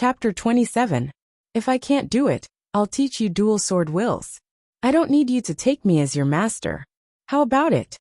Chapter 27. If I can't do it, I'll teach you dual sword wills. I don't need you to take me as your master. How about it?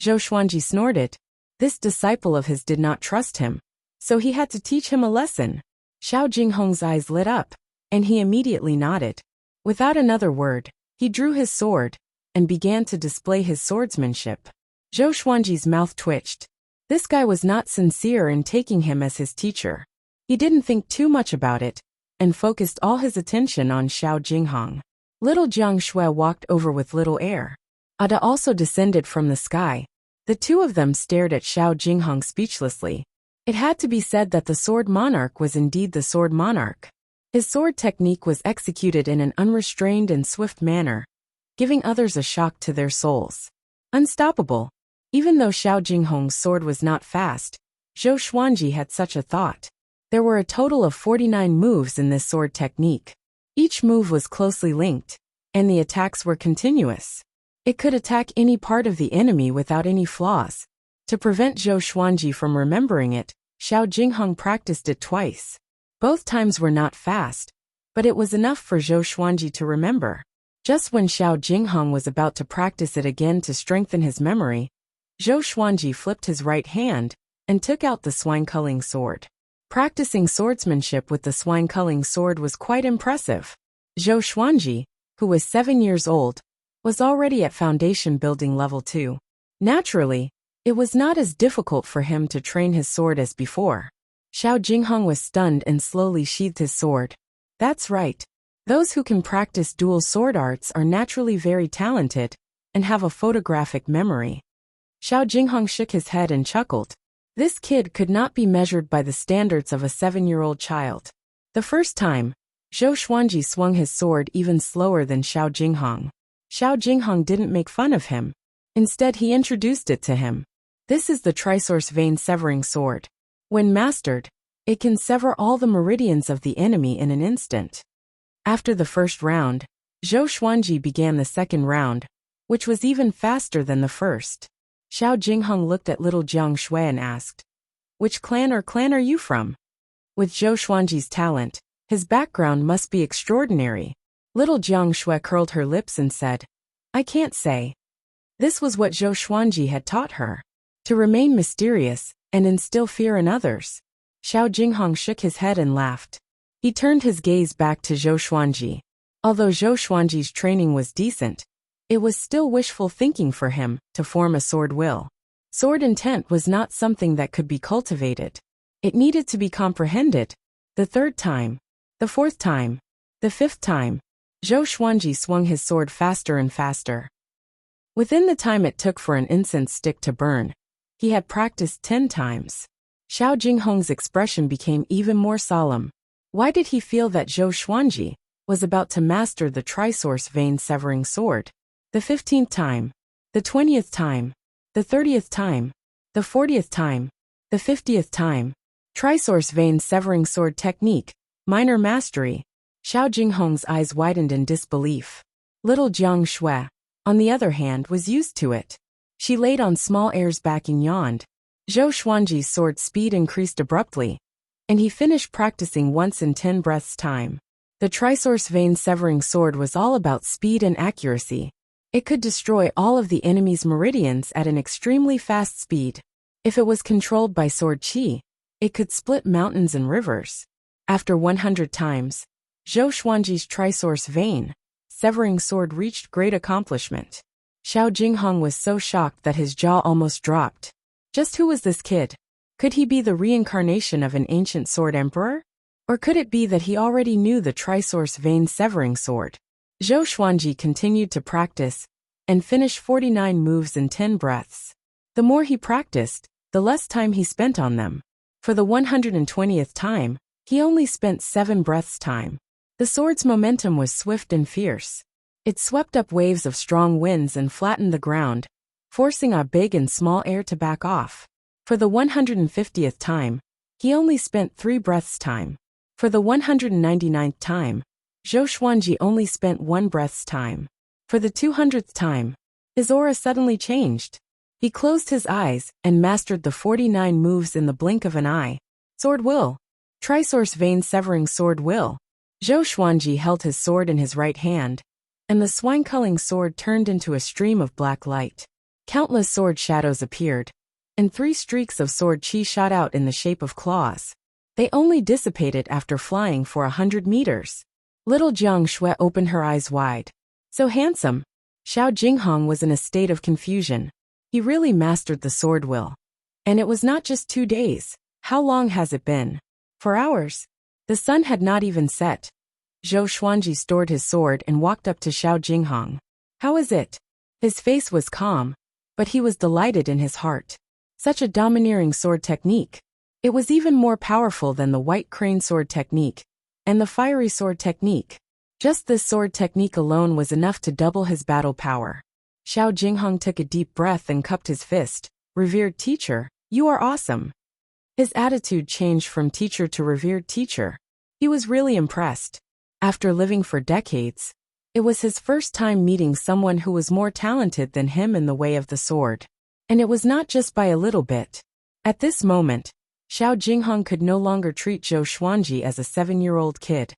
Zhou Xuanji snorted. This disciple of his did not trust him, so he had to teach him a lesson. Xiao Jinghong's eyes lit up, and he immediately nodded. Without another word, he drew his sword and began to display his swordsmanship. Zhou Xuanji's mouth twitched. This guy was not sincere in taking him as his teacher. He didn't think too much about it and focused all his attention on Xiao Jinghong. Little Jiang Shui walked over with little air. Ada also descended from the sky. The two of them stared at Xiao Jinghong speechlessly. It had to be said that the sword monarch was indeed the sword monarch. His sword technique was executed in an unrestrained and swift manner, giving others a shock to their souls. Unstoppable. Even though Xiao Jinghong's sword was not fast, Zhou Xuanji had such a thought. There were a total of 49 moves in this sword technique. Each move was closely linked, and the attacks were continuous. It could attack any part of the enemy without any flaws. To prevent Zhou Xuanji from remembering it, Xiao Jinghong practiced it twice. Both times were not fast, but it was enough for Zhou Xuanji to remember. Just when Xiao Jinghong was about to practice it again to strengthen his memory, Zhou Xuanji flipped his right hand and took out the swine-culling sword. Practicing swordsmanship with the swine-culling sword was quite impressive. Zhou Xuanji, who was 7 years old, was already at foundation building level 2. Naturally, it was not as difficult for him to train his sword as before. Xiao Jinghong was stunned and slowly sheathed his sword. That's right. Those who can practice dual sword arts are naturally very talented and have a photographic memory. Xiao Jinghong shook his head and chuckled. This kid could not be measured by the standards of a 7-year-old child. The first time, Zhou Xuanji swung his sword even slower than Xiao Jinghong. Xiao Jinghong didn't make fun of him. Instead, he introduced it to him. This is the Trisource Vein Severing Sword. When mastered, it can sever all the meridians of the enemy in an instant. After the first round, Zhou Xuanji began the second round, which was even faster than the first. Xiao Jinghong looked at little Jiang Shui and asked, "Which clan are you from?" With Zhou Xuanji's talent, his background must be extraordinary. Little Jiang Shui curled her lips and said, "I can't say." This was what Zhou Xuanji had taught her. To remain mysterious and instill fear in others. Xiao Jinghong shook his head and laughed. He turned his gaze back to Zhou Xuanji. Although Zhou Xuanji's training was decent, it was still wishful thinking for him to form a sword will. Sword intent was not something that could be cultivated. It needed to be comprehended. The third time, the fourth time, the fifth time, Zhou Xuanji swung his sword faster and faster. Within the time it took for an incense stick to burn, he had practiced 10 times. Xiao Jinghong's expression became even more solemn. Why did he feel that Zhou Xuanji was about to master the Trisource Vein Severing Sword? The 15th time, the 20th time, the 30th time, the 40th time, the 50th time. Trisource Vein Severing Sword Technique, Minor Mastery. Xiao Jinghong's eyes widened in disbelief. Little Jiang Shui, on the other hand, was used to it. She laid on small airs back and yawned. Zhou Xuanji's sword speed increased abruptly, and he finished practicing once in 10 breaths' time. The Trisource Vein Severing Sword was all about speed and accuracy. It could destroy all of the enemy's meridians at an extremely fast speed. If it was controlled by sword qi, it could split mountains and rivers. After 100 times, Zhou Xuanji's Trisource Vein Severing Sword reached great accomplishment. Xiao Jinghong was so shocked that his jaw almost dropped. Just who was this kid? Could he be the reincarnation of an ancient sword emperor? Or could it be that he already knew the Trisource Vein Severing Sword? Zhou Xuanji continued to practice and finished 49 moves in 10 breaths. The more he practiced, the less time he spent on them. For the 120th time, he only spent 7 breaths' time. The sword's momentum was swift and fierce. It swept up waves of strong winds and flattened the ground, forcing a big and small air to back off. For the 150th time, he only spent 3 breaths' time. For the 199th time, Zhou Xuanji only spent 1 breath's time. For the 200th time, his aura suddenly changed. He closed his eyes and mastered the 49 moves in the blink of an eye. Sword will. Trisource vein severing sword will. Zhou Xuanji held his sword in his right hand, and the swine-culling sword turned into a stream of black light. Countless sword shadows appeared, and 3 streaks of sword chi shot out in the shape of claws. They only dissipated after flying for 100 meters. Little Jiang Shui opened her eyes wide. So handsome. Xiao Jinghong was in a state of confusion. He really mastered the sword will. And it was not just 2 days. How long has it been? For hours. The sun had not even set. Zhou Xuanji stored his sword and walked up to Xiao Jinghong. How is it? His face was calm, but he was delighted in his heart. Such a domineering sword technique. It was even more powerful than the white crane sword technique and the fiery sword technique. Just this sword technique alone was enough to double his battle power. Xiao Jinghong took a deep breath and cupped his fist. Revered teacher, you are awesome. His attitude changed from teacher to revered teacher. He was really impressed. After living for decades, it was his first time meeting someone who was more talented than him in the way of the sword. And it was not just by a little bit. At this moment, Xiao Jinghong could no longer treat Zhou Xuanji as a 7-year-old kid.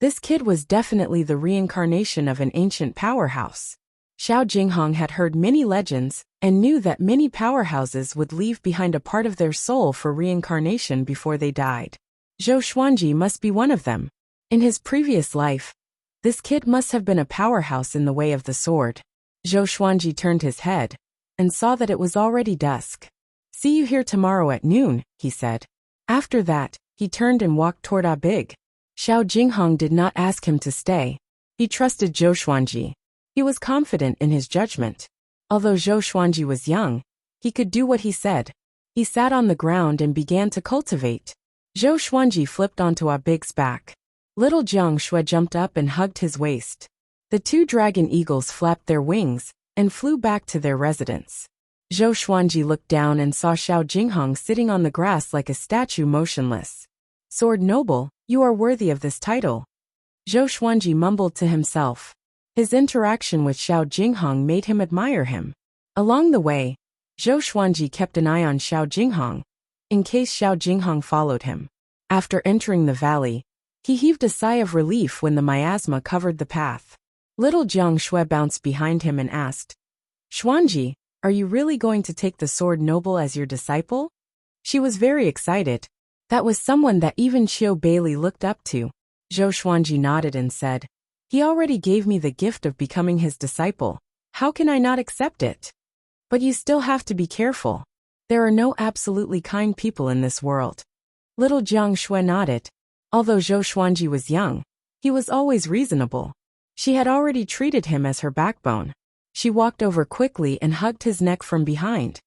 This kid was definitely the reincarnation of an ancient powerhouse. Xiao Jinghong had heard many legends and knew that many powerhouses would leave behind a part of their soul for reincarnation before they died. Zhou Xuanji must be one of them. In his previous life, this kid must have been a powerhouse in the way of the sword. Zhou Xuanji turned his head and saw that it was already dusk. See you here tomorrow at noon, he said. After that, he turned and walked toward Audiobook. Xiao Jinghong did not ask him to stay. He trusted Zhou Xuanji. He was confident in his judgment. Although Zhou Xuanji was young, he could do what he said. He sat on the ground and began to cultivate. Zhou Xuanji flipped onto Audiobook's back. Little Jiang Shui jumped up and hugged his waist. The 2 dragon eagles flapped their wings and flew back to their residence. Zhou Xuanji looked down and saw Xiao Jinghong sitting on the grass like a statue motionless. Sword noble, you are worthy of this title. Zhou Xuanji mumbled to himself. His interaction with Xiao Jinghong made him admire him. Along the way, Zhou Xuanji kept an eye on Xiao Jinghong, in case Xiao Jinghong followed him. After entering the valley, he heaved a sigh of relief when the miasma covered the path. Little Jiang Shui bounced behind him and asked, Xuanji, are you really going to take the sword noble as your disciple? She was very excited. That was someone that even Qiu Bailey looked up to. Zhou Xuanji nodded and said, he already gave me the gift of becoming his disciple. How can I not accept it? But you still have to be careful. There are no absolutely kind people in this world. Little Jiang Shui nodded. Although Zhou Xuanji was young, he was always reasonable. She had already treated him as her backbone. She walked over quickly and hugged his neck from behind.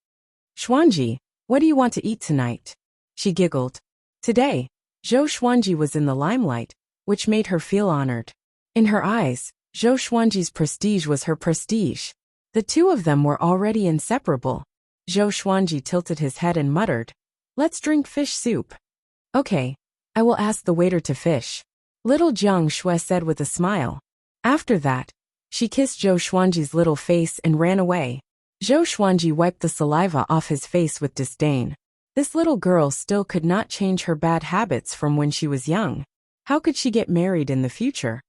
Xuanji, what do you want to eat tonight? She giggled. Today, Zhou Xuanji was in the limelight, which made her feel honored. In her eyes, Zhou Xuanji's prestige was her prestige. The 2 of them were already inseparable. Zhou Xuanji tilted his head and muttered, let's drink fish soup. Okay, I will ask the waiter to fish. Little Jiang Shui said with a smile. After that, she kissed Zhou Xuanji's little face and ran away. Zhou Xuanji wiped the saliva off his face with disdain. This little girl still could not change her bad habits from when she was young. How could she get married in the future?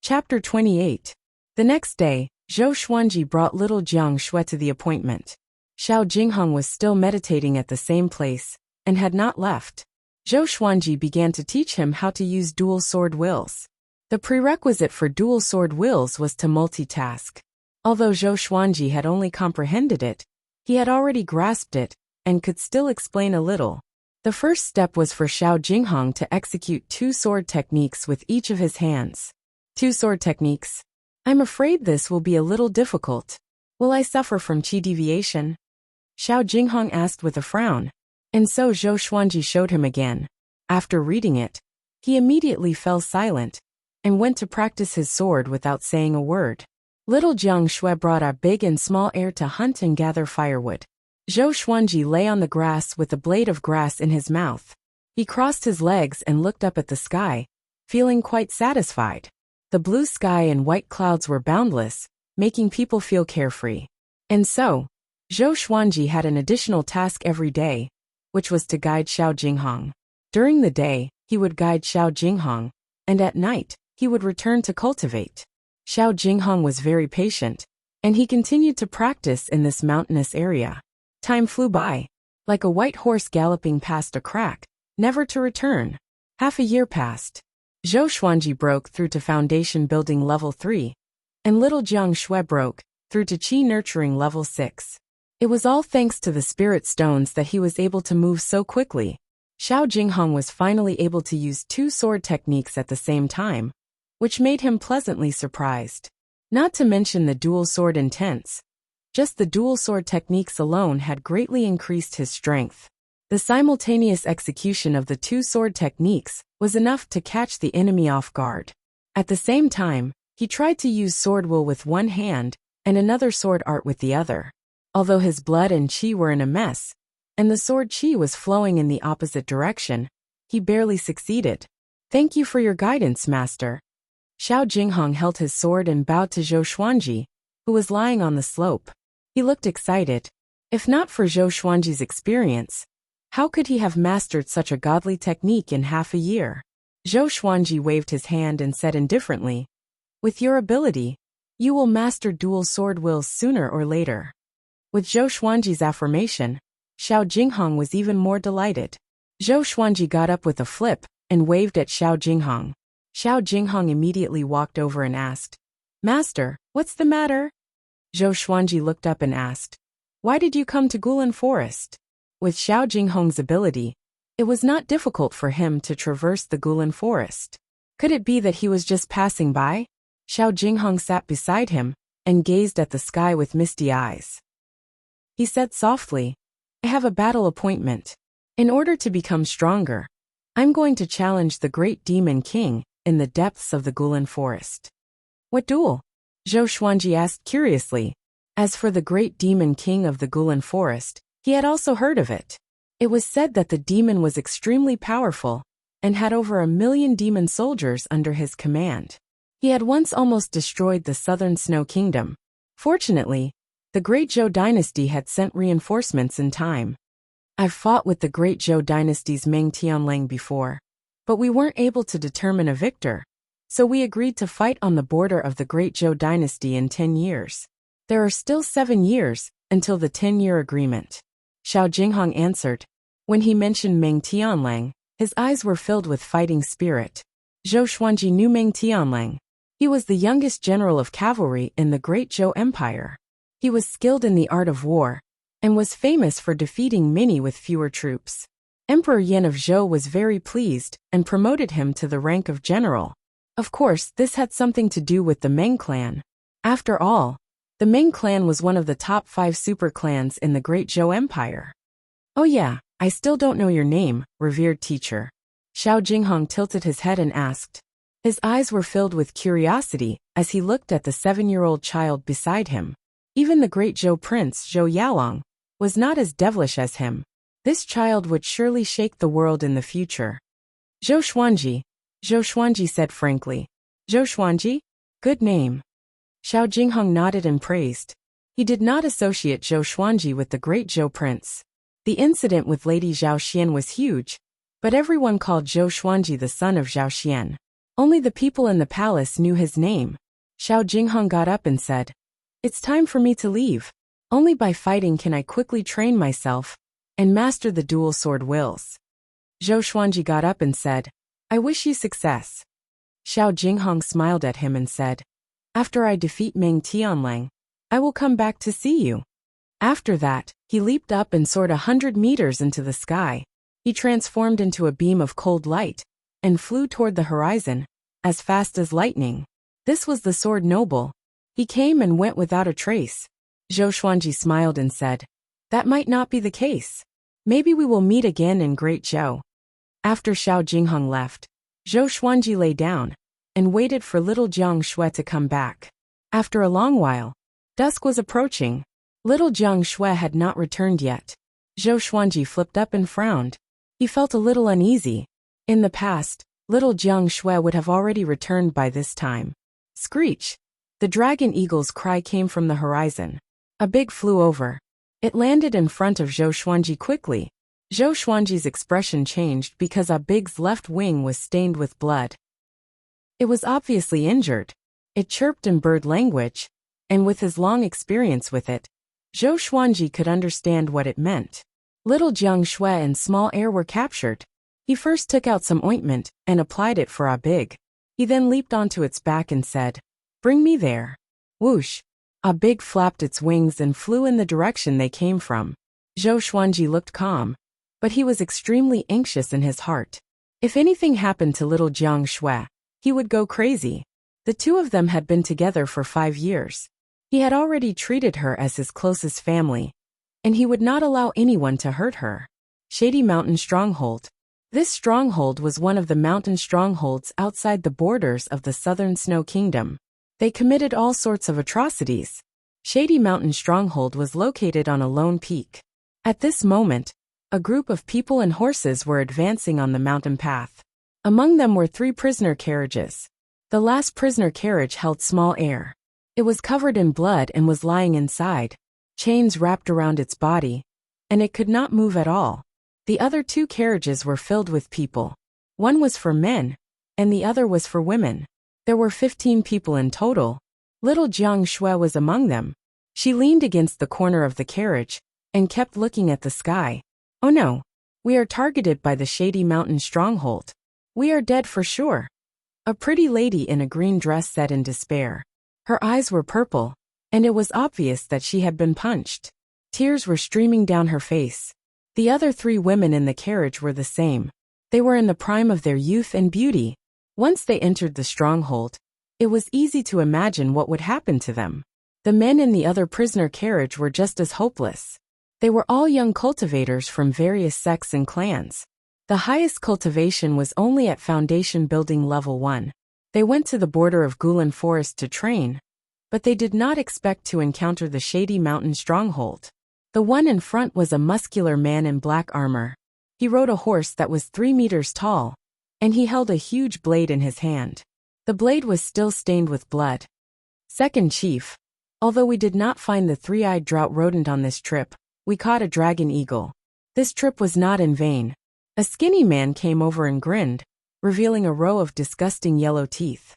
Chapter 28. The next day, Zhou Xuanji brought little Jiang Shui to the appointment. Xiao Jinghong was still meditating at the same place and had not left. Zhou Xuanji began to teach him how to use dual sword wills. The prerequisite for dual sword wills was to multitask. Although Zhou Xuanji had only comprehended it, he had already grasped it and could still explain a little. The first step was for Xiao Jinghong to execute 2 sword techniques with each of his hands. 2 sword techniques. I'm afraid this will be a little difficult. Will I suffer from qi deviation? Xiao Jinghong asked with a frown. And so Zhou Xuanji showed him again. After reading it, he immediately fell silent and went to practice his sword without saying a word. Little Jiang Shui brought a big and small air to hunt and gather firewood. Zhou Xuanji lay on the grass with a blade of grass in his mouth. He crossed his legs and looked up at the sky, feeling quite satisfied. The blue sky and white clouds were boundless, making people feel carefree. And so, Zhou Xuanji had an additional task every day, which was to guide Xiao Jinghong. During the day, he would guide Xiao Jinghong, and at night, he would return to cultivate. Xiao Jinghong was very patient, and he continued to practice in this mountainous area. Time flew by, like a white horse galloping past a crack, never to return. Half a year passed. Zhou Xuanji broke through to foundation building level 3, and little Jiang Shui broke through to Qi nurturing level 6. It was all thanks to the spirit stones that he was able to move so quickly. Xiao Jinghong was finally able to use 2 sword techniques at the same time, which made him pleasantly surprised. Not to mention the dual sword intense. Just the dual sword techniques alone had greatly increased his strength. The simultaneous execution of the 2 sword techniques was enough to catch the enemy off guard. At the same time, he tried to use sword will with one hand and another sword art with the other. Although his blood and qi were in a mess, and the sword qi was flowing in the opposite direction, he barely succeeded. Thank you for your guidance, master. Xiao Jinghong held his sword and bowed to Zhou Xuanji, who was lying on the slope. He looked excited. If not for Zhou Xuanji's experience, how could he have mastered such a godly technique in half a year? Zhou Xuanji waved his hand and said indifferently, "With your ability, you will master dual sword wills sooner or later." With Zhou Xuanji's affirmation, Xiao Jinghong was even more delighted. Zhou Xuanji got up with a flip and waved at Xiao Jinghong. Xiao Jinghong immediately walked over and asked, "Master, what's the matter?" Zhou Xuanji looked up and asked, "Why did you come to Gulan Forest?" With Xiao Jinghong's ability, it was not difficult for him to traverse the Gulan Forest. Could it be that he was just passing by? Xiao Jinghong sat beside him and gazed at the sky with misty eyes. He said softly, "I have a battle appointment. In order to become stronger, I'm going to challenge the great demon king in the depths of the Gulan Forest." "What duel?" Zhou Xuanji asked curiously. As for the great demon king of the Gulan Forest, he had also heard of it. It was said that the demon was extremely powerful and had over 1,000,000 demon soldiers under his command. He had once almost destroyed the southern Snow Kingdom. Fortunately, the Great Zhou dynasty had sent reinforcements in time. I've fought with the Great Zhou dynasty's Meng Tianlang before, but we weren't able to determine a victor, so we agreed to fight on the border of the Great Zhou dynasty in 10 years. There are still 7 years until the 10-year agreement. Xiao Jinghong answered. When he mentioned Meng Tianlang, his eyes were filled with fighting spirit. Zhou Xuanji knew Meng Tianlang. He was the youngest general of cavalry in the Great Zhou Empire. He was skilled in the art of war, and was famous for defeating many with fewer troops. Emperor Yan of Zhou was very pleased and promoted him to the rank of general. Of course, this had something to do with the Meng clan. After all, the Meng clan was one of the top 5 super clans in the Great Zhou Empire. "Oh yeah, I still don't know your name, revered teacher." Xiao Jinghong tilted his head and asked. His eyes were filled with curiosity as he looked at the 7-year-old child beside him. Even the Great Zhou prince, Zhou Yalong, was not as devilish as him. This child would surely shake the world in the future. Zhou Xuanji said frankly. "Zhou Xuanji? Good name." Xiao Jinghong nodded and praised. He did not associate Zhou Xuanji with the Great Zhou prince. The incident with Lady Zhao Xian was huge, but everyone called Zhou Xuanji the son of Zhao Xian. Only the people in the palace knew his name. Xiao Jinghong got up and said, "It's time for me to leave. Only by fighting can I quickly train myself and master the dual sword wills." Zhou Xuanji got up and said, "I wish you success." Xiao Jinghong smiled at him and said, "After I defeat Meng Tianlang, I will come back to see you." After that, he leaped up and soared 100 meters into the sky. He transformed into a beam of cold light and flew toward the horizon, as fast as lightning. This was the sword noble. He came and went without a trace. Zhou Xuanji smiled and said, "That might not be the case. Maybe we will meet again in Great Zhou." After Xiao Jinghong left, Zhou Xuanji lay down and waited for little Jiang Shui to come back. After a long while, dusk was approaching. Little Jiang Shui had not returned yet. Zhou Xuanji flipped up and frowned. He felt a little uneasy. In the past, little Jiang Shui would have already returned by this time. Screech! The dragon eagle's cry came from the horizon. A big flew over. It landed in front of Zhou Xuanji quickly. Zhou Xuanji's expression changed because A Big's left wing was stained with blood. It was obviously injured. It chirped in bird language, and with his long experience with it, Zhou Xuanji could understand what it meant. Little Jiang Shui and Small Air were captured. He first took out some ointment and applied it for A Big. He then leaped onto its back and said, "Bring me there." Whoosh! A Big flapped its wings and flew in the direction they came from. Zhou Xuanji looked calm, but he was extremely anxious in his heart. If anything happened to little Jiang Shui, he would go crazy. The two of them had been together for 5 years. He had already treated her as his closest family, and he would not allow anyone to hurt her. Shady Mountain Stronghold. This stronghold was one of the mountain strongholds outside the borders of the Southern Snow Kingdom. They committed all sorts of atrocities. Shady Mountain Stronghold was located on a lone peak. At this moment, a group of people and horses were advancing on the mountain path. Among them were 3 prisoner carriages. The last prisoner carriage held Small Air. It was covered in blood and was lying inside, chains wrapped around its body, and it could not move at all. The other 2 carriages were filled with people. One was for men, and the other was for women. There were 15 people in total. Little Jiang Shui was among them. She leaned against the corner of the carriage and kept looking at the sky. "Oh no, we are targeted by the Shady Mountain Stronghold. We are dead for sure," a pretty lady in a green dress said in despair. Her eyes were purple, and it was obvious that she had been punched. Tears were streaming down her face. The other 3 women in the carriage were the same. They were in the prime of their youth and beauty. Once they entered the stronghold, it was easy to imagine what would happen to them. The men in the other prisoner carriage were just as hopeless. They were all young cultivators from various sects and clans. The highest cultivation was only at foundation building level 1. They went to the border of Gulan Forest to train, but they did not expect to encounter the Shady Mountain Stronghold. The one in front was a muscular man in black armor. He rode a horse that was 3 meters tall, and he held a huge blade in his hand. The blade was still stained with blood. "Second Chief, although we did not find the 3-eyed drought rodent on this trip, we caught a dragon eagle. This trip was not in vain." A skinny man came over and grinned, revealing a row of disgusting yellow teeth.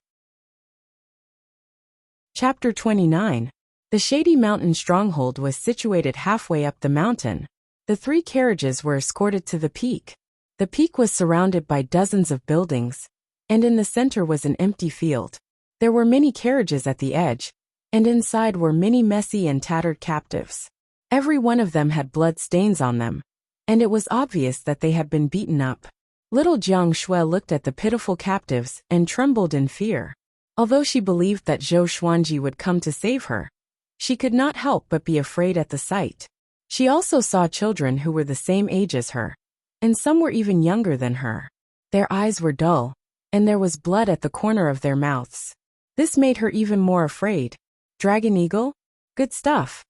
Chapter 29. The Shady Mountain Stronghold was situated halfway up the mountain. The 3 carriages were escorted to the peak. The peak was surrounded by dozens of buildings, and in the center was an empty field. There were many carriages at the edge, and inside were many messy and tattered captives. Every one of them had blood stains on them, and it was obvious that they had been beaten up. Little Jiang Shui looked at the pitiful captives and trembled in fear. Although she believed that Zhou Xuanji would come to save her, she could not help but be afraid at the sight. She also saw children who were the same age as her, and some were even younger than her. Their eyes were dull, and there was blood at the corner of their mouths. This made her even more afraid. Dragon Eagle? Good stuff.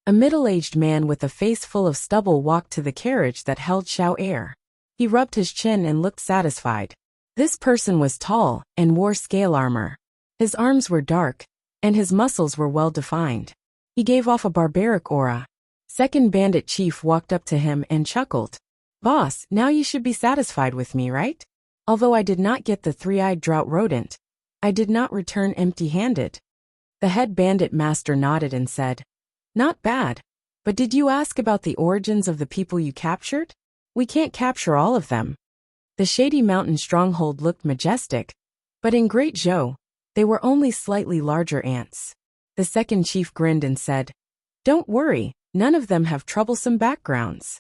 A middle-aged man with a face full of stubble walked to the carriage that held Xiao Air. He rubbed his chin and looked satisfied. This person was tall and wore scale armor. His arms were dark, and his muscles were well-defined. He gave off a barbaric aura. Second Bandit Chief walked up to him and chuckled. "Boss, now you should be satisfied with me, right? Although I did not get the 3-eyed drought rodent, I did not return empty-handed." The head bandit master nodded and said, "Not bad. But did you ask about the origins of the people you captured? We can't capture all of them." The Shady Mountain Stronghold looked majestic, but in Great Zhou, they were only slightly larger ants. The second chief grinned and said, "Don't worry, none of them have troublesome backgrounds."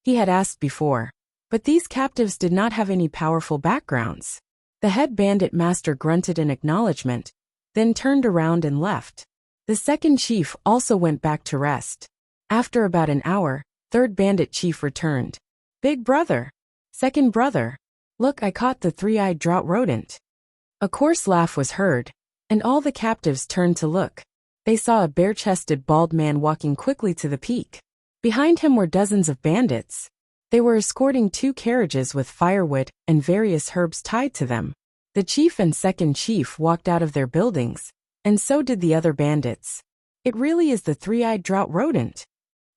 He had asked before, but these captives did not have any powerful backgrounds. The head bandit master grunted in acknowledgement, then turned around and left. The second chief also went back to rest. After about an hour, third bandit chief returned. "Big brother. Second brother. Look, I caught the 3-eyed drought rodent." A coarse laugh was heard, and all the captives turned to look. They saw a bare-chested bald man walking quickly to the peak. Behind him were dozens of bandits. They were escorting 2 carriages with firewood and various herbs tied to them. The chief and second chief walked out of their buildings, and so did the other bandits. "It really is the 3-eyed drought rodent.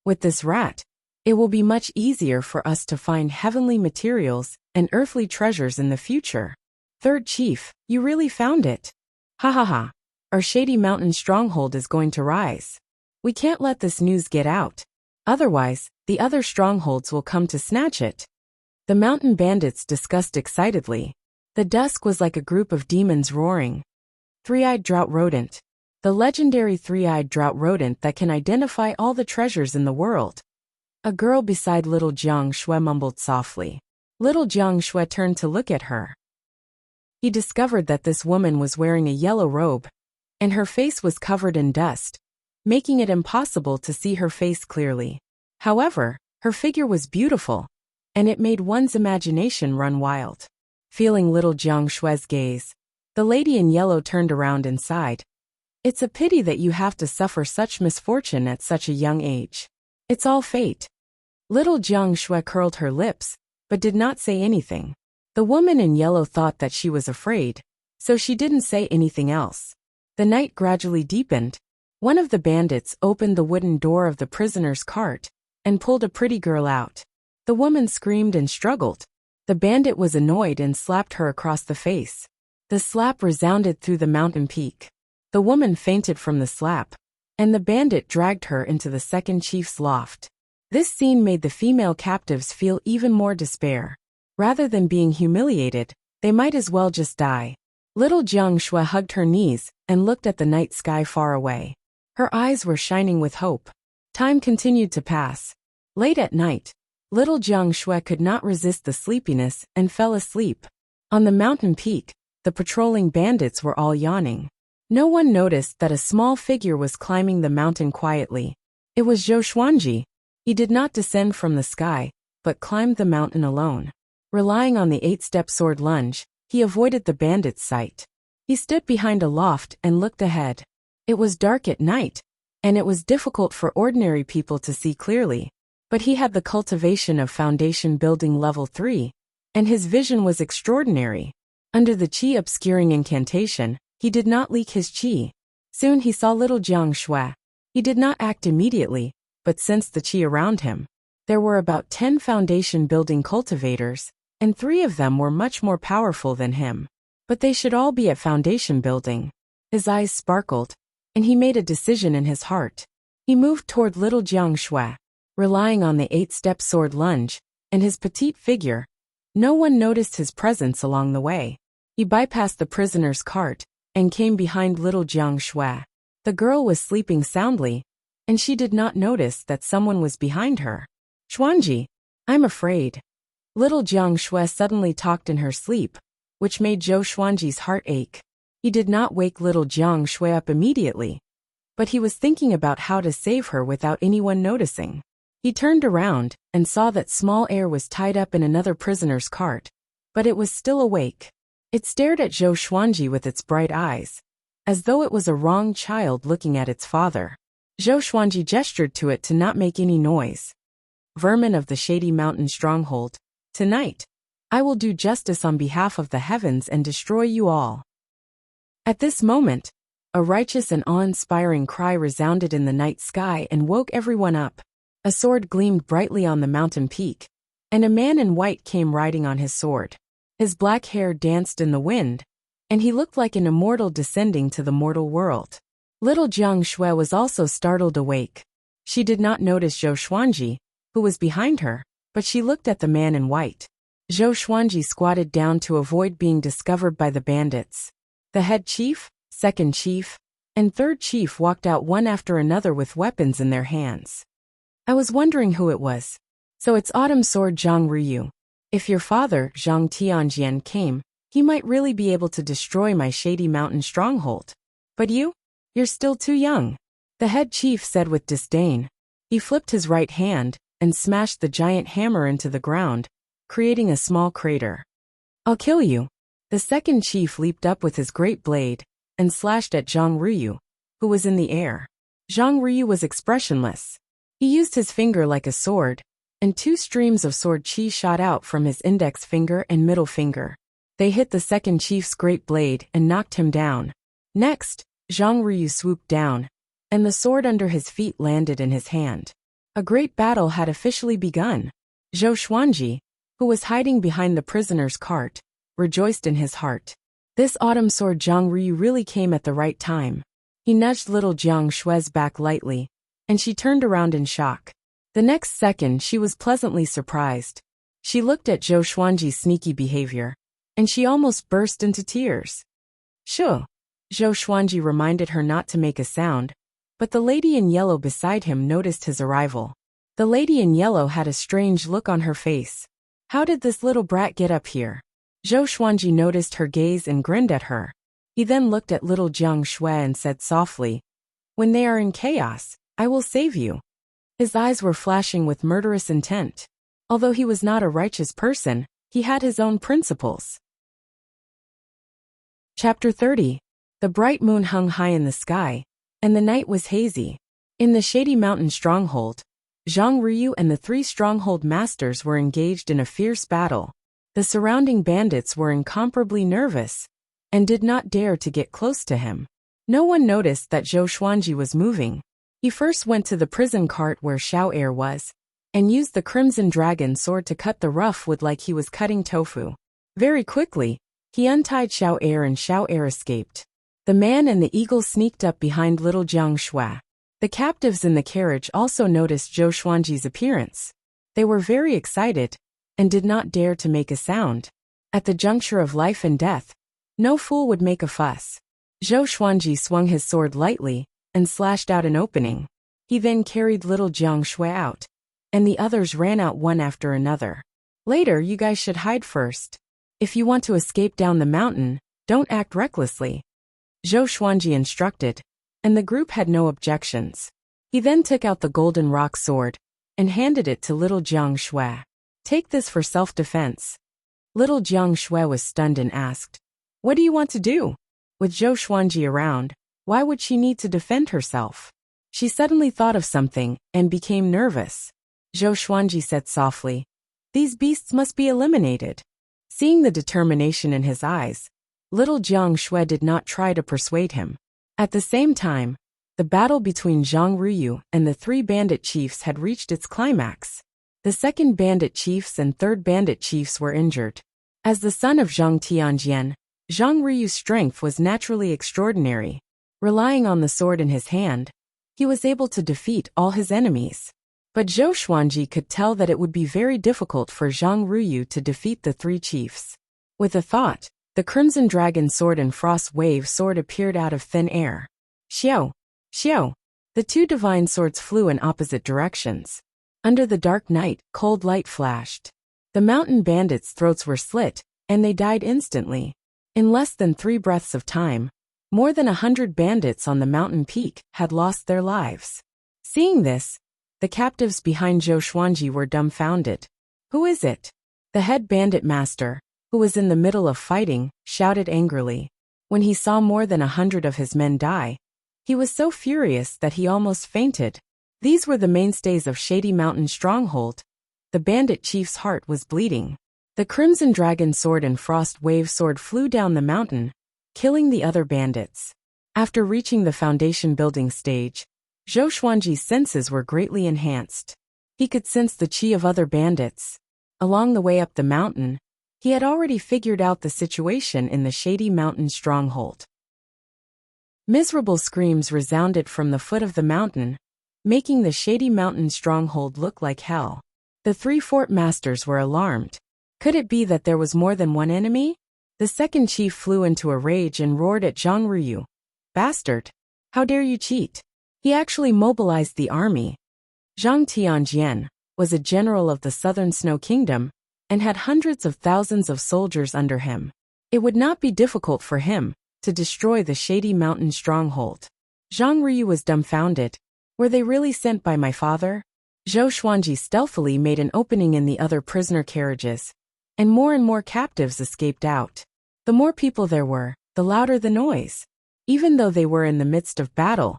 With this rat, It will be much easier for us to find heavenly materials and earthly treasures in the future. Third chief, you really found it. Ha ha ha. Our shady mountain stronghold is going to rise. We can't let this news get out. Otherwise, the other strongholds will come to snatch it. The mountain bandits discussed excitedly. The dusk was like a group of demons roaring. Three-eyed drought rodent. The legendary three-eyed drought rodent that can identify all the treasures in the world. A girl beside little Jiang Shui mumbled softly. Little Jiang Shui turned to look at her. He discovered that this woman was wearing a yellow robe, and her face was covered in dust, making it impossible to see her face clearly. However, her figure was beautiful, and it made one's imagination run wild. Feeling little Jiang Shui's gaze, the lady in yellow turned around and sighed. It's a pity that you have to suffer such misfortune at such a young age. It's all fate. Little Jiang Shui curled her lips, but did not say anything. The woman in yellow thought that she was afraid, so she didn't say anything else. The night gradually deepened. One of the bandits opened the wooden door of the prisoner's cart and pulled a pretty girl out. The woman screamed and struggled. The bandit was annoyed and slapped her across the face. The slap resounded through the mountain peak. The woman fainted from the slap, and the bandit dragged her into the second chief's loft. This scene made the female captives feel even more despair. Rather than being humiliated, they might as well just die. Little Jiang Shui hugged her knees and looked at the night sky far away. Her eyes were shining with hope. Time continued to pass. Late at night, little Jiang Shui could not resist the sleepiness and fell asleep. On the mountain peak, the patrolling bandits were all yawning. No one noticed that a small figure was climbing the mountain quietly. It was Zhou Xuanji. He did not descend from the sky, but climbed the mountain alone. Relying on the 8-step sword lunge, he avoided the bandits' sight. He stood behind a loft and looked ahead. It was dark at night, and it was difficult for ordinary people to see clearly. But he had the cultivation of foundation building level 3, and his vision was extraordinary. Under the qi obscuring incantation, he did not leak his qi. Soon he saw little Jiang Shui. He did not act immediately, but sensed the qi around him. There were about 10 foundation building cultivators, and 3 of them were much more powerful than him. But they should all be at foundation building. His eyes sparkled, and he made a decision in his heart. He moved toward little Jiang Shui. Relying on the 8-step sword lunge and his petite figure, no one noticed his presence along the way. He bypassed the prisoner's cart and came behind little Jiang Shui. The girl was sleeping soundly, and she did not notice that someone was behind her. Xuanji, I'm afraid. Little Jiang Shui suddenly talked in her sleep, which made Zhou Xuanji's heart ache. He did not wake little Jiang Shui up immediately, but he was thinking about how to save her without anyone noticing. He turned around and saw that small air was tied up in another prisoner's cart, but it was still awake. It stared at Zhou Xuanji with its bright eyes, as though it was a wrong child looking at its father. Zhou Xuanji gestured to it to not make any noise. Vermin of the shady mountain stronghold, tonight, I will do justice on behalf of the heavens and destroy you all. At this moment, a righteous and awe-inspiring cry resounded in the night sky and woke everyone up. A sword gleamed brightly on the mountain peak, and a man in white came riding on his sword. His black hair danced in the wind, and he looked like an immortal descending to the mortal world. Little Jiang Shui was also startled awake. She did not notice Zhou Xuanji, who was behind her, but she looked at the man in white. Zhou Xuanji squatted down to avoid being discovered by the bandits. The head chief, second chief, and third chief walked out one after another with weapons in their hands. I was wondering who it was. So it's Autumn Sword Zhang Ruyu. If your father, Zhang Tianjian, came, he might really be able to destroy my shady mountain stronghold. But you're still too young, the head chief said with disdain. He flipped his right hand and smashed the giant hammer into the ground, creating a small crater. I'll kill you. The second chief leaped up with his great blade and slashed at Zhang Ruyu, who was in the air. Zhang Ruyu was expressionless. He used his finger like a sword, and 2 streams of sword qi shot out from his index finger and middle finger. They hit the second chief's great blade and knocked him down. Next, Zhang Ruyu swooped down, and the sword under his feet landed in his hand. A great battle had officially begun. Zhou Xuanji, who was hiding behind the prisoner's cart, rejoiced in his heart. This autumn sword Zhang Ryu really came at the right time. He nudged little Jiang Shue's back lightly, and she turned around in shock. The next second she was pleasantly surprised. She looked at Zhou Xuanji's sneaky behavior, and she almost burst into tears. Shoo! Zhou Xuanji reminded her not to make a sound, but the lady in yellow beside him noticed his arrival. The lady in yellow had a strange look on her face. How did this little brat get up here? Zhou Xuanji noticed her gaze and grinned at her. He then looked at little Jiang Shui and said softly, "When they are in chaos, I will save you." His eyes were flashing with murderous intent. Although he was not a righteous person, he had his own principles. Chapter 30. The bright moon hung high in the sky, and the night was hazy. In the shady mountain stronghold, Zhang Ryu and the three stronghold masters were engaged in a fierce battle. The surrounding bandits were incomparably nervous, and did not dare to get close to him. No one noticed that Zhou Xuanji was moving. He first went to the prison cart where Xiao Er was, and used the crimson dragon sword to cut the rough wood like he was cutting tofu. Very quickly, he untied Xiao Er and Xiao Er escaped. The man and the eagle sneaked up behind little Jiang Shui. The captives in the carriage also noticed Zhou Xuanji's appearance. They were very excited, and did not dare to make a sound. At the juncture of life and death, no fool would make a fuss. Zhou Xuanji swung his sword lightly, and slashed out an opening. He then carried little Jiang Shui out, and the others ran out one after another. Later you guys should hide first. If you want to escape down the mountain, don't act recklessly. Zhou Xuanji instructed, and the group had no objections. He then took out the golden rock sword, and handed it to little Jiang Shui. Take this for self-defense. Little Jiang Shui was stunned and asked, "What do you want to do?" With Zhou Xuanji around, why would she need to defend herself? She suddenly thought of something, and became nervous. Zhou Xuanji said softly, "These beasts must be eliminated." Seeing the determination in his eyes, little Jiang Shui did not try to persuade him. At the same time, the battle between Zhang Ryu and the three bandit chiefs had reached its climax. The second bandit chiefs and third bandit chiefs were injured. As the son of Zhang Tianjian, Zhang Ryu's strength was naturally extraordinary. Relying on the sword in his hand, he was able to defeat all his enemies. But Zhou Xuanji could tell that it would be very difficult for Zhang Ryu to defeat the three chiefs. With a thought, the Crimson Dragon Sword and Frost Wave Sword appeared out of thin air. Xiao! Xiao! The two divine swords flew in opposite directions. Under the dark night, cold light flashed. The mountain bandits' throats were slit, and they died instantly. In less than 3 breaths of time, more than 100 bandits on the mountain peak had lost their lives. Seeing this, the captives behind Zhou Xuanji were dumbfounded. "Who is it?" The head bandit master, who was in the middle of fighting, shouted angrily. When he saw more than 100 of his men die, he was so furious that he almost fainted. These were the mainstays of Shady Mountain Stronghold. The bandit chief's heart was bleeding. The Crimson Dragon Sword and Frost Wave Sword flew down the mountain, killing the other bandits. After reaching the foundation building stage, Zhou Xuanji's senses were greatly enhanced. He could sense the chi of other bandits. Along the way up the mountain, he had already figured out the situation in the Shady Mountain Stronghold. Miserable screams resounded from the foot of the mountain, making the Shady Mountain Stronghold look like hell. The 3 fort masters were alarmed. Could it be that there was more than one enemy? The second chief flew into a rage and roared at Zhang Ryu. "Bastard! How dare you cheat?" He actually mobilized the army. Zhang Tianjian was a general of the Southern Snow Kingdom, and had hundreds of thousands of soldiers under him. It would not be difficult for him to destroy the Shady Mountain Stronghold. Zhang Ryu was dumbfounded. Were they really sent by my father? Zhou Xuanji stealthily made an opening in the other prisoner carriages, and more captives escaped out. The more people there were, the louder the noise. Even though they were in the midst of battle,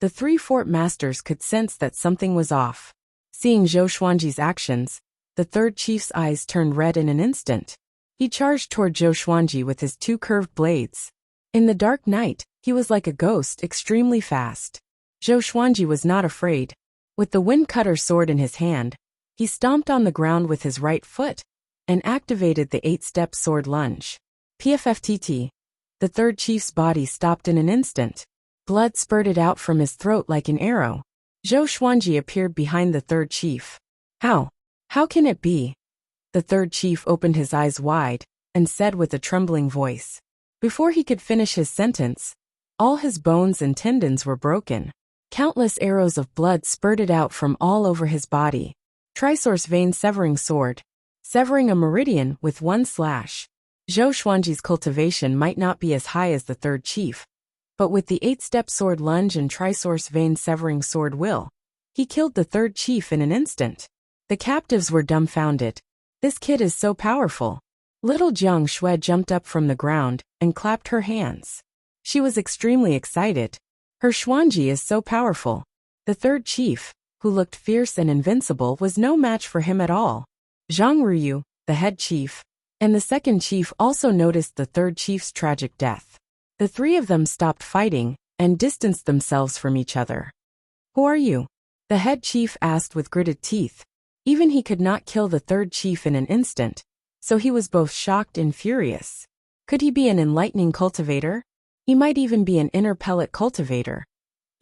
the 3 fort masters could sense that something was off. Seeing Zhou Xuanji's actions, the third chief's eyes turned red in an instant. He charged toward Zhou Xuanji with his 2 curved blades. In the dark night, he was like a ghost, extremely fast. Zhou Xuanji was not afraid. With the wind cutter sword in his hand, he stomped on the ground with his right foot and activated the 8-step sword lunge. PFFTT. The third chief's body stopped in an instant. Blood spurted out from his throat like an arrow. Zhou Xuanji appeared behind the third chief. How? How can it be? The third chief opened his eyes wide and said with a trembling voice. Before he could finish his sentence, all his bones and tendons were broken. Countless arrows of blood spurted out from all over his body. Trisource vein severing sword, severing a meridian with one slash. Zhou Xuanji's cultivation might not be as high as the third chief, but with the 8-step sword lunge and trisource vein severing sword will, he killed the third chief in an instant. The captives were dumbfounded. This kid is so powerful. Little Jiang Shui jumped up from the ground and clapped her hands. She was extremely excited. Her Xuanji is so powerful. The third chief, who looked fierce and invincible, was no match for him at all. Zhang Ruyu, the head chief, and the second chief also noticed the third chief's tragic death. The three of them stopped fighting and distanced themselves from each other. Who are you? The head chief asked with gritted teeth. Even he could not kill the third chief in an instant, so he was both shocked and furious. Could he be an enlightening cultivator? He might even be an inner pellet cultivator.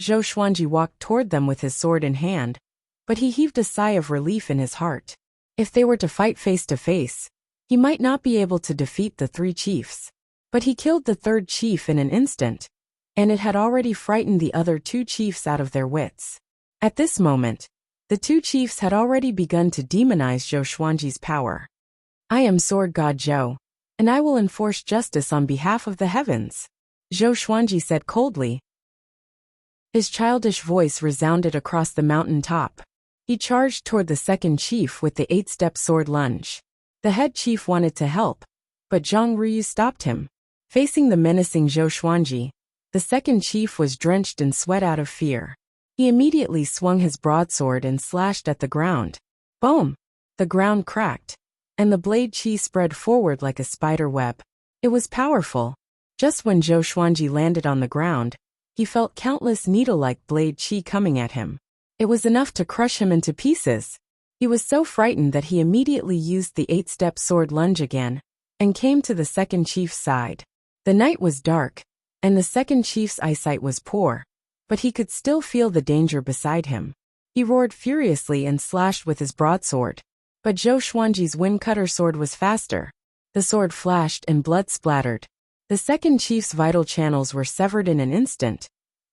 Zhou Xuanji walked toward them with his sword in hand, but he heaved a sigh of relief in his heart. If they were to fight face to face, he might not be able to defeat the three chiefs. But he killed the third chief in an instant, and it had already frightened the other two chiefs out of their wits. At this moment, the two chiefs had already begun to demonize Zhou Xuanji's power. I am Sword God Zhou, and I will enforce justice on behalf of the heavens, Zhou Xuanji said coldly. His childish voice resounded across the mountain top. He charged toward the second chief with the 8-step sword lunge. The head chief wanted to help, but Zhang Ruyu stopped him. Facing the menacing Zhou Xuanji, the second chief was drenched in sweat out of fear. He immediately swung his broadsword and slashed at the ground. Boom! The ground cracked, and the blade chi spread forward like a spider web. It was powerful. Just when Zhou Xuanji landed on the ground, he felt countless needle-like blade chi coming at him. It was enough to crush him into pieces. He was so frightened that he immediately used the 8-step sword lunge again, and came to the second chief's side. The night was dark, and the second chief's eyesight was poor, but he could still feel the danger beside him. He roared furiously and slashed with his broadsword. But Zhou Xuanji's wind cutter sword was faster. The sword flashed and blood splattered. The second chief's vital channels were severed in an instant,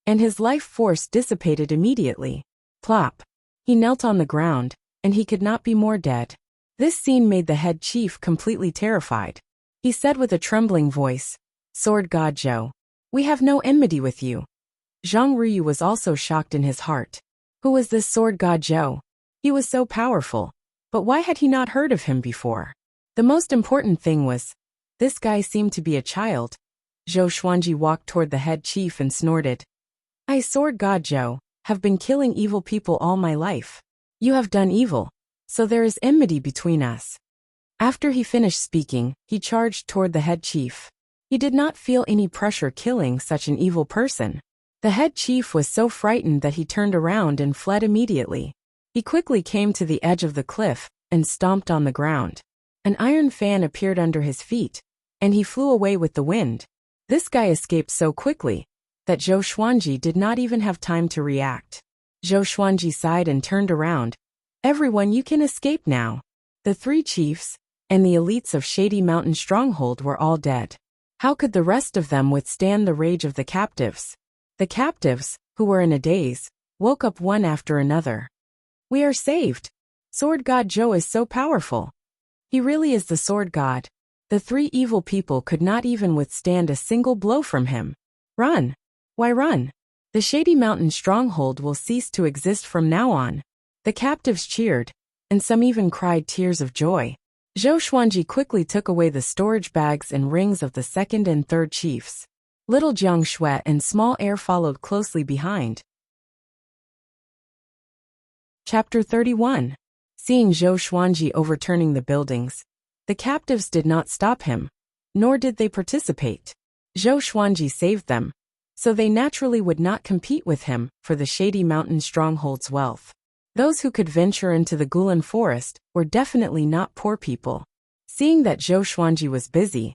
and his life force dissipated immediately. Plop! He knelt on the ground, and he could not be more dead. This scene made the head chief completely terrified. He said with a trembling voice, Sword God Zhou, we have no enmity with you. Zhang Ruyu was also shocked in his heart. Who was this Sword God Zhou? He was so powerful, but why had he not heard of him before? The most important thing was, this guy seemed to be a child. Zhou Xuanji walked toward the head chief and snorted. I, Sword God Zhou, have been killing evil people all my life. You have done evil, so there is enmity between us. After he finished speaking, he charged toward the head chief. He did not feel any pressure killing such an evil person. The head chief was so frightened that he turned around and fled immediately. He quickly came to the edge of the cliff and stomped on the ground. An iron fan appeared under his feet, and he flew away with the wind. This guy escaped so quickly that Zhou Xuanji did not even have time to react. Zhou Xuanji sighed and turned around. Everyone, you can escape now. The three chiefs and the elites of Shady Mountain Stronghold were all dead. How could the rest of them withstand the rage of the captives? The captives, who were in a daze, woke up one after another. We are saved. Sword God Zhou is so powerful. He really is the sword god. The three evil people could not even withstand a single blow from him. Run! Why run? The Shady Mountain Stronghold will cease to exist from now on. The captives cheered, and some even cried tears of joy. Zhou Xuanji quickly took away the storage bags and rings of the second and third chiefs. Little Jiang Shui and Small Air followed closely behind. Chapter 31. Seeing Zhou Xuanji overturning the buildings, the captives did not stop him, nor did they participate. Zhou Xuanji saved them, so they naturally would not compete with him for the Shady Mountain Stronghold's wealth. Those who could venture into the Gulen forest were definitely not poor people. Seeing that Zhou Xuanji was busy,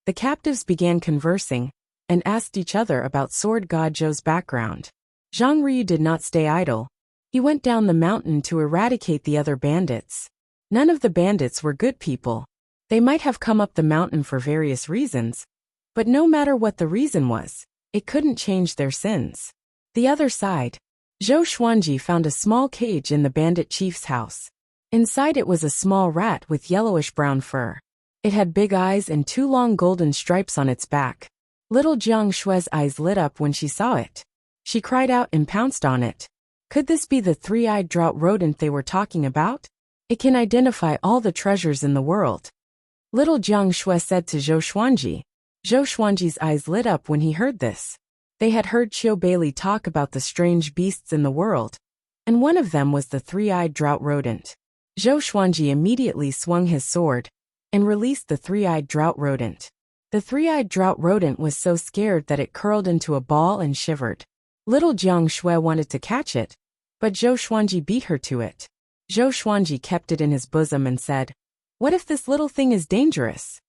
the captives began conversing and asked each other about sword god Zhou's background. Zhang Ryu did not stay idle. He went down the mountain to eradicate the other bandits. None of the bandits were good people. They might have come up the mountain for various reasons, but no matter what the reason was, it couldn't change their sins. The other side, Zhou Xuanji found a small cage in the bandit chief's house. Inside it was a small rat with yellowish-brown fur. It had big eyes and 2 long golden stripes on its back. Little Jiang Shue's eyes lit up when she saw it. She cried out and pounced on it. Could this be the 3-eyed drought rodent they were talking about? It can identify all the treasures in the world. Little Jiang Shue said to Zhou Xuanji. Zhou Xuanji's eyes lit up when he heard this. They had heard Qiu Bailey talk about the strange beasts in the world, and one of them was the 3-eyed drought rodent. Zhou Xuanji immediately swung his sword and released the 3-eyed drought rodent. The 3-eyed drought rodent was so scared that it curled into a ball and shivered. Little Jiang Shui wanted to catch it, but Zhou Xuanji beat her to it. Zhou Xuanji kept it in his bosom and said, "What if this little thing is dangerous?"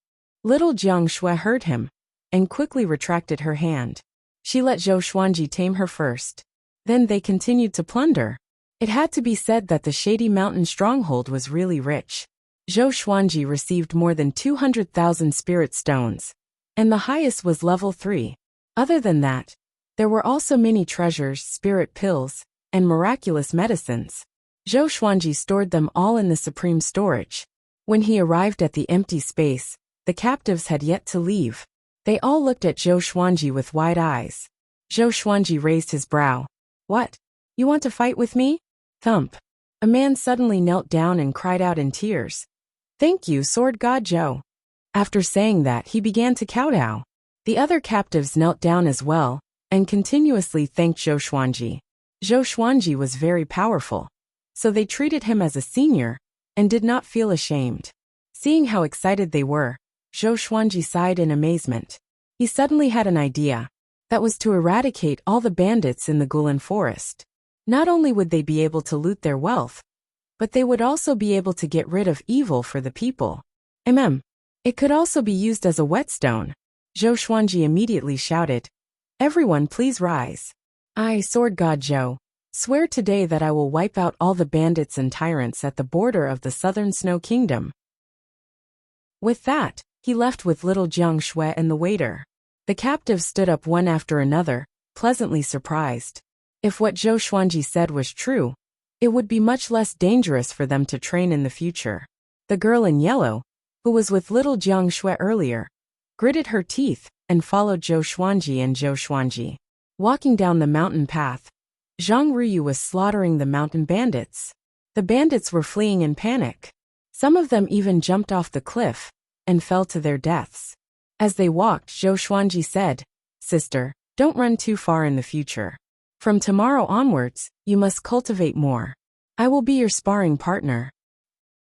Little Jiang Shui heard him and quickly retracted her hand. She let Zhou Xuanji tame her first. Then they continued to plunder. It had to be said that the Shady Mountain stronghold was really rich. Zhou Xuanji received more than 200,000 spirit stones, and the highest was level 3. Other than that, there were also many treasures, spirit pills, and miraculous medicines. Zhou Xuanji stored them all in the supreme storage. When he arrived at the empty space, the captives had yet to leave. They all looked at Zhou Xuanji with wide eyes. Zhou Xuanji raised his brow. "What? You want to fight with me?" Thump. A man suddenly knelt down and cried out in tears. "Thank you, sword god Zhou." After saying that, he began to kowtow. The other captives knelt down as well, and continuously thanked Zhou Xuanji. Zhou Xuanji was very powerful, so they treated him as a senior, and did not feel ashamed. Seeing how excited they were, Zhou Xuanji sighed in amazement. He suddenly had an idea. That was to eradicate all the bandits in the Gulen forest. Not only would they be able to loot their wealth, but they would also be able to get rid of evil for the people. It could also be used as a whetstone. Zhou Xuanji immediately shouted, "Everyone please rise. I, sword god Zhou, swear today that I will wipe out all the bandits and tyrants at the border of the southern Snow Kingdom." With that, he left with little Jiang Shui and the waiter. The captives stood up one after another, pleasantly surprised. If what Zhou Xuanji said was true, it would be much less dangerous for them to train in the future. The girl in yellow, who was with little Jiang Shui earlier, gritted her teeth and followed Zhou Xuanji and Zhou Xuanji. Walking down the mountain path, Zhang Ryu was slaughtering the mountain bandits. The bandits were fleeing in panic. Some of them even jumped off the cliff and fell to their deaths. As they walked, Zhou Xuanji said, "Sister, don't run too far in the future. From tomorrow onwards, you must cultivate more. I will be your sparring partner."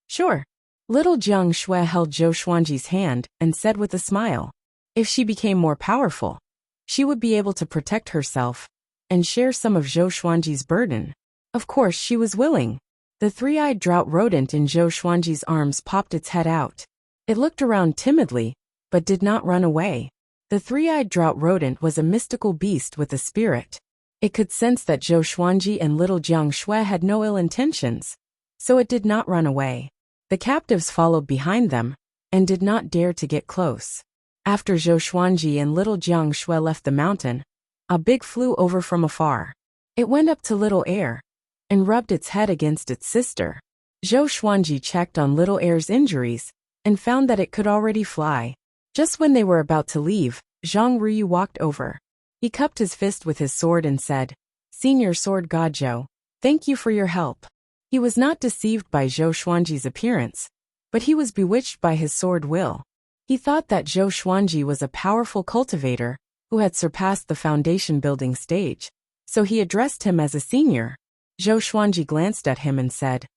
"Sure." Little Jiang Shui held Zhou Xuanji's hand and said with a smile, if she became more powerful, she would be able to protect herself and share some of Zhou Xuanji's burden. Of course she was willing. The 3-eyed drought rodent in Zhou Xuanji's arms popped its head out. It looked around timidly, but did not run away. The 3-eyed drought rodent was a mystical beast with a spirit. It could sense that Zhou Xuanji and little Jiang Shui had no ill intentions, so it did not run away. The captives followed behind them, and did not dare to get close. After Zhou Xuanji and little Jiang Shui left the mountain, a big flew over from afar. It went up to little Air, and rubbed its head against its sister. Zhou Xuanji checked on little Air's injuries, and found that it could already fly. Just when they were about to leave, Zhang Ryu walked over. He cupped his fist with his sword and said, "Senior sword god Zhou, thank you for your help." He was not deceived by Zhou Xuanji's appearance, but he was bewitched by his sword will. He thought that Zhou Xuanji was a powerful cultivator who had surpassed the foundation building stage, so he addressed him as a senior. Zhou Xuanji glanced at him and said,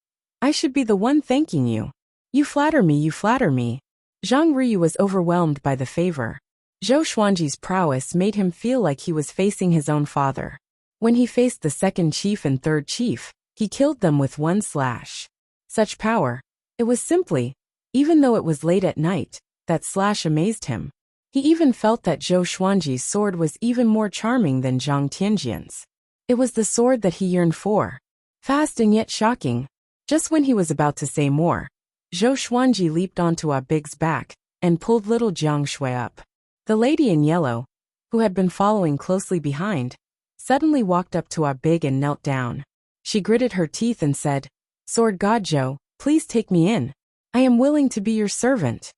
"I should be the one thanking you. You flatter me, you flatter me." Zhang Ryu was overwhelmed by the favor. Zhou Xuanji's prowess made him feel like he was facing his own father. When he faced the second chief and third chief, He killed them with one slash. Such power. It was simply, even though it was late at night, that slash amazed him. He even felt that Zhou Xuanji's sword was even more charming than Zhang Tianjian's. It was the sword that he yearned for. Fast and yet shocking. Just when he was about to say more, Zhou Xuanji leaped onto Big's back and pulled little Jiang Shui up. The lady in yellow, who had been following closely behind, suddenly walked up to Big and knelt down. She gritted her teeth and said, "Sword God Zhou, please take me in. I am willing to be your servant."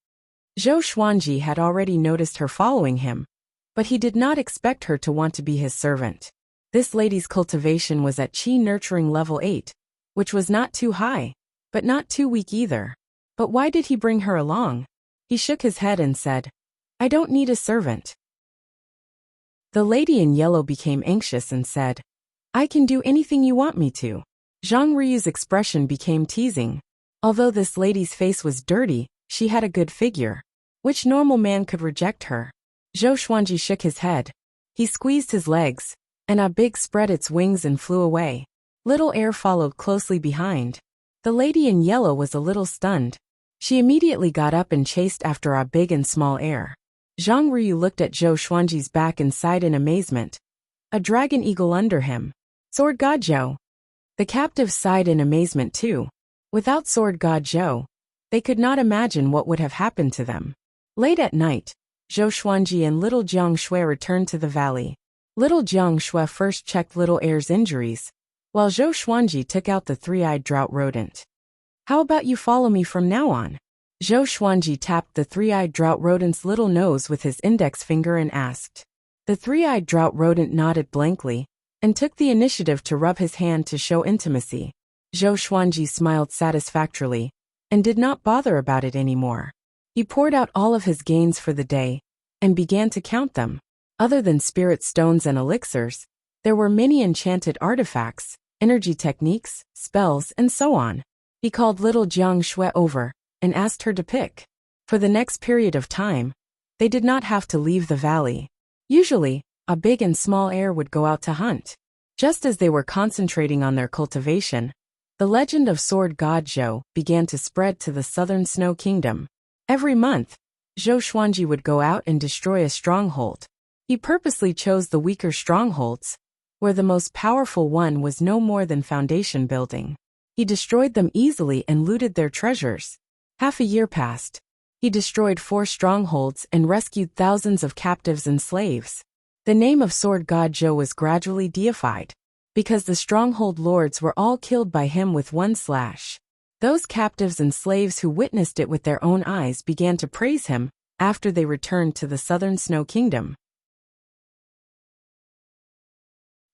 Zhou Xuanji had already noticed her following him, but he did not expect her to want to be his servant. This lady's cultivation was at Qi nurturing level 8, which was not too high, but not too weak either. But why did he bring her along? He shook his head and said, "I don't need a servant." The lady in yellow became anxious and said, "I can do anything you want me to." Zhang Riyu's expression became teasing. Although this lady's face was dirty, she had a good figure. Which normal man could reject her? Zhou Xuanji shook his head. He squeezed his legs, and Big spread its wings and flew away. Little Air followed closely behind. The lady in yellow was a little stunned. She immediately got up and chased after Big and Small Air. Zhang Ryu looked at Zhou Xuanji's back and sighed in amazement. A dragon eagle under him. Sword God Zhou. The captives sighed in amazement too. Without Sword God Zhou, they could not imagine what would have happened to them. Late at night, Zhou Xuanji and little Jiang Shui returned to the valley. Little Jiang Shui first checked Little Air's injuries, while Zhou Xuanji took out the three-eyed drought rodent. "How about you follow me from now on?" Zhou Xuanji tapped the three-eyed drought rodent's little nose with his index finger and asked. The three-eyed drought rodent nodded blankly, and took the initiative to rub his hand to show intimacy. Zhou Xuanji smiled satisfactorily, and did not bother about it anymore. He poured out all of his gains for the day, and began to count them. Other than spirit stones and elixirs, there were many enchanted artifacts, energy techniques, spells, and so on. He called little Jiang Shui over, and asked her to pick. For the next period of time, they did not have to leave the valley. Usually, Big and Small Air would go out to hunt. Just as they were concentrating on their cultivation, the legend of Sword God Zhou began to spread to the southern Snow Kingdom. Every month, Zhou Xuanji would go out and destroy a stronghold. He purposely chose the weaker strongholds, where the most powerful one was no more than foundation building. He destroyed them easily and looted their treasures. Half a year passed. He destroyed 4 strongholds and rescued thousands of captives and slaves. The name of Sword God Zhou was gradually deified, because the stronghold lords were all killed by him with one slash. Those captives and slaves who witnessed it with their own eyes began to praise him after they returned to the southern Snow Kingdom.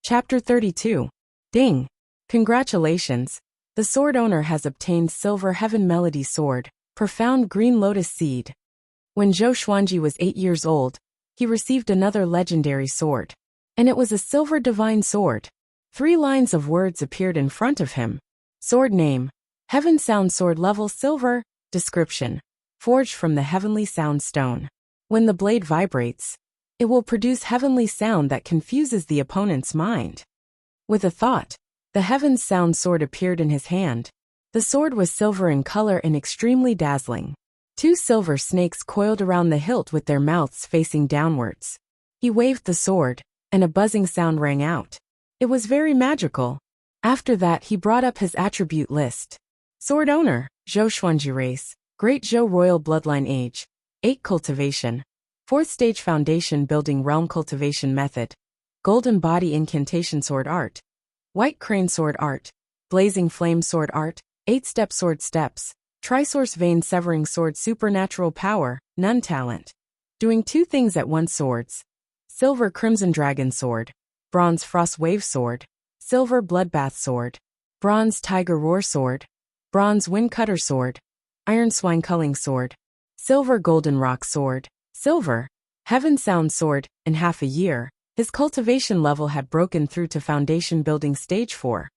Chapter 32. Ding! Congratulations! The sword owner has obtained Silver Heaven Melody Sword, Profound Green Lotus Seed. When Zhou Xuanji was 8 years old, he received another legendary sword. And it was a silver divine sword. 3 lines of words appeared in front of him. Sword name: Heaven Sound Sword Level Silver. Description: forged from the heavenly sound stone. When the blade vibrates, it will produce heavenly sound that confuses the opponent's mind. With a thought, the Heaven's Sound sword appeared in his hand. The sword was silver in color and extremely dazzling. 2 silver snakes coiled around the hilt with their mouths facing downwards. He waved the sword, and a buzzing sound rang out. It was very magical. After that, he brought up his attribute list. Sword owner: Zhou Xuanji race, Great Zhou royal bloodline age, 8 cultivation, 4th stage foundation building realm cultivation method, golden body incantation sword art, white crane sword art, blazing flame sword art, 8-step sword steps, trisource vein severing sword supernatural power, none talent. Doing 2 things at once swords. Silver crimson dragon sword, bronze frost wave sword, silver bloodbath sword, bronze tiger roar sword, bronze wind cutter sword, iron swine culling sword, silver golden rock sword, silver heaven sound sword. In half a year, his cultivation level had broken through to foundation building stage 4,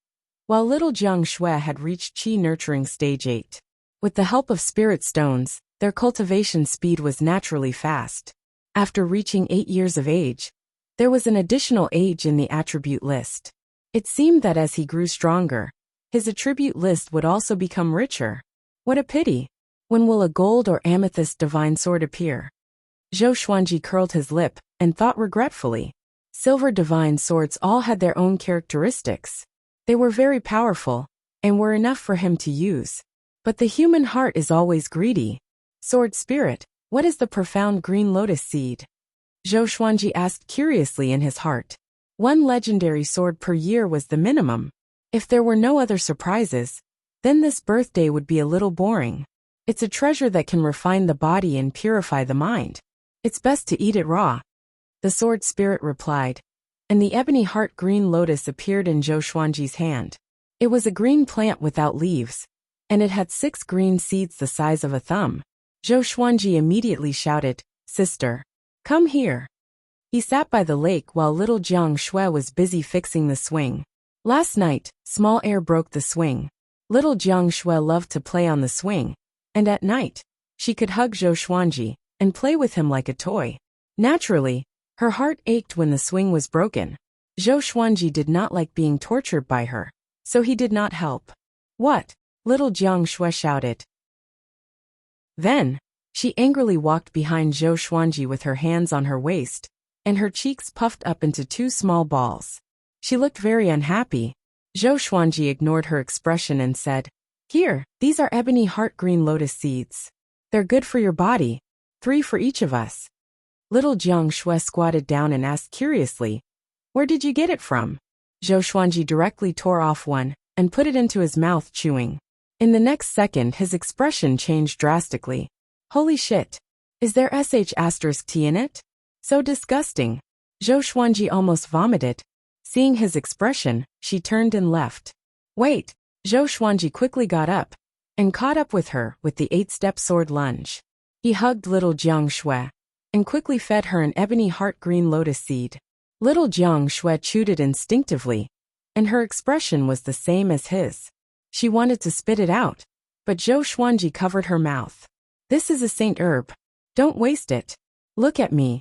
while little Jiang Shui had reached Qi nurturing stage 8. With the help of spirit stones, their cultivation speed was naturally fast. After reaching 8 years of age, there was an additional age in the attribute list. It seemed that as he grew stronger, His attribute list would also become richer. What a pity. When will a gold or amethyst divine sword appear? Zhou Xuanji curled his lip and thought regretfully. Silver divine swords all had their own characteristics. They were very powerful and were enough for him to use. But the human heart is always greedy. Sword spirit, what is the profound green lotus seed? Zhou Xuanji asked curiously in his heart. One legendary sword per year was the minimum. If there were no other surprises, then this birthday would be a little boring. It's a treasure that can refine the body and purify the mind. It's best to eat it raw. The sword spirit replied. And the ebony heart green lotus appeared in Zhou Xuanji's hand. It was a green plant without leaves, and it had 6 green seeds the size of a thumb. Zhou Xuanji immediately shouted, Sister, come here. He sat by the lake while little Jiang Shui was busy fixing the swing. Last night, small air broke the swing. Little Jiang Shui loved to play on the swing, and at night, she could hug Zhou Xuanji and play with him like a toy. Naturally, her heart ached when the swing was broken. Zhou Xuanji did not like being tortured by her, so he did not help. What? Little Jiang Shui shouted. Then, she angrily walked behind Zhou Xuanji with her hands on her waist, and her cheeks puffed up into 2 small balls. She looked very unhappy. Zhou Xuanji ignored her expression and said, Here, these are ebony heart green lotus seeds. They're good for your body. 3 for each of us. Little Jiang Shui squatted down and asked curiously, Where did you get it from? Zhou Xuanji directly tore off one and put it into his mouth chewing. In the next second his expression changed drastically. Holy shit! Is there *T in it? So disgusting. Zhou Xuanji almost vomited. Seeing his expression, she turned and left. Wait! Zhou Xuanji quickly got up and caught up with her with the 8-step sword lunge. He hugged little Jiang Shui and quickly fed her an ebony heart green lotus seed. Little Jiang Shui chewed it instinctively, and her expression was the same as his. She wanted to spit it out, but Zhou Xuanji covered her mouth. This is a saint herb. Don't waste it. Look at me.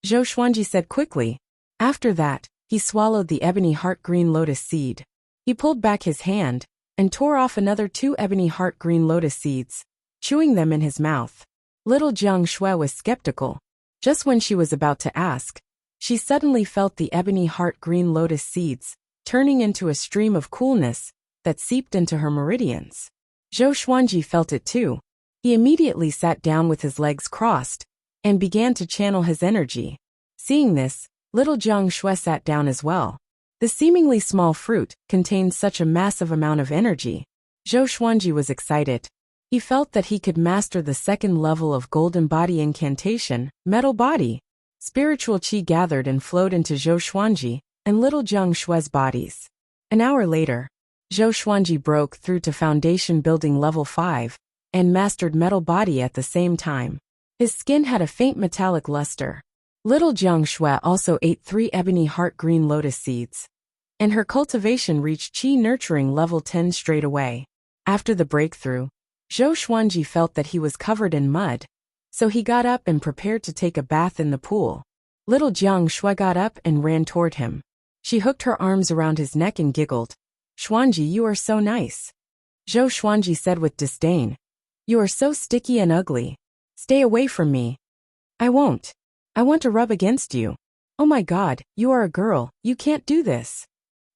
Zhou Xuanji said quickly. After that, he swallowed the ebony heart green lotus seed. He pulled back his hand and tore off another 2 ebony heart green lotus seeds, chewing them in his mouth. Little Jiang Shui was skeptical. Just when she was about to ask, she suddenly felt the ebony heart green lotus seeds turning into a stream of coolness that seeped into her meridians. Zhou Xuanji felt it too. He immediately sat down with his legs crossed and began to channel his energy. Seeing this, little Jiang Shui sat down as well. The seemingly small fruit contained such a massive amount of energy. Zhou Xuanji was excited. He felt that he could master the 2nd level of golden body incantation, metal body. Spiritual qi gathered and flowed into Zhou Xuanji and little Jiang Shui's bodies. An hour later, Zhou Xuanji broke through to foundation building level 5 and mastered metal body at the same time. His skin had a faint metallic luster. Little Jiang Shui also ate 3 ebony heart green lotus seeds, and her cultivation reached qi nurturing level 10 straight away. After the breakthrough, Zhou Xuanji felt that he was covered in mud, so he got up and prepared to take a bath in the pool. Little Jiang Shui got up and ran toward him. She hooked her arms around his neck and giggled. Xuanji, you are so nice. Zhou Xuanji said with disdain. You are so sticky and ugly. Stay away from me. I won't. I want to rub against you. Oh my God, you are a girl, you can't do this.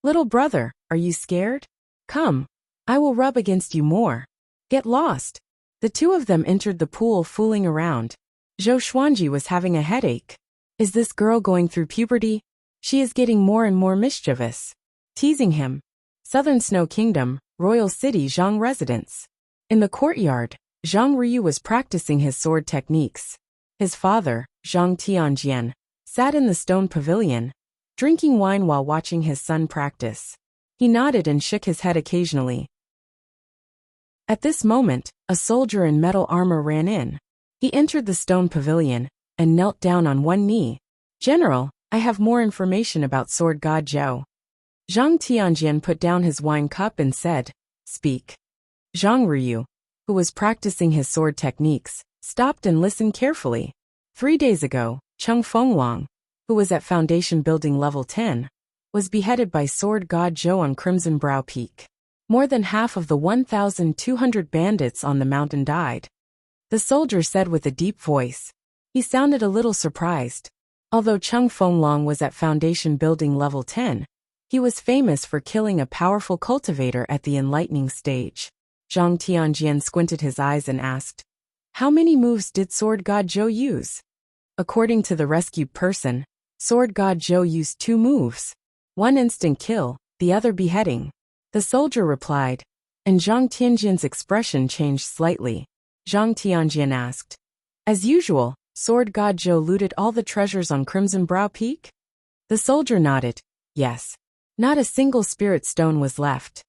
Little brother, are you scared? Come. I will rub against you more. Get lost. The 2 of them entered the pool fooling around. Zhou Xuanji was having a headache. Is this girl going through puberty? She is getting more and more mischievous. Teasing him. Southern Snow Kingdom, Royal City Zhang residence. In the courtyard, Zhang Ryu was practicing his sword techniques. His father, Zhang Tianjian, sat in the stone pavilion, drinking wine while watching his son practice. He nodded and shook his head occasionally. At this moment, a soldier in metal armor ran in. He entered the stone pavilion and knelt down on one knee. General, I have more information about Sword God Zhou. Zhang Tianjian put down his wine cup and said, Speak. Zhang Ryu, who was practicing his sword techniques, stopped and listened carefully. 3 days ago, Cheng Fengwang, who was at Foundation Building Level 10, was beheaded by Sword God Zhou on Crimson Brow Peak. More than half of the 1,200 bandits on the mountain died. The soldier said with a deep voice. He sounded a little surprised. Although Chung Fenglong was at foundation building level 10, he was famous for killing a powerful cultivator at the enlightening stage. Zhang Tianjian squinted his eyes and asked, "How many moves did Sword God Zhou use?" According to the rescued person, Sword God Zhou used 2 moves. One instant kill, the other beheading. The soldier replied, and Zhang Tianjian's expression changed slightly. Zhang Tianjian asked, "As usual, Sword God Zhou looted all the treasures on Crimson Brow Peak?" The soldier nodded, "Yes. Not a single spirit stone was left."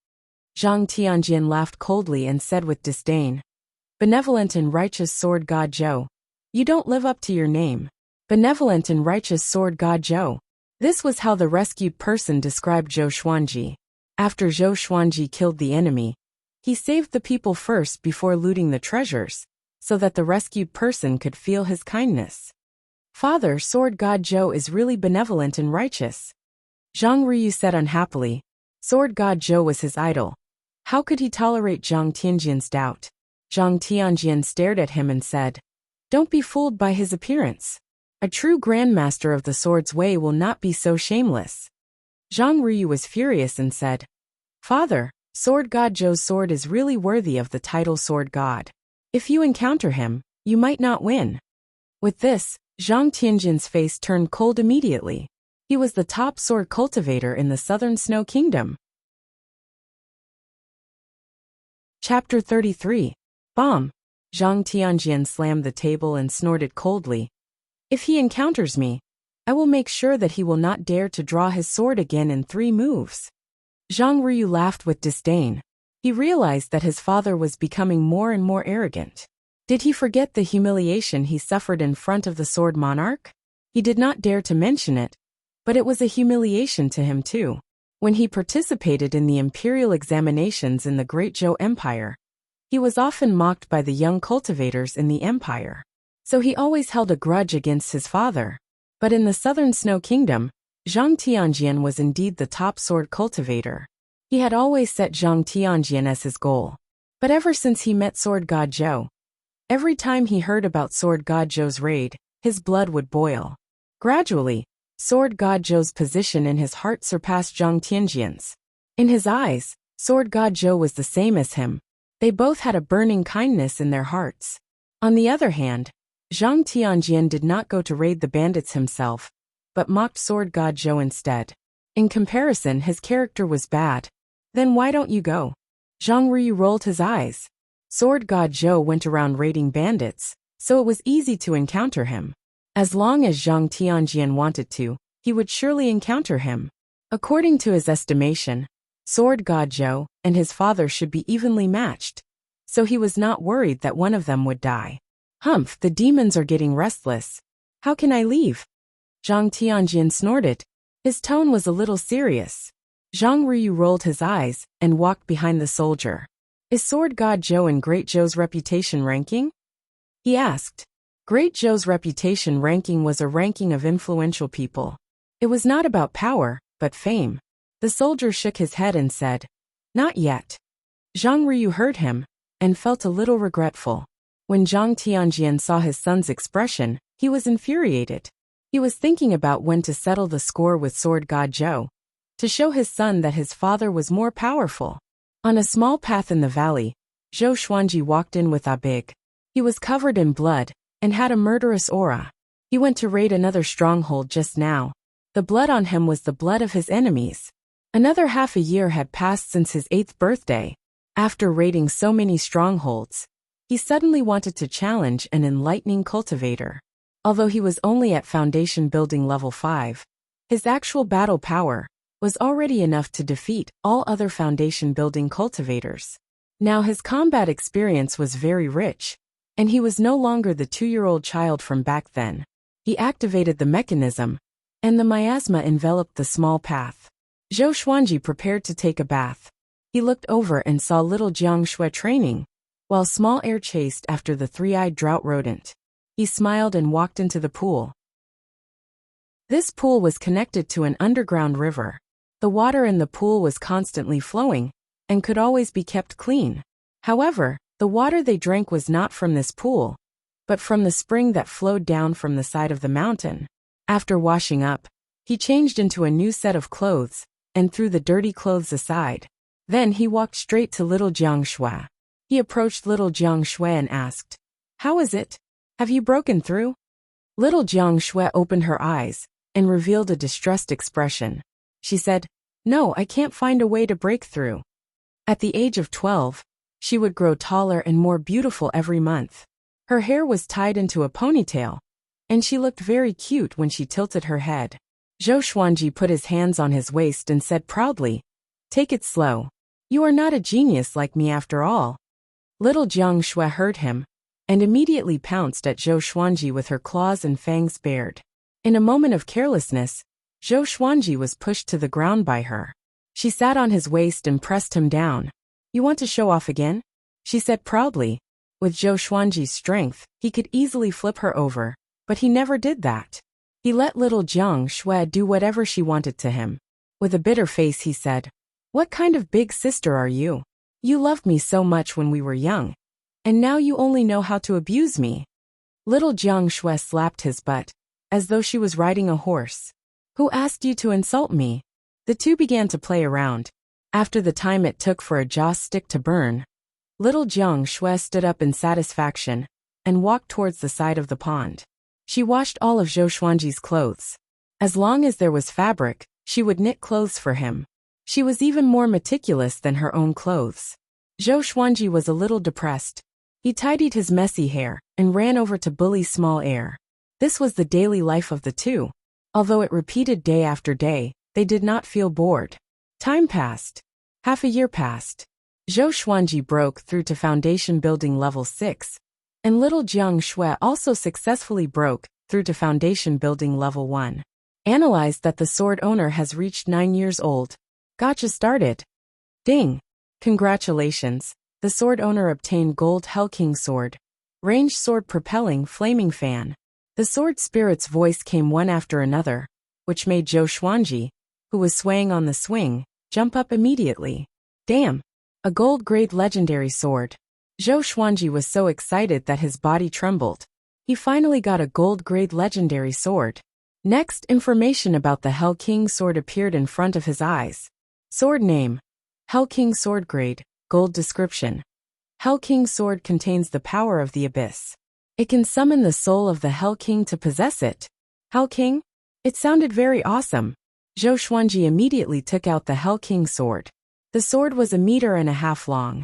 Zhang Tianjian laughed coldly and said with disdain, "Benevolent and righteous Sword God Zhou. You don't live up to your name. Benevolent and righteous Sword God Zhou." This was how the rescued person described Zhou Xuanji. After Zhou Xuanji killed the enemy, he saved the people first before looting the treasures, so that the rescued person could feel his kindness. "Father, Sword God Zhou is really benevolent and righteous." Zhang Ryu said unhappily. Sword God Zhou was his idol. How could he tolerate Zhang Tianjian's doubt? Zhang Tianjian stared at him and said, "Don't be fooled by his appearance. A true grandmaster of the sword's way will not be so shameless." Zhang Ryu was furious and said, "Father, Sword God Zhou's sword is really worthy of the title Sword God. If you encounter him, you might not win." With this, Zhang Tianjian's face turned cold immediately. He was the top sword cultivator in the Southern Snow Kingdom. Chapter 33. Bomb. Zhang Tianjian slammed the table and snorted coldly. "If he encounters me, I will make sure that he will not dare to draw his sword again in 3 moves." Zhang Ryu laughed with disdain. He realized that his father was becoming more and more arrogant. Did he forget the humiliation he suffered in front of the Sword Monarch? He did not dare to mention it, but it was a humiliation to him too. When he participated in the imperial examinations in the Great Zhou Empire, he was often mocked by the young cultivators in the empire. So he always held a grudge against his father. But in the Southern Snow Kingdom, Zhang Tianjian was indeed the top sword cultivator. He had always set Zhang Tianjian as his goal. But ever since he met Sword God Zhou, every time he heard about Sword God Zhou's raid, his blood would boil. Gradually, Sword God Zhou's position in his heart surpassed Zhang Tianjian's. In his eyes, Sword God Zhou was the same as him. They both had a burning kindness in their hearts. On the other hand, Zhang Tianjian did not go to raid the bandits himself, but mocked Sword God Zhou instead. In comparison, his character was bad. "Then why don't you go?" Zhang Ryu rolled his eyes. Sword God Zhou went around raiding bandits, so it was easy to encounter him. As long as Zhang Tianjian wanted to, he would surely encounter him. According to his estimation, Sword God Zhou and his father should be evenly matched, so he was not worried that one of them would die. "Humph, the demons are getting restless. How can I leave?" Zhang Tianjian snorted. His tone was a little serious. Zhang Ryu rolled his eyes and walked behind the soldier. "Is Sword God Zhou in Great Zhou's reputation ranking?" he asked. Great Zhou's reputation ranking was a ranking of influential people. It was not about power, but fame. The soldier shook his head and said, "Not yet." Zhang Ryu heard him and felt a little regretful. When Zhang Tianjian saw his son's expression, he was infuriated. He was thinking about when to settle the score with Sword God Zhou, to show his son that his father was more powerful. On a small path in the valley, Zhou Xuanji walked in with Abig. He was covered in blood and had a murderous aura. He went to raid another stronghold just now. The blood on him was the blood of his enemies. Another half a year had passed since his 8th birthday. After raiding so many strongholds, he suddenly wanted to challenge an enlightening cultivator. Although he was only at foundation building level 5, his actual battle power was already enough to defeat all other foundation building cultivators. Now his combat experience was very rich, and he was no longer the 2-year-old child from back then. He activated the mechanism, and the miasma enveloped the small path. Zhou Xuanji prepared to take a bath. He looked over and saw little Jiang Shui training, while small air chased after the 3-eyed drought rodent. He smiled and walked into the pool. This pool was connected to an underground river. The water in the pool was constantly flowing, and could always be kept clean. However, the water they drank was not from this pool, but from the spring that flowed down from the side of the mountain. After washing up, he changed into a new set of clothes, and threw the dirty clothes aside. Then he walked straight to little Jiang Shui. He approached little Jiang Shui and asked, "How is it? Have you broken through?" Little Jiang Shui opened her eyes, and revealed a distressed expression. She said, "No, I can't find a way to break through." At the age of 12, she would grow taller and more beautiful every month. Her hair was tied into a ponytail, and she looked very cute when she tilted her head. Zhou Xuanji put his hands on his waist and said proudly, "Take it slow. You are not a genius like me after all." Little Jiang Shui heard him, and immediately pounced at Zhou Xuanji with her claws and fangs bared. In a moment of carelessness, Zhou Xuanji was pushed to the ground by her. She sat on his waist and pressed him down. "You want to show off again?" she said proudly. With Zhou Xuanji's strength, he could easily flip her over, but he never did that. He let little Jiang Shui do whatever she wanted to him. With a bitter face he said, "What kind of big sister are you? You loved me so much when we were young, and now you only know how to abuse me." Little Jiang Shui slapped his butt, as though she was riding a horse. "Who asked you to insult me?" The two began to play around. After the time it took for a joss stick to burn, little Jiang Shui stood up in satisfaction, and walked towards the side of the pond. She washed all of Zhou Xuanji's clothes. As long as there was fabric, she would knit clothes for him. She was even more meticulous than her own clothes. Zhou Xuanji was a little depressed. He tidied his messy hair, and ran over to bully Small Air. This was the daily life of the two. Although it repeated day after day, they did not feel bored. Time passed. Half a year passed. Zhou Xuanji broke through to foundation building level 6, and little Jiang Shui also successfully broke through to foundation building level 1. Analyzed that the sword owner has reached 9 years old. Gotcha started. Ding! Congratulations, the sword owner obtained Gold Hell King Sword. Ranged sword propelling flaming fan. The sword spirit's voice came one after another, which made Zhou Xuanji, who was swaying on the swing, jump up immediately. Damn! A gold-grade legendary sword. Zhou Xuanji was so excited that his body trembled. He finally got a gold-grade legendary sword. Next, information about the Hell King sword appeared in front of his eyes. Sword name: Hell King Sword Grade, Gold Description. Hell King Sword contains the power of the abyss. It can summon the soul of the Hell King to possess it. Hell King? It sounded very awesome. Zhou Xuanji immediately took out the Hell King sword. The sword was 1.5 meters long.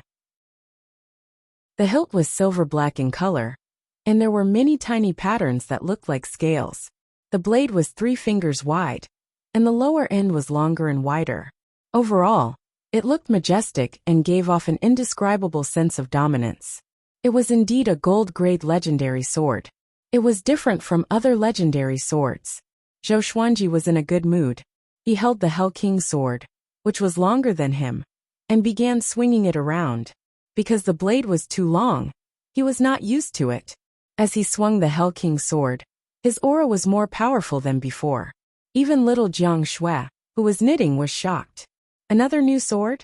The hilt was silver-black in color, and there were many tiny patterns that looked like scales. The blade was 3 fingers wide, and the lower end was longer and wider. Overall, it looked majestic and gave off an indescribable sense of dominance. It was indeed a gold-grade legendary sword. It was different from other legendary swords. Zhou Xuanji was in a good mood. He held the Hell King sword, which was longer than him, and began swinging it around. Because the blade was too long, he was not used to it. As he swung the Hell King sword, his aura was more powerful than before. Even little Jiang Shui, who was knitting, was shocked. Another new sword?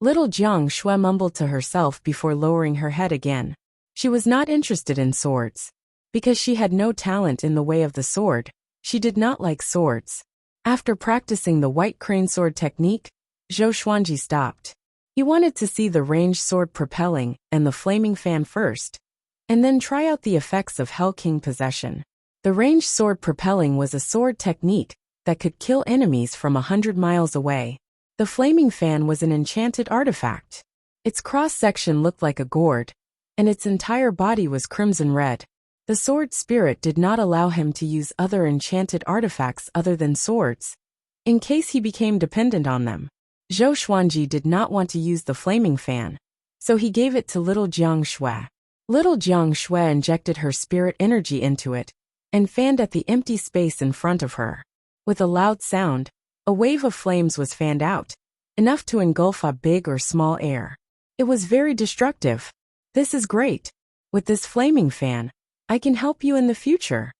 Little Jiang Shui mumbled to herself before lowering her head again. She was not interested in swords. Because she had no talent in the way of the sword, she did not like swords. After practicing the white crane sword technique, Zhou Xuanji stopped. He wanted to see the ranged sword propelling and the flaming fan first, and then try out the effects of Hell King possession. The ranged sword propelling was a sword technique that could kill enemies from 100 miles away. The flaming fan was an enchanted artifact. Its cross-section looked like a gourd, and its entire body was crimson red. The sword spirit did not allow him to use other enchanted artifacts other than swords, in case he became dependent on them. Zhou Xuanji did not want to use the flaming fan, so he gave it to little Jiang Shui. Little Jiang Shui injected her spirit energy into it, and fanned at the empty space in front of her. With a loud sound, a wave of flames was fanned out, enough to engulf a big or small air. It was very destructive. This is great. With this flaming fan, I can help you in the future,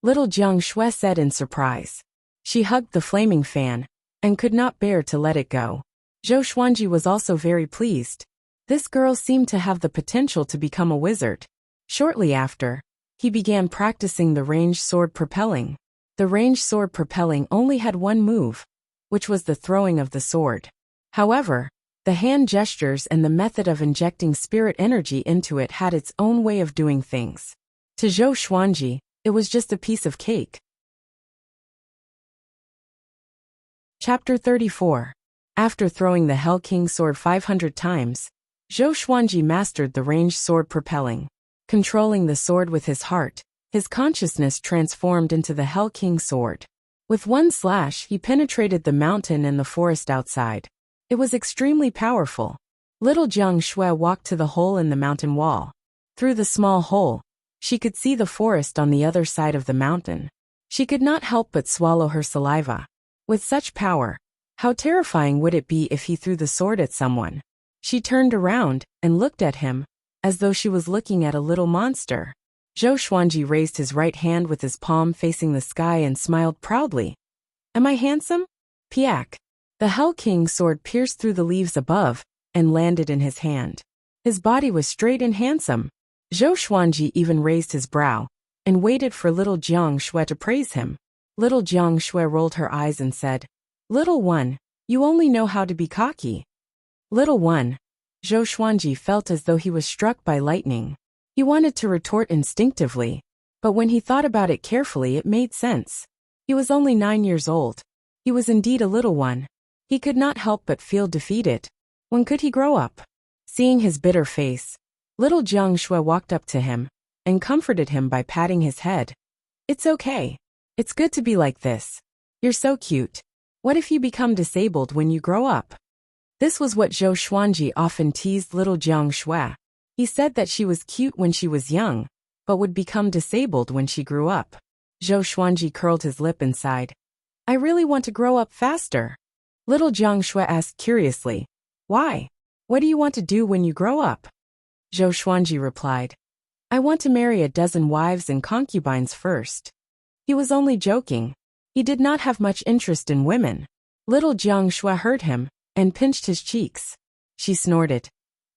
little Jiang Shui said in surprise. She hugged the flaming fan, and could not bear to let it go. Zhou Xuanji was also very pleased. This girl seemed to have the potential to become a wizard. Shortly after, he began practicing the ranged sword propelling. The ranged sword propelling only had one move, which was the throwing of the sword. However, the hand gestures and the method of injecting spirit energy into it had its own way of doing things. To Zhou Xuanji, it was just a piece of cake. Chapter 34. After throwing the Hell King sword 500 times, Zhou Xuanji mastered the ranged sword propelling. Controlling the sword with his heart, his consciousness transformed into the Hell King sword. With one slash, he penetrated the mountain and the forest outside. It was extremely powerful. Little Jiang Shui walked to the hole in the mountain wall. Through the small hole, she could see the forest on the other side of the mountain. She could not help but swallow her saliva. With such power, how terrifying would it be if he threw the sword at someone? She turned around and looked at him, as though she was looking at a little monster. Zhou Xuanji raised his right hand with his palm facing the sky and smiled proudly. Am I handsome? Piak. The Hell King sword pierced through the leaves above and landed in his hand. His body was straight and handsome. Zhou Xuanji even raised his brow and waited for little Jiang Shui to praise him. Little Jiang Shui rolled her eyes and said, Little one, you only know how to be cocky. Little one. Zhou Xuanji felt as though he was struck by lightning. He wanted to retort instinctively, but when he thought about it carefully it made sense. He was only 9 years old. He was indeed a little one. He could not help but feel defeated. When could he grow up? Seeing his bitter face, little Jiang Shui walked up to him and comforted him by patting his head. It's okay. It's good to be like this. You're so cute. What if you become disabled when you grow up? This was what Zhou Xuanji often teased little Jiang Shui. He said that she was cute when she was young, but would become disabled when she grew up. Zhou Xuanji curled his lip and sighed. I really want to grow up faster. Little Jiang Shui asked curiously, Why? What do you want to do when you grow up? Zhou Xuanji replied, I want to marry a dozen wives and concubines first. He was only joking. He did not have much interest in women. Little Jiang Shui heard him and pinched his cheeks. She snorted.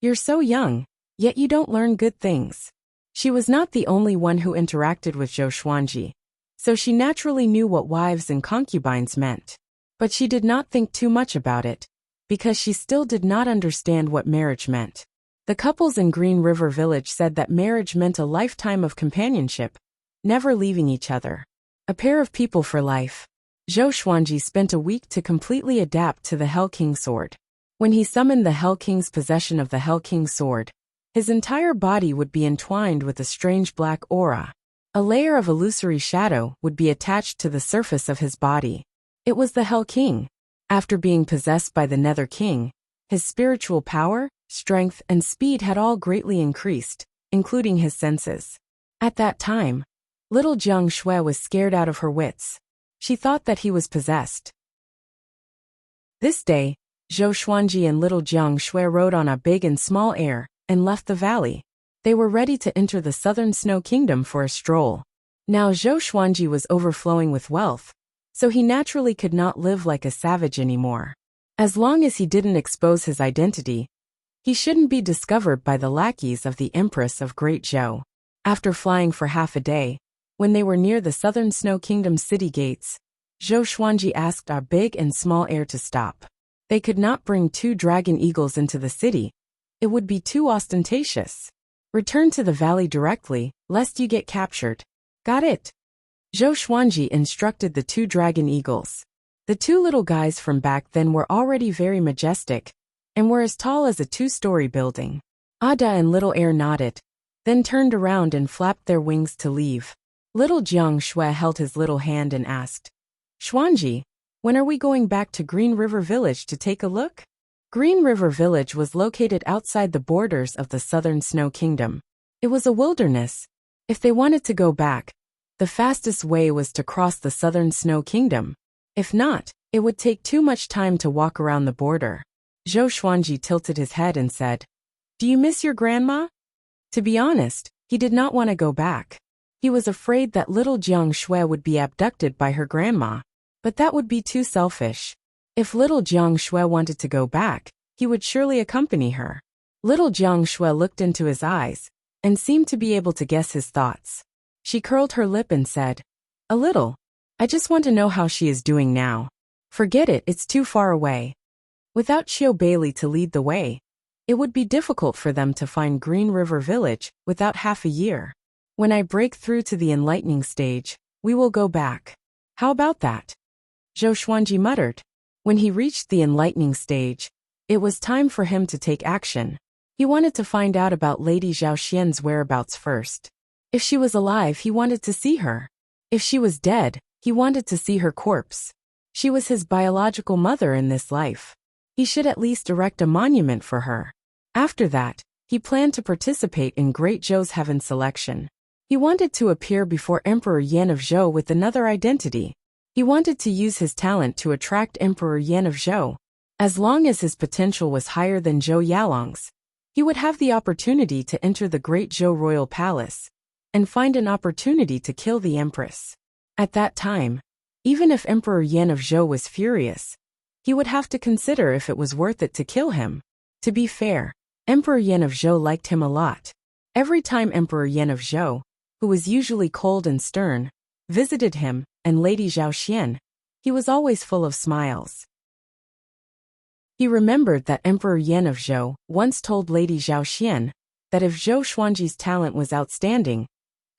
You're so young, yet you don't learn good things. She was not the only one who interacted with Zhou Xuanji, so she naturally knew what wives and concubines meant. But she did not think too much about it, because she still did not understand what marriage meant. The couples in Green River Village said that marriage meant a lifetime of companionship, never leaving each other. A pair of people for life. Zhou Xuanji spent a week to completely adapt to the Hell King sword. When he summoned the Hell King's possession of the Hell King sword, his entire body would be entwined with a strange black aura. A layer of illusory shadow would be attached to the surface of his body. It was the Hell King. After being possessed by the Nether King, his spiritual power, strength, and speed had all greatly increased, including his senses. At that time, little Jiang Shui was scared out of her wits. She thought that he was possessed. This day, Zhou Xuanji and little Jiang Shui rode on a big and small air and left the valley. They were ready to enter the southern snow kingdom for a stroll. Now Zhou Xuanji was overflowing with wealth, so he naturally could not live like a savage anymore. As long as he didn't expose his identity, he shouldn't be discovered by the lackeys of the Empress of Great Zhou. After flying for half a day, when they were near the southern snow kingdom city gates, Zhou Xuanji asked our big and small heir to stop. They could not bring 2 dragon eagles into the city. It would be too ostentatious. Return to the valley directly, lest you get captured. Got it? Zhou Xuanji instructed the 2 dragon eagles. The 2 little guys from back then were already very majestic, and were as tall as a 2-story building. Ada and little heir nodded, then turned around and flapped their wings to leave. Little Jiang Shui held his little hand and asked, Xuanji, when are we going back to Green River Village to take a look? Green River Village was located outside the borders of the southern snow kingdom. It was a wilderness. If they wanted to go back, the fastest way was to cross the southern snow kingdom. If not, it would take too much time to walk around the border. Zhou Xuanji tilted his head and said, Do you miss your grandma? To be honest, he did not want to go back. He was afraid that little Jiang Shui would be abducted by her grandma, but that would be too selfish. If little Jiang Shui wanted to go back, he would surely accompany her. Little Jiang Shui looked into his eyes and seemed to be able to guess his thoughts. She curled her lip and said, "A little. I just want to know how she is doing now." "Forget it, it's too far away." Without Xiao Bailey to lead the way, it would be difficult for them to find Green River Village without half a year. "When I break through to the enlightening stage, we will go back. How about that?" Zhou Xuanji muttered. When he reached the enlightening stage, it was time for him to take action. He wanted to find out about Lady Zhao Xian's whereabouts first. If she was alive, he wanted to see her. If she was dead, he wanted to see her corpse. She was his biological mother in this life. He should at least erect a monument for her. After that, he planned to participate in Great Zhou's heaven selection. He wanted to appear before Emperor Yan of Zhou with another identity. He wanted to use his talent to attract Emperor Yan of Zhou. As long as his potential was higher than Zhou Yalong's, he would have the opportunity to enter the Great Zhou royal palace and find an opportunity to kill the empress. At that time, even if Emperor Yan of Zhou was furious, he would have to consider if it was worth it to kill him. To be fair, Emperor Yan of Zhou liked him a lot. Every time Emperor Yan of Zhou, who was usually cold and stern, visited him and Lady Zhao Xian, he was always full of smiles. He remembered that Emperor Yan of Zhou once told Lady Zhao Xian that if Zhou Xuanji's talent was outstanding,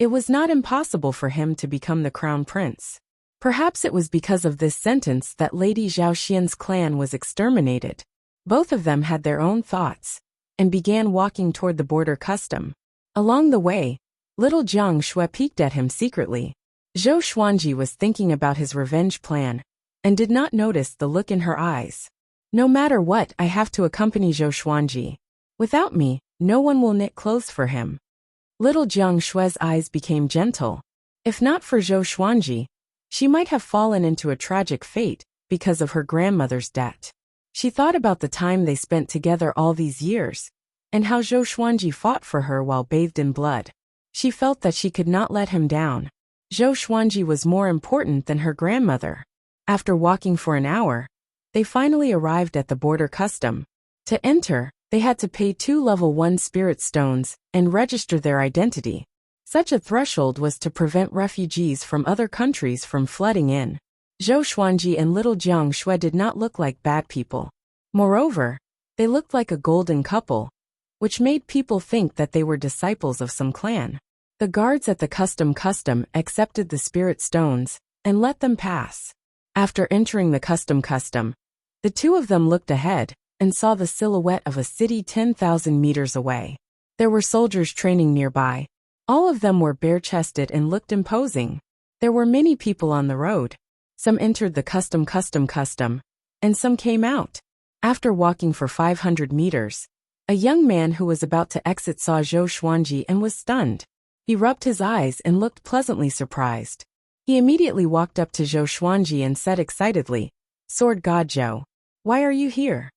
it was not impossible for him to become the crown prince. Perhaps it was because of this sentence that Lady Zhao Xian's clan was exterminated. Both of them had their own thoughts and began walking toward the border custom. Along the way, little Jiang Shui peeked at him secretly. Zhou Xuanji was thinking about his revenge plan and did not notice the look in her eyes. "No matter what, I have to accompany Zhou Xuanji. Without me, no one will knit clothes for him." Little Jiang Shui's eyes became gentle. If not for Zhou Xuanji, she might have fallen into a tragic fate because of her grandmother's debt. She thought about the time they spent together all these years, and how Zhou Xuanji fought for her while bathed in blood. She felt that she could not let him down. Zhou Xuanji was more important than her grandmother. After walking for an hour, they finally arrived at the border custom. To enter, they had to pay 2 level 1 spirit stones and register their identity. Such a threshold was to prevent refugees from other countries from flooding in. Zhou Xuanji and little Jiang Shui did not look like bad people. Moreover, they looked like a golden couple, which made people think that they were disciples of some clan. The guards at the custom accepted the spirit stones and let them pass. After entering the custom, the two of them looked ahead and saw the silhouette of a city 10,000 meters away. There were soldiers training nearby. All of them were bare-chested and looked imposing. There were many people on the road. Some entered the custom, and some came out. After walking for 500 meters, a young man who was about to exit saw Zhou Xuanji and was stunned. He rubbed his eyes and looked pleasantly surprised. He immediately walked up to Zhou Xuanji and said excitedly, "Sword God Zhou, why are you here?"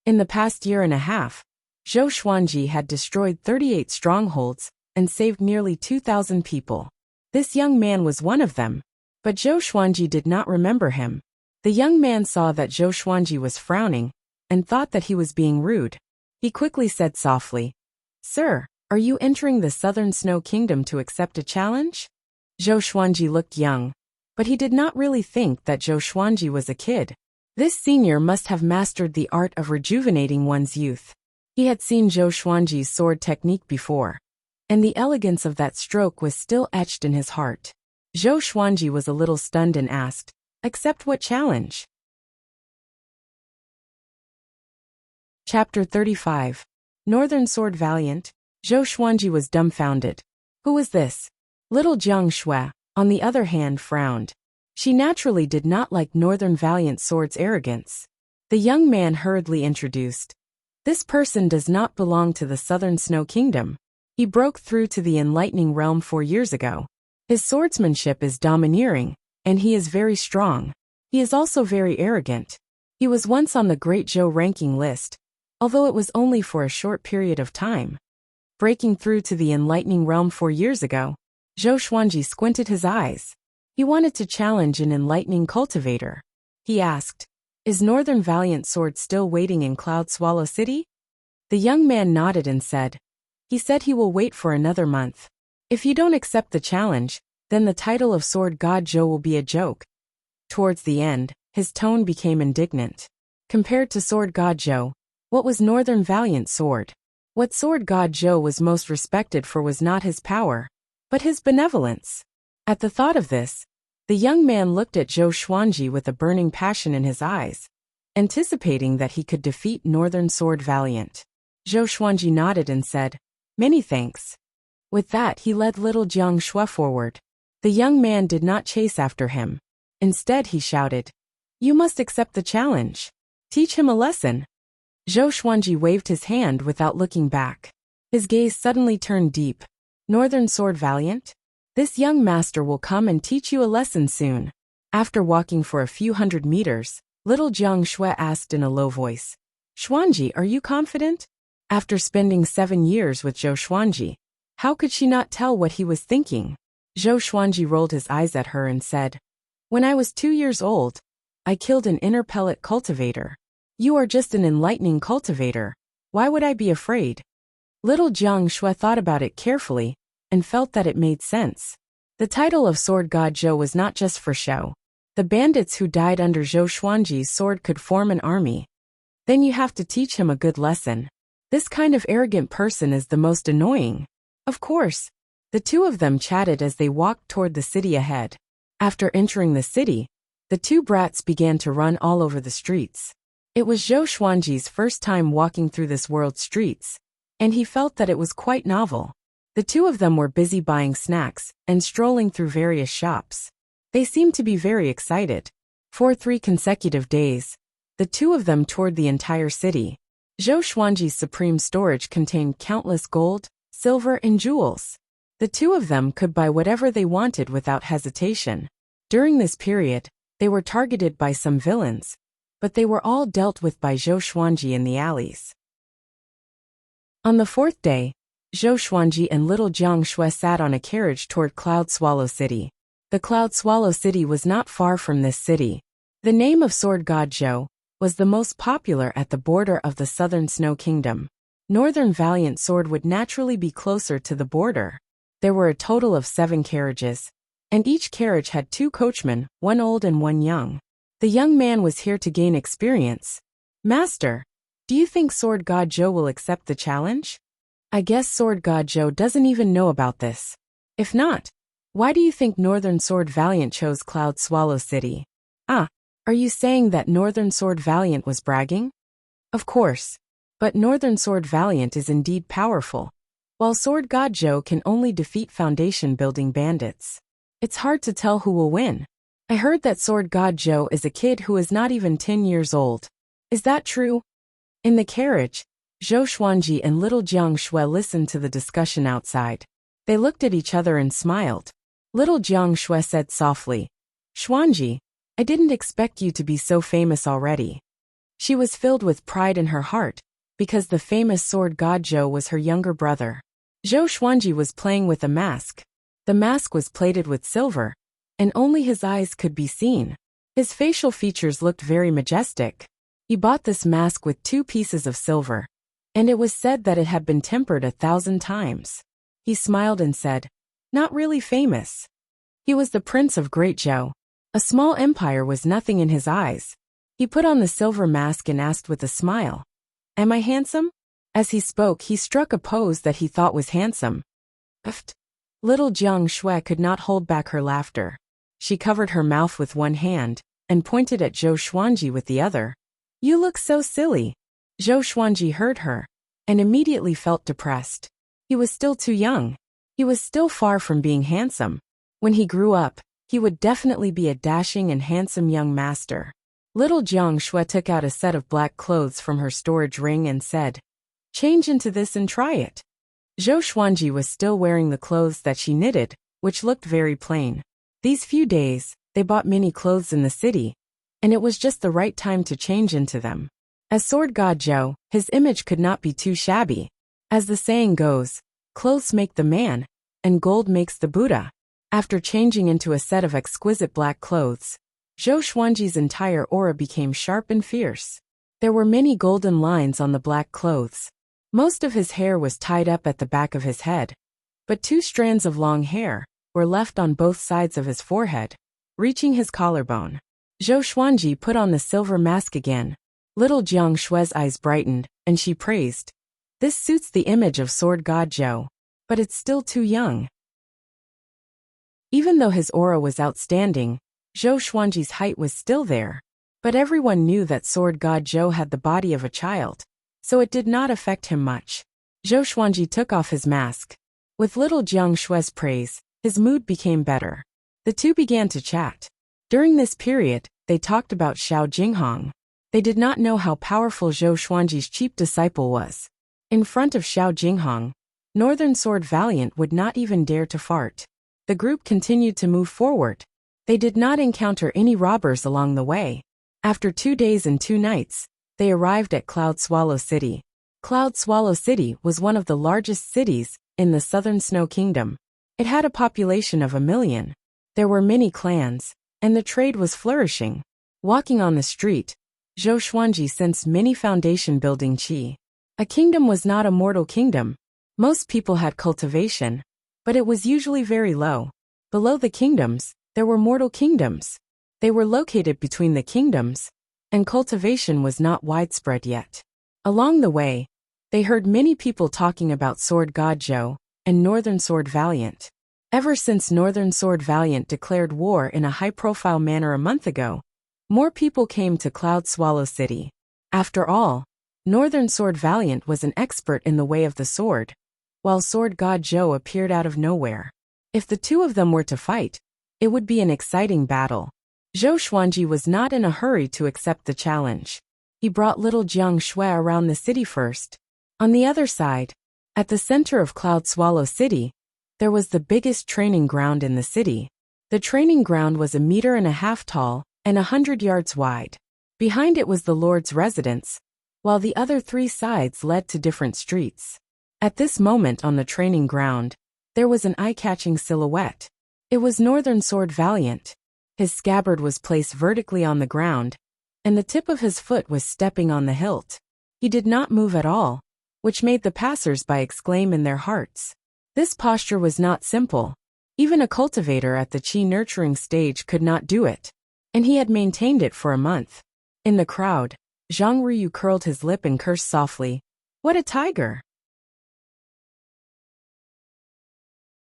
In the past year and a half, Zhou Xuanji had destroyed 38 strongholds and saved nearly 2,000 people. This young man was one of them, but Zhou Xuanji did not remember him. The young man saw that Zhou Xuanji was frowning and thought that he was being rude. He quickly said softly, "Sir, are you entering the Southern Snow Kingdom to accept a challenge?" Zhou Xuanji looked young, but he did not really think that Zhou Xuanji was a kid. This senior must have mastered the art of rejuvenating one's youth. He had seen Zhou Xuanji's sword technique before, and the elegance of that stroke was still etched in his heart. Zhou Xuanji was a little stunned and asked, "Accept what challenge?" Chapter 35. Northern Sword Valiant. Zhou Xuanji was dumbfounded. Who was this? Little Jiang Shui, on the other hand, frowned. She naturally did not like Northern Valiant Sword's arrogance. The young man hurriedly introduced, "This person does not belong to the Southern Snow Kingdom. He broke through to the Enlightening Realm 4 years ago. His swordsmanship is domineering, and he is very strong. He is also very arrogant. He was once on the Great Zhou ranking list, although it was only for a short period of time. Breaking through to the Enlightening Realm 4 years ago." Zhou Xuanji squinted his eyes. He wanted to challenge an enlightening cultivator. He asked, Is Northern Valiant Sword still waiting in Cloud Swallow City? The young man nodded and said, he said he will wait for another month. If you don't accept the challenge, then the title of Sword God Joe will be a joke. Towards the end, his tone became indignant. Compared to Sword God Joe, what was Northern Valiant Sword? What Sword God Joe was most respected for was not his power, but his benevolence. At the thought of this, the young man looked at Zhou Xuanji with a burning passion in his eyes, anticipating that he could defeat Northern Sword Valiant. Zhou Xuanji nodded and said, "Many thanks." With that, he led little Jiang Shui forward. The young man did not chase after him. Instead, he shouted, "You must accept the challenge. Teach him a lesson." Zhou Xuanji waved his hand without looking back. His gaze suddenly turned deep. Northern Sword Valiant? This young master will come and teach you a lesson soon. After walking for a few hundred meters, little Jiang Shui asked in a low voice, "Xuanji, are you confident?" After spending 7 years with Zhou Xuanji, how could she not tell what he was thinking? Zhou Xuanji rolled his eyes at her and said, "When I was 2 years old, I killed an inner pellet cultivator. You are just an enlightening cultivator. Why would I be afraid?" Little Jiang Shui thought about it carefully and felt that it made sense. The title of Sword God Zhou was not just for show. The bandits who died under Zhou Xuanji's sword could form an army. Then you have to teach him a good lesson. This kind of arrogant person is the most annoying. Of course, the two of them chatted as they walked toward the city ahead. After entering the city, the two brats began to run all over the streets. It was Zhou Xuanji's first time walking through this world's streets, and he felt that it was quite novel. The two of them were busy buying snacks and strolling through various shops. They seemed to be very excited. For 3 consecutive days, the two of them toured the entire city. Zhou Xuanji's supreme storage contained countless gold, silver, and jewels. The two of them could buy whatever they wanted without hesitation. During this period, they were targeted by some villains, but they were all dealt with by Zhou Xuanji in the alleys. On the 4th day, Zhou Xuanji and little Jiang Shui sat on a carriage toward Cloud Swallow City. The Cloud Swallow City was not far from this city. The name of Sword God Zhou was the most popular at the border of the Southern Snow Kingdom. Northern Valiant Sword would naturally be closer to the border. There were a total of 7 carriages, and each carriage had 2 coachmen, one old and one young. The young man was here to gain experience. "Master, do you think Sword God Zhou will accept the challenge? I guess Sword God Zhou doesn't even know about this. If not, why do you think Northern Sword Valiant chose Cloud Swallow City?" "Ah, are you saying that Northern Sword Valiant was bragging?" "Of course. But Northern Sword Valiant is indeed powerful, while Sword God Zhou can only defeat foundation-building bandits. It's hard to tell who will win. I heard that Sword God Zhou is a kid who is not even 10 years old. Is that true?" In the carriage, Zhou Xuanji and little Jiang Shui listened to the discussion outside. They looked at each other and smiled. Little Jiang Shui said softly, "Xuanji, I didn't expect you to be so famous already." She was filled with pride in her heart, because the famous Sword God Zhou was her younger brother. Zhou Xuanji was playing with a mask. The mask was plated with silver, and only his eyes could be seen. His facial features looked very majestic. He bought this mask with 2 pieces of silver, and it was said that it had been tempered 1,000 times. He smiled and said, "Not really famous." He was the prince of Great Zhou. A small empire was nothing in his eyes. He put on the silver mask and asked with a smile, "Am I handsome?" As he spoke, he struck a pose that he thought was handsome. Little Jiang Shui could not hold back her laughter. She covered her mouth with one hand and pointed at Zhou Xuanji with the other. "You look so silly." Zhou Xuanji heard her and immediately felt depressed. He was still too young. He was still far from being handsome. When he grew up, he would definitely be a dashing and handsome young master. Little Jiang Shui took out a set of black clothes from her storage ring and said, "Change into this and try it." Zhou Xuanji was still wearing the clothes that she knitted, which looked very plain. These few days, they bought many clothes in the city, and it was just the right time to change into them. As Sword God Zhou, his image could not be too shabby. As the saying goes, clothes make the man, and gold makes the Buddha. After changing into a set of exquisite black clothes, Zhou Xuanji's entire aura became sharp and fierce. There were many golden lines on the black clothes. Most of his hair was tied up at the back of his head, but 2 strands of long hair were left on both sides of his forehead, reaching his collarbone. Zhou Xuanji put on the silver mask again. Little Jiang Shue's eyes brightened, and she praised. This suits the image of sword god Zhou, but it's still too young. Even though his aura was outstanding, Zhou Xuanji's height was still there, but everyone knew that sword god Zhou had the body of a child, so it did not affect him much. Zhou Xuanji took off his mask. With little Jiang Shue's praise, his mood became better. The two began to chat. During this period, they talked about Xiao Jinghong. They did not know how powerful Zhou Xuanji's cheap disciple was. In front of Xiao Jinghong, Northern Sword Valiant would not even dare to fart. The group continued to move forward. They did not encounter any robbers along the way. After 2 days and 2 nights, they arrived at Cloud Swallow City. Cloud Swallow City was one of the largest cities in the Southern Snow Kingdom. It had a population of 1 million. There were many clans, and the trade was flourishing. Walking on the street, Zhou Xuanji sensed many foundation building qi. A kingdom was not a mortal kingdom. Most people had cultivation, but it was usually very low. Below the kingdoms, there were mortal kingdoms. They were located between the kingdoms, and cultivation was not widespread yet. Along the way, they heard many people talking about Sword God Zhou and Northern Sword Valiant. Ever since Northern Sword Valiant declared war in a high-profile manner a month ago, more people came to Cloud Swallow City. After all, Northern Sword Valiant was an expert in the way of the sword, while Sword God Zhou appeared out of nowhere. If the two of them were to fight, it would be an exciting battle. Zhou Xuanji was not in a hurry to accept the challenge. He brought little Jiang Shui around the city first. On the other side, at the center of Cloud Swallow City, there was the biggest training ground in the city. The training ground was 1.5 meters tall and 100 yards wide. Behind it was the Lord's residence, while the other 3 sides led to different streets. At this moment on the training ground, there was an eye-catching silhouette. It was Northern Sword Valiant. His scabbard was placed vertically on the ground, and the tip of his foot was stepping on the hilt. He did not move at all, which made the passers-by exclaim in their hearts. This posture was not simple. Even a cultivator at the qi nurturing stage could not do it, and he had maintained it for a month. In the crowd, Zhang Ryu curled his lip and cursed softly. What a tiger!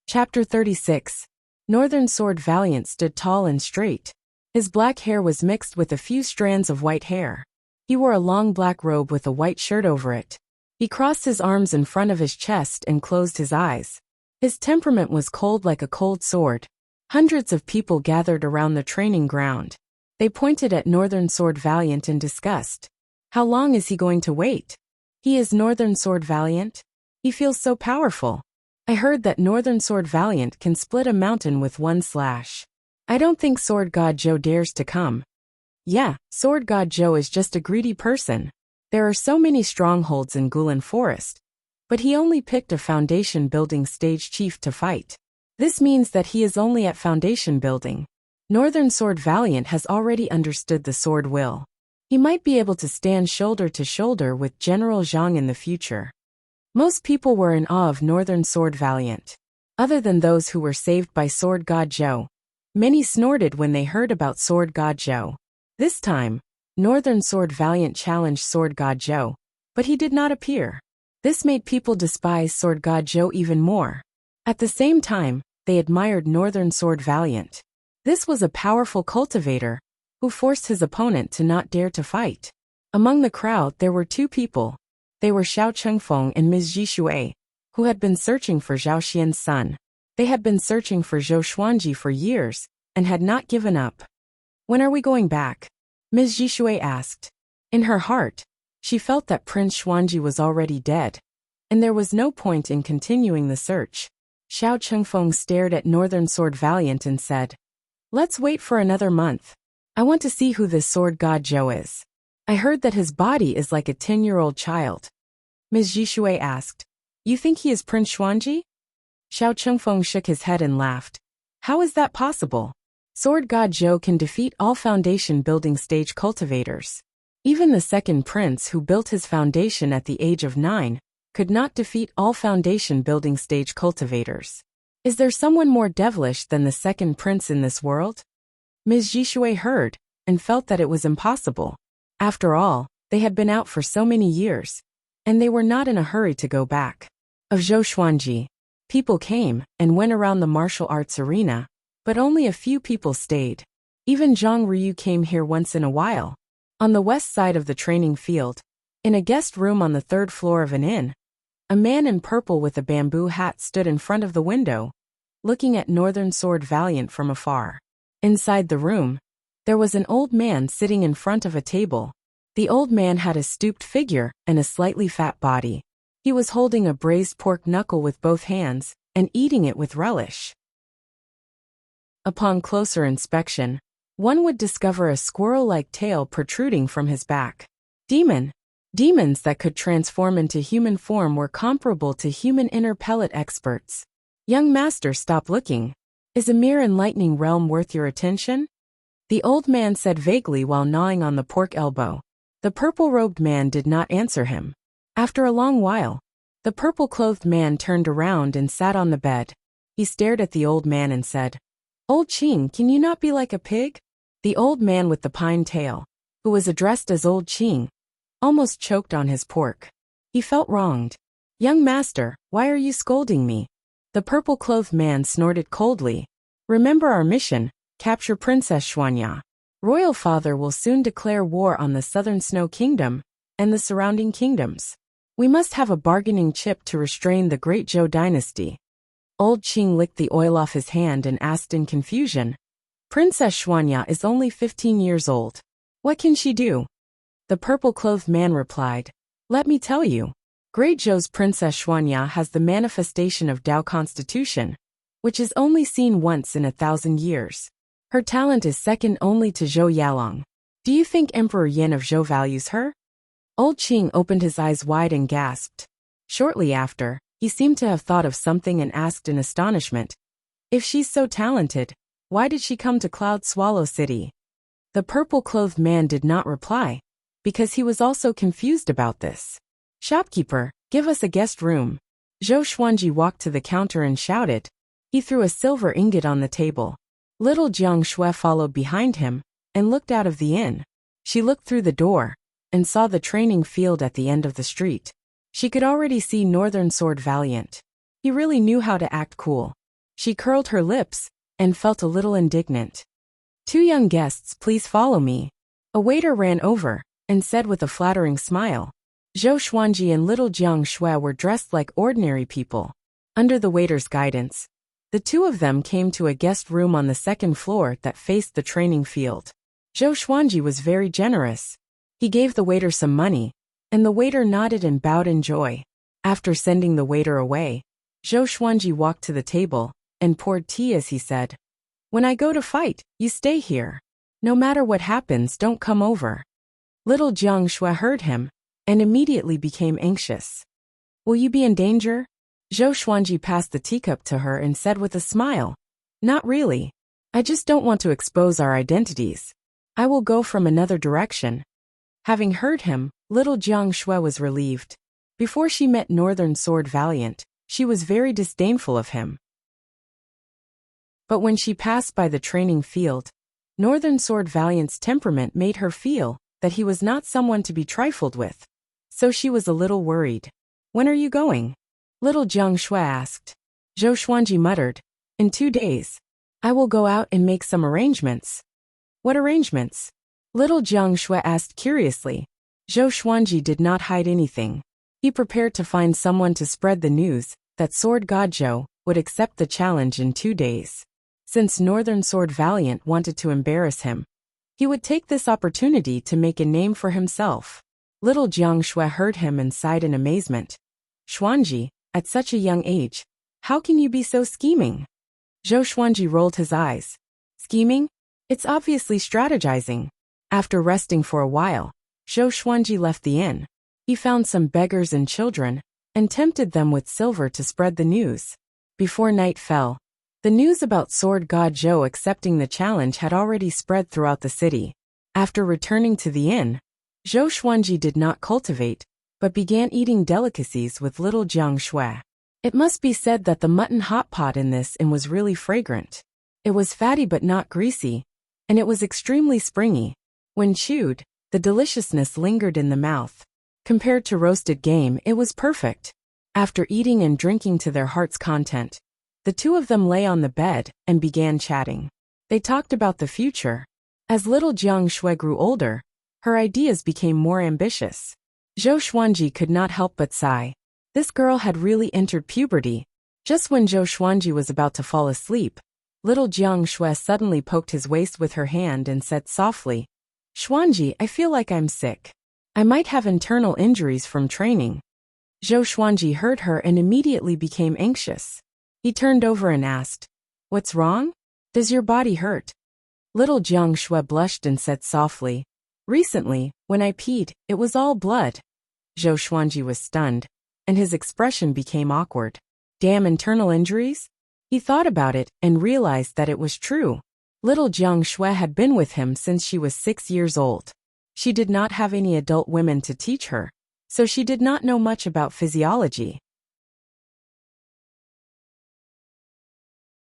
Chapter 36. Northern Sword Valiant stood tall and straight. His black hair was mixed with a few strands of white hair. He wore a long black robe with a white shirt over it. He crossed his arms in front of his chest and closed his eyes. His temperament was cold like a cold sword. Hundreds of people gathered around the training ground. They pointed at Northern Sword Valiant in disgust. How long is he going to wait? He is Northern Sword Valiant? He feels so powerful. I heard that Northern Sword Valiant can split a mountain with 1 slash. I don't think Sword God Zhou dares to come. Yeah, Sword God Zhou is just a greedy person. There are so many strongholds in Gulan Forest, but he only picked a foundation building stage chief to fight. This means that he is only at foundation building. Northern Sword Valiant has already understood the sword will. He might be able to stand shoulder to shoulder with General Zhang in the future. Most people were in awe of Northern Sword Valiant. Other than those who were saved by Sword God Zhou, many snorted when they heard about Sword God Zhou. This time, Northern Sword Valiant challenged Sword God Zhou, but he did not appear. This made people despise Sword God Zhou even more. At the same time, they admired Northern Sword Valiant. This was a powerful cultivator, who forced his opponent to not dare to fight. Among the crowd there were 2 people. They were Xiao Chengfeng and Ms. Ji Shui, who had been searching for Zhao Xian's son. They had been searching for Zhou Xuanji for years, and had not given up. When are we going back? Ms. Ji Shui asked. In her heart, she felt that Prince Xuanji was already dead, and there was no point in continuing the search. Xiao Chengfeng stared at Northern Sword Valiant and said, Let's wait for another month. I want to see who this Sword God Zhou is. I heard that his body is like a 10-year-old child. Ms. Ji Shui asked, You think he is Prince Xuanji? Xiao Chengfeng shook his head and laughed. How is that possible? Sword God Zhou can defeat all foundation building stage cultivators. Even the second prince who built his foundation at the age of 9 could not defeat all foundation building stage cultivators. Is there someone more devilish than the second prince in this world? Ms. Jishui heard and felt that it was impossible. After all, they had been out for so many years, and they were not in a hurry to go back. Of Zhou Xuanji, people came and went around the martial arts arena, but only a few people stayed. Even Zhang Ryu came here once in a while. On the west side of the training field, in a guest room on the 3rd floor of an inn, a man in purple with a bamboo hat stood in front of the window, looking at Northern Sword Valiant from afar. Inside the room, there was an old man sitting in front of a table. The old man had a stooped figure and a slightly fat body. He was holding a braised pork knuckle with both hands and eating it with relish. Upon closer inspection, one would discover a squirrel-like tail protruding from his back. Demons that could transform into human form were comparable to human inner pellet experts. Young master, stop looking. Is a mere enlightening realm worth your attention? The old man said vaguely while gnawing on the pork elbow. The purple-robed man did not answer him. After a long while, the purple-clothed man turned around and sat on the bed. He stared at the old man and said, "Old Qing, can you not be like a pig?" The old man with the pine tail, who was addressed as Old Qing, almost choked on his pork. He felt wronged. "Young master, why are you scolding me?" The purple-clothed man snorted coldly. "Remember our mission, capture Princess Xuanya. Royal Father will soon declare war on the Southern Snow Kingdom and the surrounding kingdoms. We must have a bargaining chip to restrain the Great Zhou dynasty." Old Qing licked the oil off his hand and asked in confusion, "Princess Xuanya is only 15 years old. What can she do?" The purple-clothed man replied, "Let me tell you. Great Zhou's Princess Xuanya has the manifestation of Dao Constitution, which is only seen once in 1,000 years. Her talent is second only to Zhou Yalong. Do you think Emperor Yin of Zhou values her?" Old Qing opened his eyes wide and gasped. Shortly after, he seemed to have thought of something and asked in astonishment, "If she's so talented, why did she come to Cloud Swallow City?" The purple-clothed man did not reply, because he was also confused about this. "Shopkeeper, give us a guest room." Zhou Xuanji walked to the counter and shouted. He threw a silver ingot on the table. Little Jiang Shui followed behind him and looked out of the inn. She looked through the door and saw the training field at the end of the street. She could already see Northern Sword Valiant. He really knew how to act cool. She curled her lips and felt a little indignant. "Two young guests, please follow me." A waiter ran over and said with a flattering smile. Zhou Xuanji and little Jiang Shui were dressed like ordinary people. Under the waiter's guidance, the two of them came to a guest room on the 2nd floor that faced the training field. Zhou Xuanji was very generous. He gave the waiter some money, and the waiter nodded and bowed in joy. After sending the waiter away, Zhou Xuanji walked to the table and poured tea as he said, "When I go to fight, you stay here. No matter what happens, don't come over." Little Jiang Shui heard him and immediately became anxious. "Will you be in danger?" Zhou Xuanji passed the teacup to her and said with a smile, "Not really. I just don't want to expose our identities. I will go from another direction." Having heard him, little Jiang Shui was relieved. Before she met Northern Sword Valiant, she was very disdainful of him. But when she passed by the training field, Northern Sword Valiant's temperament made her feel that he was not someone to be trifled with. So she was a little worried. "When are you going?" Little Jiang Shui asked. Zhou Xuanji muttered, "In 2 days. I will go out and make some arrangements." "What arrangements?" Little Jiang Shui asked curiously. Zhou Xuanji did not hide anything. He prepared to find someone to spread the news that Sword God Zhou would accept the challenge in 2 days. Since Northern Sword Valiant wanted to embarrass him, he would take this opportunity to make a name for himself. Little Jiang Shui heard him and sighed in amazement. "Xuanji, at such a young age, how can you be so scheming?" Zhou Xuanji rolled his eyes. "Scheming? It's obviously strategizing." After resting for a while, Zhou Xuanji left the inn. He found some beggars and children and tempted them with silver to spread the news. Before night fell, The news about Sword God Zhou accepting the challenge had already spread throughout the city. After returning to the inn, Zhou Xuanji did not cultivate, but began eating delicacies with little Jiang Shui. It must be said that the mutton hot pot in this inn was really fragrant. It was fatty but not greasy, and it was extremely springy. When chewed, the deliciousness lingered in the mouth. Compared to roasted game, it was perfect. After eating and drinking to their heart's content, the two of them lay on the bed and began chatting. They talked about the future. As little Jiang Shui grew older, her ideas became more ambitious. Zhou Xuanji could not help but sigh. This girl had really entered puberty. Just when Zhou Xuanji was about to fall asleep, little Jiang Shui suddenly poked his waist with her hand and said softly, "Xuanji, I feel like I'm sick. I might have internal injuries from training." Zhou Xuanji heard her and immediately became anxious. He turned over and asked, "What's wrong? Does your body hurt?" Little Jiang Shui blushed and said softly, "Recently, when I peed, it was all blood." Zhou Xuanji was stunned, and his expression became awkward. Damn internal injuries? He thought about it and realized that it was true. Little Jiang Shui had been with him since she was 6 years old. She did not have any adult women to teach her, so she did not know much about physiology.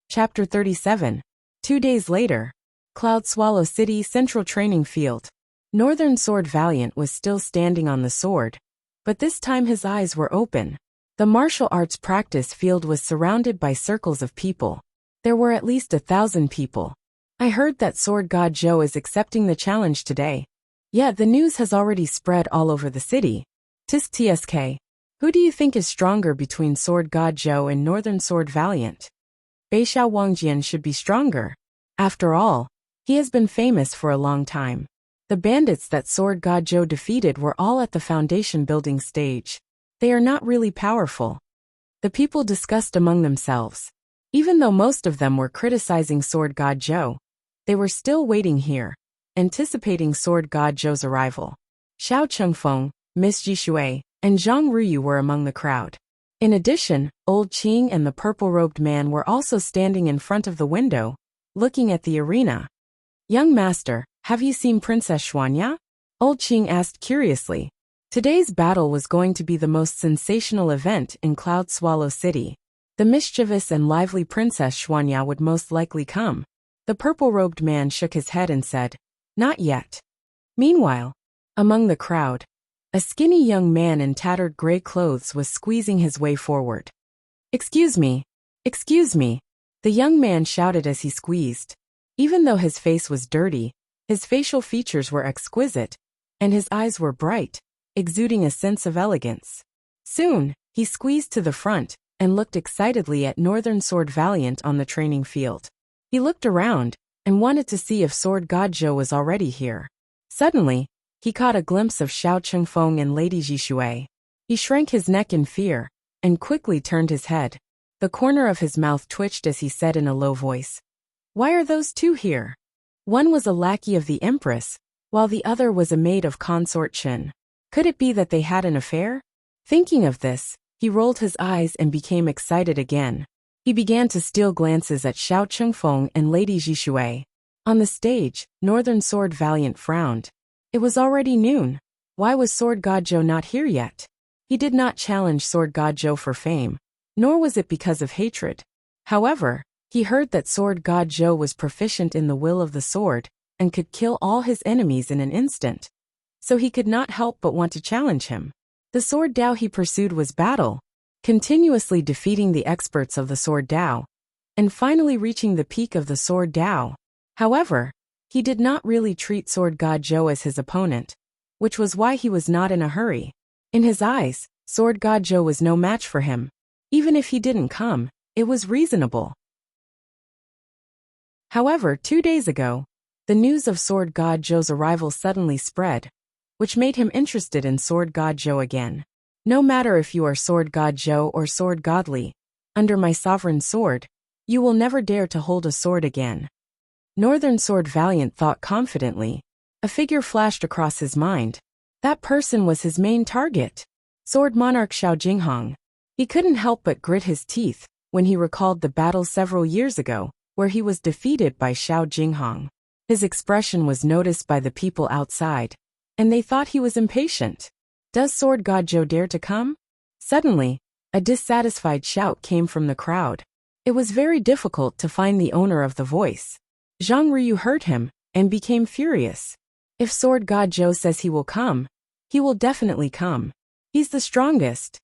Chapter 37. 2 days later. Cloud Swallow City Central Training Field. Northern Sword Valiant was still standing on the sword, but this time his eyes were open. The martial arts practice field was surrounded by circles of people. There were at least 1,000 people. I heard that Sword God Zhou is accepting the challenge today. Yeah, the news has already spread all over the city. Tisk tsk. Who do you think is stronger between Sword God Zhou and Northern Sword Valiant? Beixiao Wangjian should be stronger. After all, he has been famous for a long time. The bandits that Sword God Zhou defeated were all at the foundation building stage. They are not really powerful. The people discussed among themselves. Even though most of them were criticizing Sword God Zhou, they were still waiting here, anticipating Sword God Zhou's arrival. Xiao Chengfeng, Miss Jishui, and Zhang Ruyu were among the crowd. In addition, Old Qing and the purple-robed man were also standing in front of the window, looking at the arena. "Young master, have you seen Princess Xuanya?" Old Qing asked curiously. Today's battle was going to be the most sensational event in Cloud Swallow City. The mischievous and lively Princess Xuanya would most likely come. The purple-robed man shook his head and said, "Not yet." Meanwhile, among the crowd, a skinny young man in tattered gray clothes was squeezing his way forward. "Excuse me, excuse me," the young man shouted as he squeezed. Even though his face was dirty, his facial features were exquisite, and his eyes were bright, exuding a sense of elegance. Soon, he squeezed to the front and looked excitedly at Northern Sword Valiant on the training field. He looked around and wanted to see if Sword God Zhou was already here. Suddenly, he caught a glimpse of Xiao Chengfeng and Lady Jishui. He shrank his neck in fear and quickly turned his head. The corner of his mouth twitched as he said in a low voice, "Why are those two here?" One was a lackey of the Empress, while the other was a maid of Consort Chen. Could it be that they had an affair? Thinking of this, he rolled his eyes and became excited again. He began to steal glances at Xiao Chengfeng and Lady Jishui. On the stage, Northern Sword Valiant frowned. It was already noon. Why was Sword God Zhou not here yet? He did not challenge Sword God Zhou for fame, nor was it because of hatred. However, he heard that Sword God Zhou was proficient in the will of the sword and could kill all his enemies in an instant. So he could not help but want to challenge him. The sword Dao he pursued was battle, continuously defeating the experts of the sword Dao, and finally reaching the peak of the sword Dao. However, he did not really treat Sword God Zhou as his opponent, which was why he was not in a hurry. In his eyes, Sword God Zhou was no match for him. Even if he didn't come, it was reasonable. However, 2 days ago, the news of Sword God Zhou's arrival suddenly spread, which made him interested in Sword God Zhou again. No matter if you are Sword God Zhou or Sword Godly, under my sovereign sword, you will never dare to hold a sword again. Northern Sword Valiant thought confidently. A figure flashed across his mind. That person was his main target. Sword Monarch Xiao Jinghong. He couldn't help but grit his teeth when he recalled the battle several years ago, where he was defeated by Xiao Jinghong. His expression was noticed by the people outside, and they thought he was impatient. Does Sword God Zhou dare to come? Suddenly, a dissatisfied shout came from the crowd. It was very difficult to find the owner of the voice. Zhang Ruyu heard him and became furious. If Sword God Zhou says he will come, he will definitely come. He's the strongest.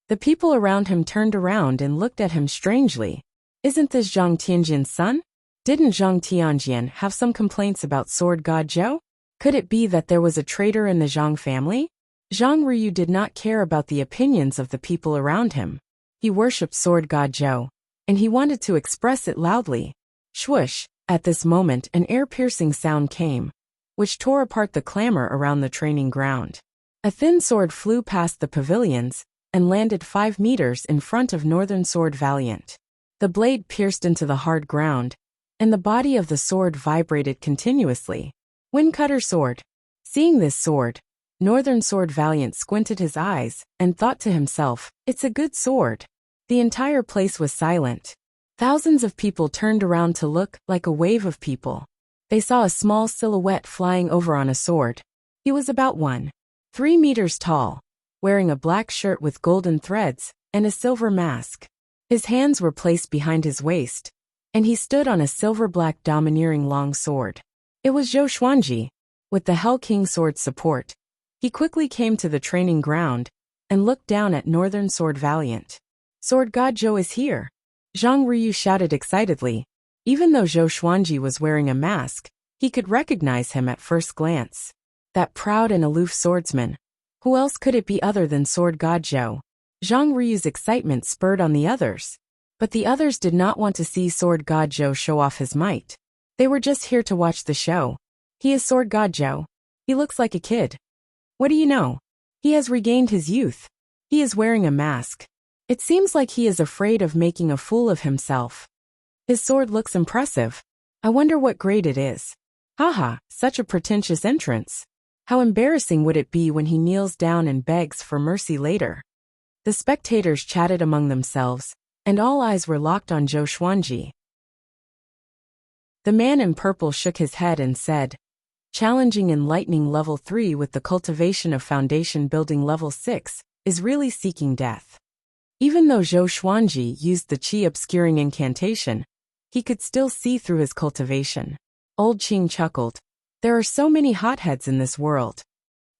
The people around him turned around and looked at him strangely. Isn't this Zhang Tianjian's son? Didn't Zhang Tianjian have some complaints about Sword God Zhou? Could it be that there was a traitor in the Zhang family? Zhang Ruyu did not care about the opinions of the people around him. He worshipped Sword God Zhou, and he wanted to express it loudly. Swoosh! At this moment an ear-piercing sound came, which tore apart the clamor around the training ground. A thin sword flew past the pavilions and landed 5 meters in front of Northern Sword Valiant. The blade pierced into the hard ground, and the body of the sword vibrated continuously. Windcutter sword. Seeing this sword, Northern Sword Valiant squinted his eyes and thought to himself, it's a good sword. The entire place was silent. Thousands of people turned around to look. Like a wave of people, they saw a small silhouette flying over on a sword. He was about 1.3 meters tall, wearing a black shirt with golden threads and a silver mask. His hands were placed behind his waist, and he stood on a silver-black domineering long sword. It was Zhou Xuanji. With the Hell King sword support, he quickly came to the training ground and looked down at Northern Sword Valiant. Sword God Zhou is here. Zhang Ruyu shouted excitedly. Even though Zhou Xuanji was wearing a mask, he could recognize him at first glance. That proud and aloof swordsman. Who else could it be other than Sword God Zhou? Zhang Ruyu's excitement spurred on the others. But the others did not want to see Sword God Zhou show off his might. They were just here to watch the show. He is Sword God Zhou. He looks like a kid. What do you know? He has regained his youth. He is wearing a mask. It seems like he is afraid of making a fool of himself. His sword looks impressive. I wonder what grade it is. Haha, such a pretentious entrance. How embarrassing would it be when he kneels down and begs for mercy later? The spectators chatted among themselves, and all eyes were locked on Zhou Xuanji. The man in purple shook his head and said, challenging enlightening level 3 with the cultivation of foundation building level 6 is really seeking death. Even though Zhou Xuanji used the qi obscuring incantation, he could still see through his cultivation. Old Qing chuckled. There are so many hotheads in this world.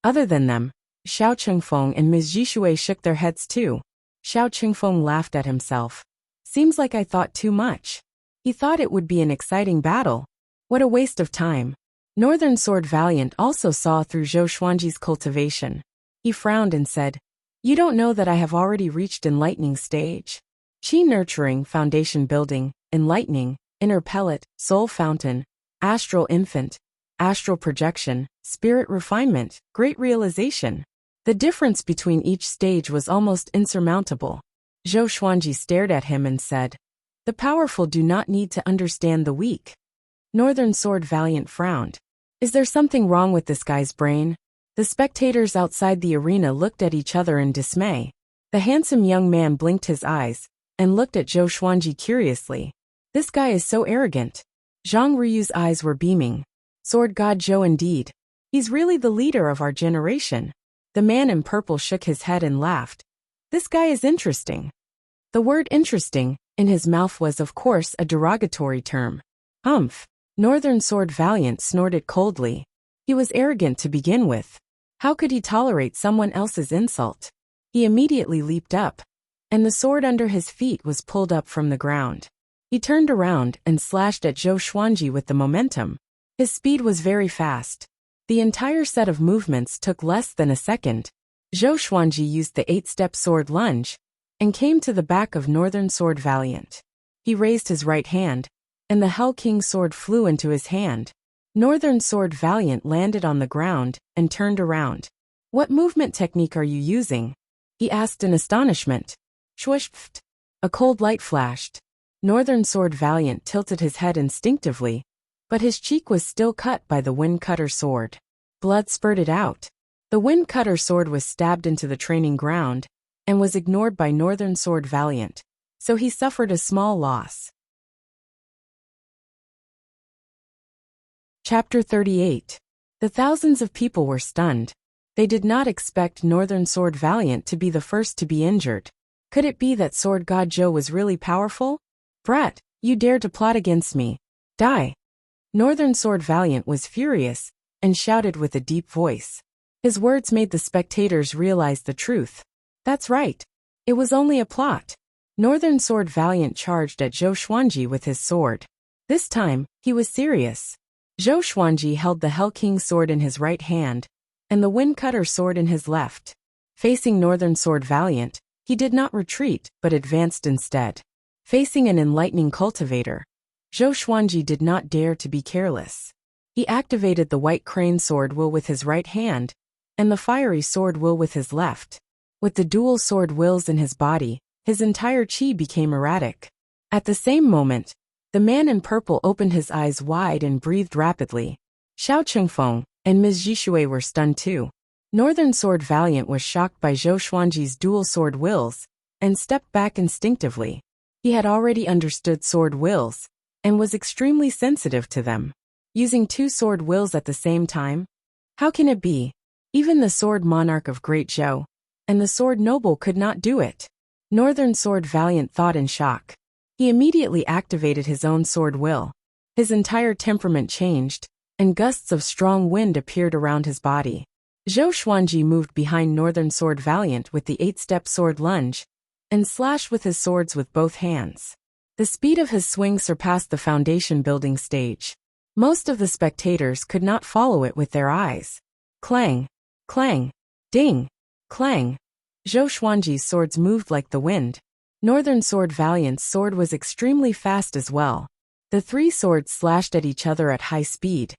Other than them, Xiao Chengfeng and Ms. Yishui shook their heads too. Xiao Chengfeng laughed at himself. Seems like I thought too much. He thought it would be an exciting battle. What a waste of time. Northern Sword Valiant also saw through Zhou Xuanji's cultivation. He frowned and said, you don't know that I have already reached enlightening stage? Qi nurturing, foundation building, enlightening, inner pellet, soul fountain, astral infant, astral projection, spirit refinement, great realization. The difference between each stage was almost insurmountable. Zhou Xuanji stared at him and said, the powerful do not need to understand the weak. Northern Sword Valiant frowned. Is there something wrong with this guy's brain? The spectators outside the arena looked at each other in dismay. The handsome young man blinked his eyes and looked at Zhou Xuanji curiously. This guy is so arrogant. Zhang Ruyu's eyes were beaming. Sword God Zhou indeed. He's really the leader of our generation. The man in purple shook his head and laughed. This guy is interesting. The word interesting in his mouth was of course a derogatory term. Humph. Northern Sword Valiant snorted coldly. He was arrogant to begin with. How could he tolerate someone else's insult? He immediately leaped up, and the sword under his feet was pulled up from the ground. He turned around and slashed at Zhou Xuanji with the momentum. His speed was very fast. The entire set of movements took less than a second. Zhou Xuanji used the 8-step sword lunge and came to the back of Northern Sword Valiant. He raised his right hand, and the Hell King sword flew into his hand. Northern Sword Valiant landed on the ground and turned around. What movement technique are you using? He asked in astonishment. Swoosh! A cold light flashed. Northern Sword Valiant tilted his head instinctively, but his cheek was still cut by the Windcutter sword. Blood spurted out. The Windcutter sword was stabbed into the training ground and was ignored by Northern Sword Valiant. so he suffered a small loss. Chapter 38. The thousands of people were stunned. They did not expect Northern Sword Valiant to be the first to be injured. Could it be that Sword God Joe was really powerful? Brat, you dare to plot against me. Die! Northern Sword Valiant was furious and shouted with a deep voice. His words made the spectators realize the truth. That's right. It was only a plot. Northern Sword Valiant charged at Zhou Xuanji with his sword. This time, he was serious. Zhou Xuanji held the Hell King sword in his right hand, and the Wind Cutter sword in his left. Facing Northern Sword Valiant, he did not retreat but advanced instead. Facing an enlightening cultivator, Zhou Xuanji did not dare to be careless. He activated the White Crane sword will with his right hand, and the Fiery sword will with his left. With the dual sword wills in his body, his entire chi became erratic. At the same moment, the man in purple opened his eyes wide and breathed rapidly. Xiao Chengfeng and Ms. Jishui were stunned too. Northern Sword Valiant was shocked by Zhou Xuanji's dual sword wills, and stepped back instinctively. He had already understood sword wills, and was extremely sensitive to them. Using two sword wills at the same time? How can it be? Even the sword monarch of Great Zhou, and the sword noble could not do it. Northern Sword Valiant thought in shock. He immediately activated his own sword will. His entire temperament changed, and gusts of strong wind appeared around his body. Zhou Xuanji moved behind Northern Sword Valiant with the 8-step sword lunge, and slashed with his swords with both hands. The speed of his swing surpassed the foundation building stage. Most of the spectators could not follow it with their eyes. Clang, clang, ding, clang. Zhou Xuanji's swords moved like the wind. Northern Sword Valiant's sword was extremely fast as well. The three swords slashed at each other at high speed,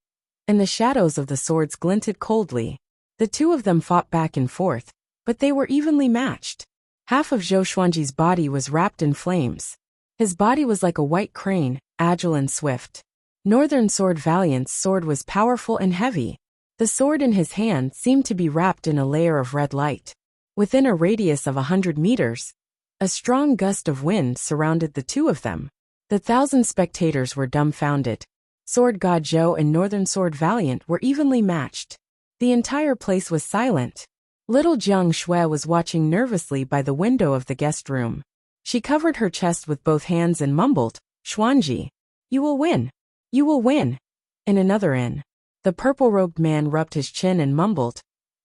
and the shadows of the swords glinted coldly. The two of them fought back and forth, but they were evenly matched. Half of Zhou Xuanji's body was wrapped in flames. His body was like a white crane, agile and swift. Northern Sword Valiant's sword was powerful and heavy. The sword in his hand seemed to be wrapped in a layer of red light. Within a radius of 100 meters, a strong gust of wind surrounded the two of them. The 1,000 spectators were dumbfounded. Sword God Zhou and Northern Sword Valiant were evenly matched. The entire place was silent. Little Jiang Shui was watching nervously by the window of the guest room. She covered her chest with both hands and mumbled, "Xuanji, you will win. You will win." In another inn, the purple-robed man rubbed his chin and mumbled,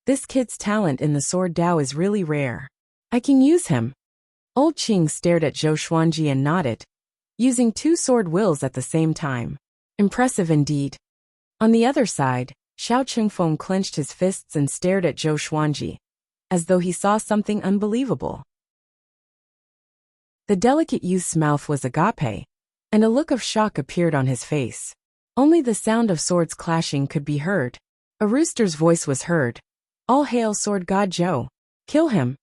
"This kid's talent in the sword Dao is really rare. I can use him." Old Qing stared at Zhou Xuanji and nodded, using two sword wills at the same time. Impressive indeed. On the other side, Xiao Chengfeng clenched his fists and stared at Zhou Xuanji, as though he saw something unbelievable. The delicate youth's mouth was agape, and a look of shock appeared on his face. Only the sound of swords clashing could be heard. A rooster's voice was heard. "All hail Sword God Zhou. Kill him."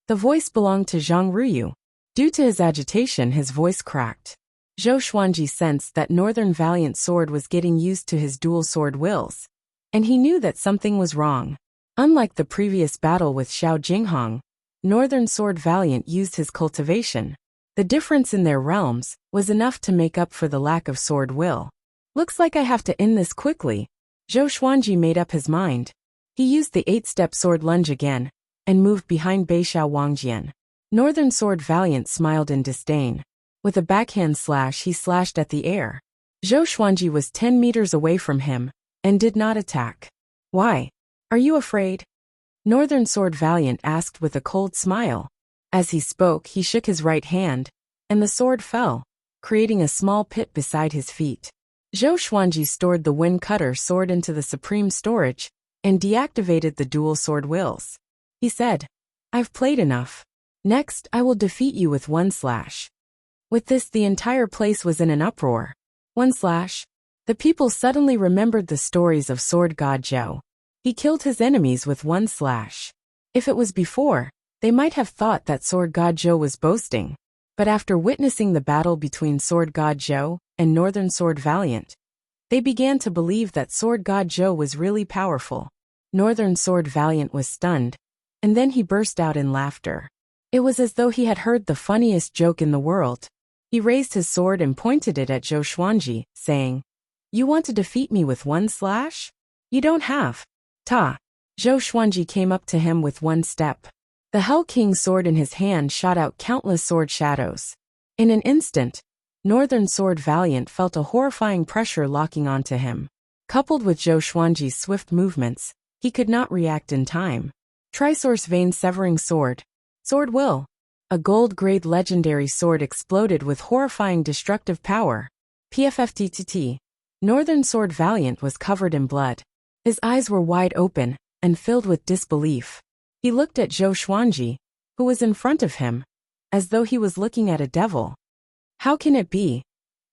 The voice belonged to Zhang Ruyu. Due to his agitation, his voice cracked. Zhou Xuanji sensed that Northern Valiant sword was getting used to his dual sword wills, and he knew that something was wrong. Unlike the previous battle with Xiao Jinghong, Northern Sword Valiant used his cultivation. The difference in their realms was enough to make up for the lack of sword will. Looks like I have to end this quickly. Zhou Xuanji made up his mind. He used the 8-step sword lunge again, and moved behind Beixiao Wangjian. Northern Sword Valiant smiled in disdain. With a backhand slash he slashed at the air. Zhou Xuanji was 10 meters away from him, and did not attack. "Why? Are you afraid?" Northern Sword Valiant asked with a cold smile. As he spoke, he shook his right hand, and the sword fell, creating a small pit beside his feet. Zhou Xuanji stored the Wind Cutter sword into the supreme storage, and deactivated the dual sword wills. He said, "I've played enough. Next, I will defeat you with one slash." With this, the entire place was in an uproar. One slash? The people suddenly remembered the stories of Sword God Zhou. He killed his enemies with one slash. If it was before, they might have thought that Sword God Zhou was boasting. But after witnessing the battle between Sword God Zhou and Northern Sword Valiant, they began to believe that Sword God Zhou was really powerful. Northern Sword Valiant was stunned, and then he burst out in laughter. It was as though he had heard the funniest joke in the world. He raised his sword and pointed it at Zhou Xuanji, saying, "You want to defeat me with one slash? You don't have." Ta! Zhou Xuanji came up to him with one step. The Hell King's sword in his hand shot out countless sword shadows. In an instant, Northern Sword Valiant felt a horrifying pressure locking onto him. Coupled with Zhou Xuanji's swift movements, he could not react in time. Trisource Vein Severing Sword. Sword Will. A gold-grade legendary sword exploded with horrifying destructive power. PFFTTT. Northern Sword Valiant was covered in blood. His eyes were wide open and filled with disbelief. He looked at Zhou Xuanji, who was in front of him, as though he was looking at a devil. How can it be?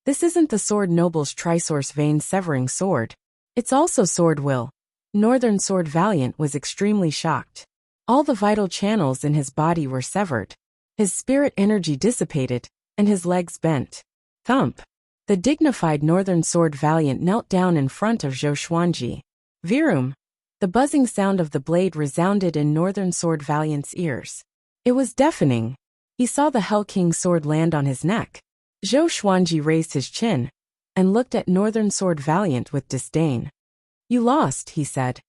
This isn't the Sword Noble's Trisource Vein Severing Sword. It's also Sword Will. Northern Sword Valiant was extremely shocked. All the vital channels in his body were severed. His spirit energy dissipated, and his legs bent. Thump! The dignified Northern Sword Valiant knelt down in front of Zhou Xuanji. Virum! The buzzing sound of the blade resounded in Northern Sword Valiant's ears. It was deafening. He saw the Hell King's sword land on his neck. Zhou Xuanji raised his chin and looked at Northern Sword Valiant with disdain. "You lost," he said.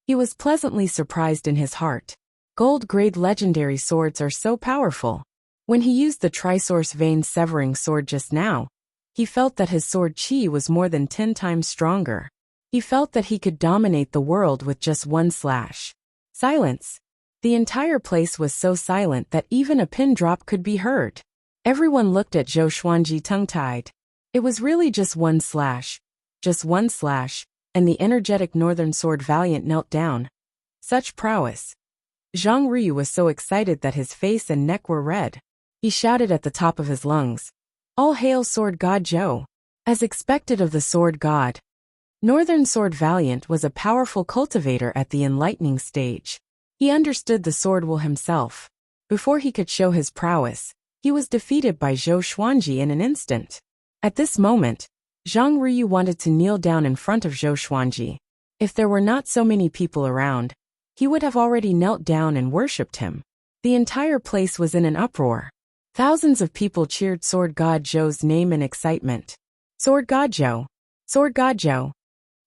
He was pleasantly surprised in his heart. Gold-grade legendary swords are so powerful. When he used the Trisource Vein Severing Sword just now, he felt that his sword chi was more than 10 times stronger. He felt that he could dominate the world with just one slash. Silence. The entire place was so silent that even a pin drop could be heard. Everyone looked at Zhou Xuanji tongue-tied. It was really just one slash, and the energetic Northern Sword Valiant knelt down. Such prowess. Zhang Ryu was so excited that his face and neck were red. He shouted at the top of his lungs, "All hail Sword God Zhou!" As expected of the Sword God, Northern Sword Valiant was a powerful cultivator at the enlightening stage. He understood the sword will himself. Before he could show his prowess, he was defeated by Zhou Xuanji in an instant. At this moment, Zhang Ryu wanted to kneel down in front of Zhou Xuanji. If there were not so many people around, he would have already knelt down and worshipped him. The entire place was in an uproar. Thousands of people cheered Sword God Zhou's name in excitement. Sword God Zhou! Sword God Zhou!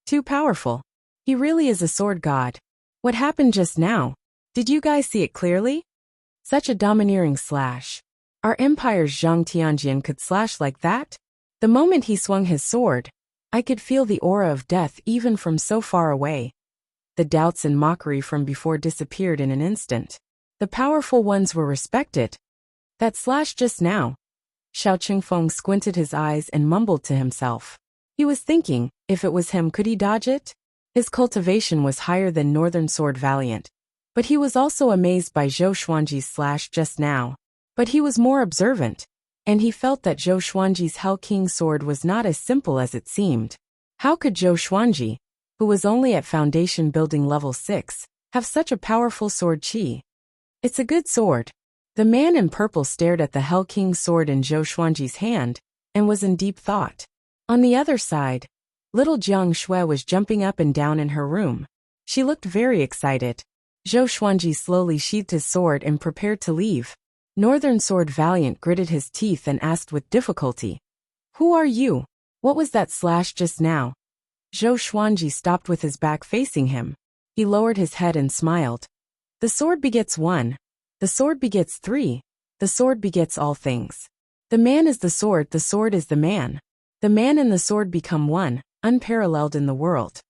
Too powerful. He really is a sword god. What happened just now? Did you guys see it clearly? Such a domineering slash. Our empire's Zhang Tianjian could slash like that? The moment he swung his sword, I could feel the aura of death even from so far away. The doubts and mockery from before disappeared in an instant. The powerful ones were respected. That slash just now. Xiao Qingfeng squinted his eyes and mumbled to himself. He was thinking, if it was him, could he dodge it? His cultivation was higher than Northern Sword Valiant. But he was also amazed by Zhou Xuanji's slash just now. But he was more observant, and he felt that Zhou Xuanji's Hell King sword was not as simple as it seemed. How could Zhou Xuanji, who was only at foundation building level 6, have such a powerful sword chi? It's a good sword. The man in purple stared at the Hell King's sword in Zhou Xuanji's hand, and was in deep thought. On the other side, little Jiang Shui was jumping up and down in her room. She looked very excited. Zhou Xuanji slowly sheathed his sword and prepared to leave. Northern Sword Valiant gritted his teeth and asked with difficulty, "Who are you? What was that slash just now?" Zhou Xuanji stopped with his back facing him. He lowered his head and smiled. "The sword begets one. The sword begets three. The sword begets all things. The man is the sword is the man. The man and the sword become one, unparalleled in the world."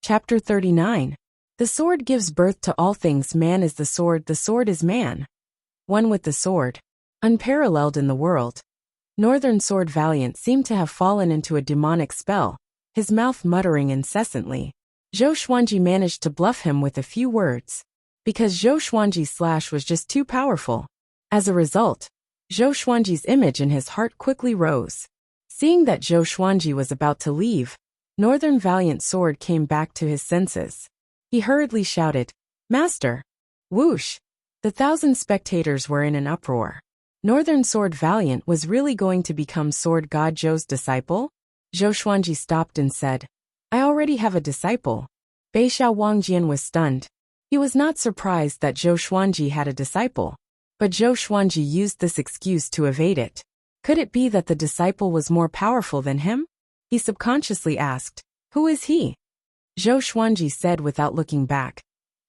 Chapter 39. The sword gives birth to all things. Man is the sword is man. One with the sword, unparalleled in the world. Northern Sword Valiant seemed to have fallen into a demonic spell, his mouth muttering incessantly. Zhou Xuanji managed to bluff him with a few words, because Zhou Xuanji's slash was just too powerful. As a result, Zhou Xuanji's image in his heart quickly rose. Seeing that Zhou Xuanji was about to leave, Northern Valiant Sword came back to his senses. He hurriedly shouted, "Master!" Whoosh! The 1,000 spectators were in an uproar. Northern Sword Valiant was really going to become Sword God Zhou's disciple? Zhou Xuanji stopped and said, "I already have a disciple. Beishao Wangjian was stunned. He was not surprised that Zhou Xuanji had a disciple, but Zhou Xuanji used this excuse to evade it. Could it be that the disciple was more powerful than him? He subconsciously asked, "Who is he?" Zhou Xuanji said without looking back,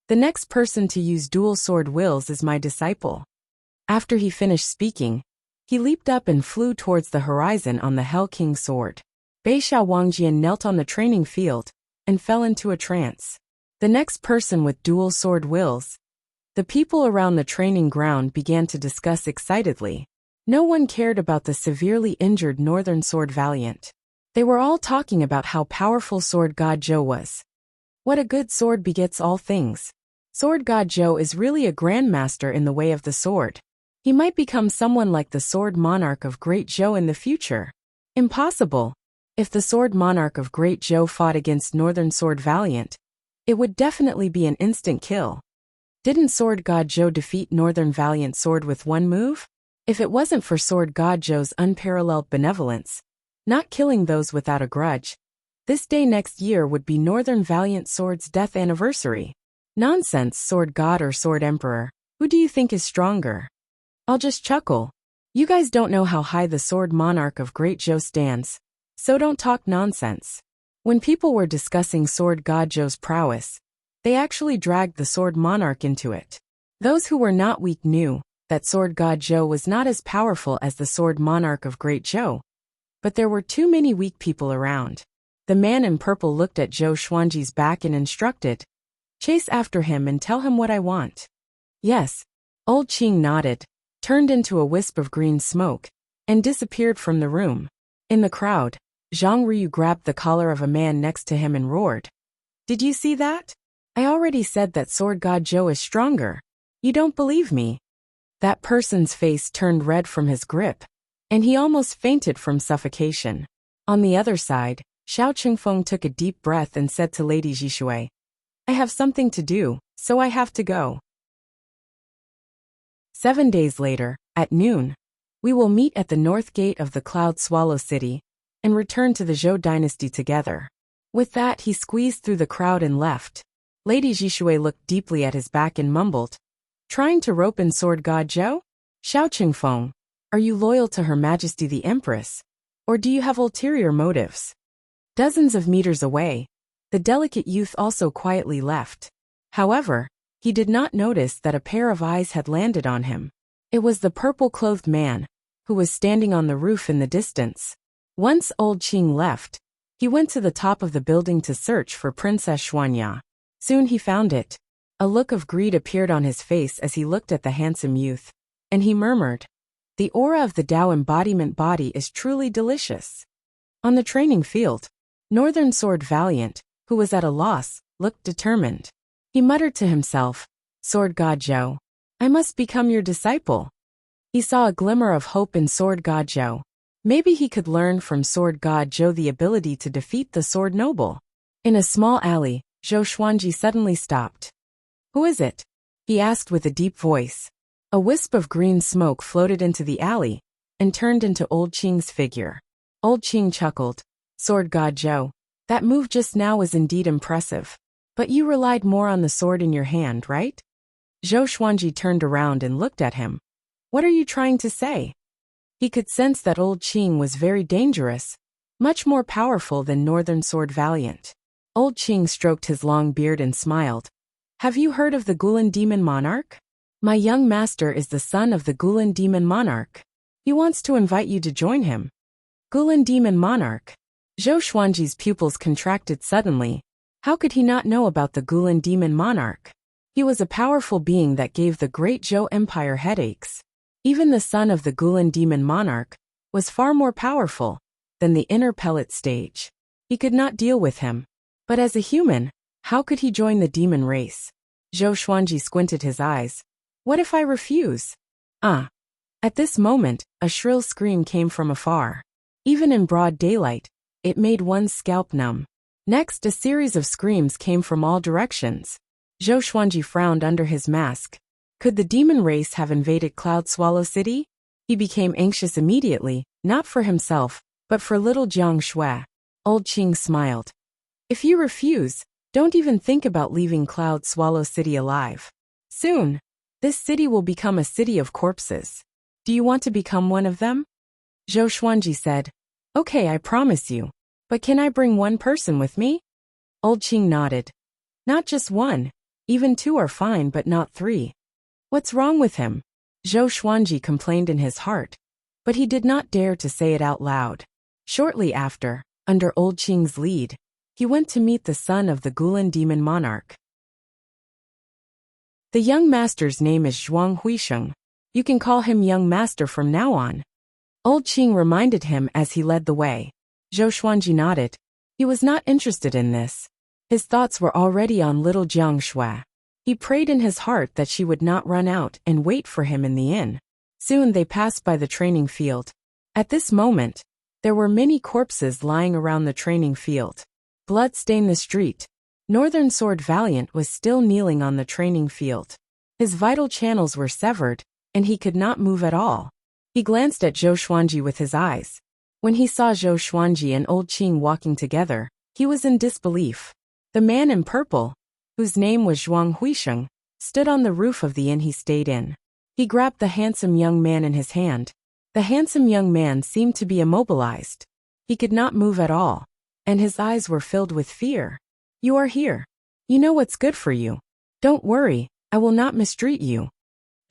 "The next person to use dual sword wills is my disciple." After he finished speaking, he leaped up and flew towards the horizon on the Hell King sword. Beishao Wangjian knelt on the training field and fell into a trance. The next person with dual sword wills. The people around the training ground began to discuss excitedly. No one cared about the severely injured Northern Sword Valiant. They were all talking about how powerful Sword God Zhou was. What a good sword begets all things. Sword God Zhou is really a grandmaster in the way of the sword. He might become someone like the Sword Monarch of Great Zhou in the future. Impossible. If the Sword Monarch of Great Zhou fought against Northern Sword Valiant, it would definitely be an instant kill. Didn't Sword God Zhou defeat Northern Valiant Sword with one move? If it wasn't for Sword God Zhou's unparalleled benevolence, not killing those without a grudge, this day next year would be Northern Valiant Sword's death anniversary. Nonsense, Sword God or Sword Emperor. Who do you think is stronger? I'll just chuckle. You guys don't know how high the Sword Monarch of Great Zhou stands, so don't talk nonsense. When people were discussing Sword God Zhou's prowess, they actually dragged the Sword Monarch into it. Those who were not weak knew that Sword God Zhou was not as powerful as the Sword Monarch of Great Zhou, but there were too many weak people around. The man in purple looked at Zhou Xuanji's back and instructed, "Chase after him and tell him what I want." Yes. Old Qing nodded, turned into a wisp of green smoke, and disappeared from the room. In the crowd, Zhang Ryu grabbed the collar of a man next to him and roared, "Did you see that? I already said that Sword God Zhou is stronger. You don't believe me?" That person's face turned red from his grip, and he almost fainted from suffocation. On the other side, Xiao Qingfeng took a deep breath and said to Lady Zhishui, "I have something to do, so I have to go." 7 days later, at noon, we will meet at the north gate of the Cloud Swallow City and return to the Zhou dynasty together. With that, he squeezed through the crowd and left. Lady Zhishui looked deeply at his back and mumbled, "Trying to rope in Sword God Zhou? Xiao Qingfeng, are you loyal to Her Majesty the Empress, or do you have ulterior motives?" Dozens of meters away, the delicate youth also quietly left. However, he did not notice that a pair of eyes had landed on him. It was the purple-clothed man, who was standing on the roof in the distance. Once Old Qing left, he went to the top of the building to search for Princess Xuanya. Soon he found it. A look of greed appeared on his face as he looked at the handsome youth, and he murmured, "The aura of the Tao embodiment body is truly delicious." On the training field, Northern Sword Valiant, who was at a loss, looked determined. He muttered to himself, "Sword God Zhou, I must become your disciple." He saw a glimmer of hope in Sword God Zhou. Maybe he could learn from Sword God Zhou the ability to defeat the Sword Noble. In a small alley, Zhou Xuanji suddenly stopped. "Who is it?" he asked with a deep voice. A wisp of green smoke floated into the alley and turned into Old Qing's figure. Old Qing chuckled. "Sword God Zhou, that move just now was indeed impressive. But you relied more on the sword in your hand, right?" Zhou Xuanji turned around and looked at him. "What are you trying to say?" He could sense that Old Qing was very dangerous, much more powerful than Northern Sword Valiant. Old Qing stroked his long beard and smiled. "Have you heard of the Gulan Demon Monarch? My young master is the son of the Gulan Demon Monarch. He wants to invite you to join him." Gulan Demon Monarch. Zhou Xuanji's pupils contracted suddenly. How could he not know about the Gulan Demon Monarch? He was a powerful being that gave the Great Zhou Empire headaches. Even the son of the Gulan Demon Monarch was far more powerful than the inner pellet stage. He could not deal with him. But as a human, how could he join the demon race? Zhou Xuanji squinted his eyes. "What if I refuse?" At this moment, a shrill scream came from afar. Even in broad daylight, it made one's scalp numb. Next, a series of screams came from all directions. Zhou Xuanji frowned under his mask. Could the demon race have invaded Cloud Swallow City? He became anxious immediately, not for himself, but for little Jiang Shui. Old Qing smiled. "If you refuse, Don't even think about leaving Cloud Swallow City alive. Soon, this city will become a city of corpses. Do you want to become one of them? Zhou Xuanji said, Okay, I promise you. But can I bring one person with me? Old Qing nodded. Not just one. Even 2 are fine but not 3. What's wrong with him? Zhou Xuanji complained in his heart. But he did not dare to say it out loud. Shortly after, under Old Qing's lead, he went to meet the son of the Gulan demon monarch. The young master's name is Zhuang Huisheng. You can call him young master from now on. Old Qing reminded him as he led the way. Zhou Xuanji nodded. He was not interested in this. His thoughts were already on little Jiang Shui. He prayed in his heart that she would not run out and wait for him in the inn. Soon they passed by the training field. At this moment, there were many corpses lying around the training field. Blood stained the street. Northern Sword Valiant was still kneeling on the training field. His vital channels were severed, and he could not move at all. He glanced at Zhou Xuanji with his eyes. When he saw Zhou Xuanji and Old Qing walking together, he was in disbelief. The man in purple, whose name was Zhuang Huisheng, stood on the roof of the inn he stayed in. He grabbed the handsome young man in his hand. The handsome young man seemed to be immobilized. He could not move at all, and his eyes were filled with fear. You are here. You know what's good for you. Don't worry, I will not mistreat you.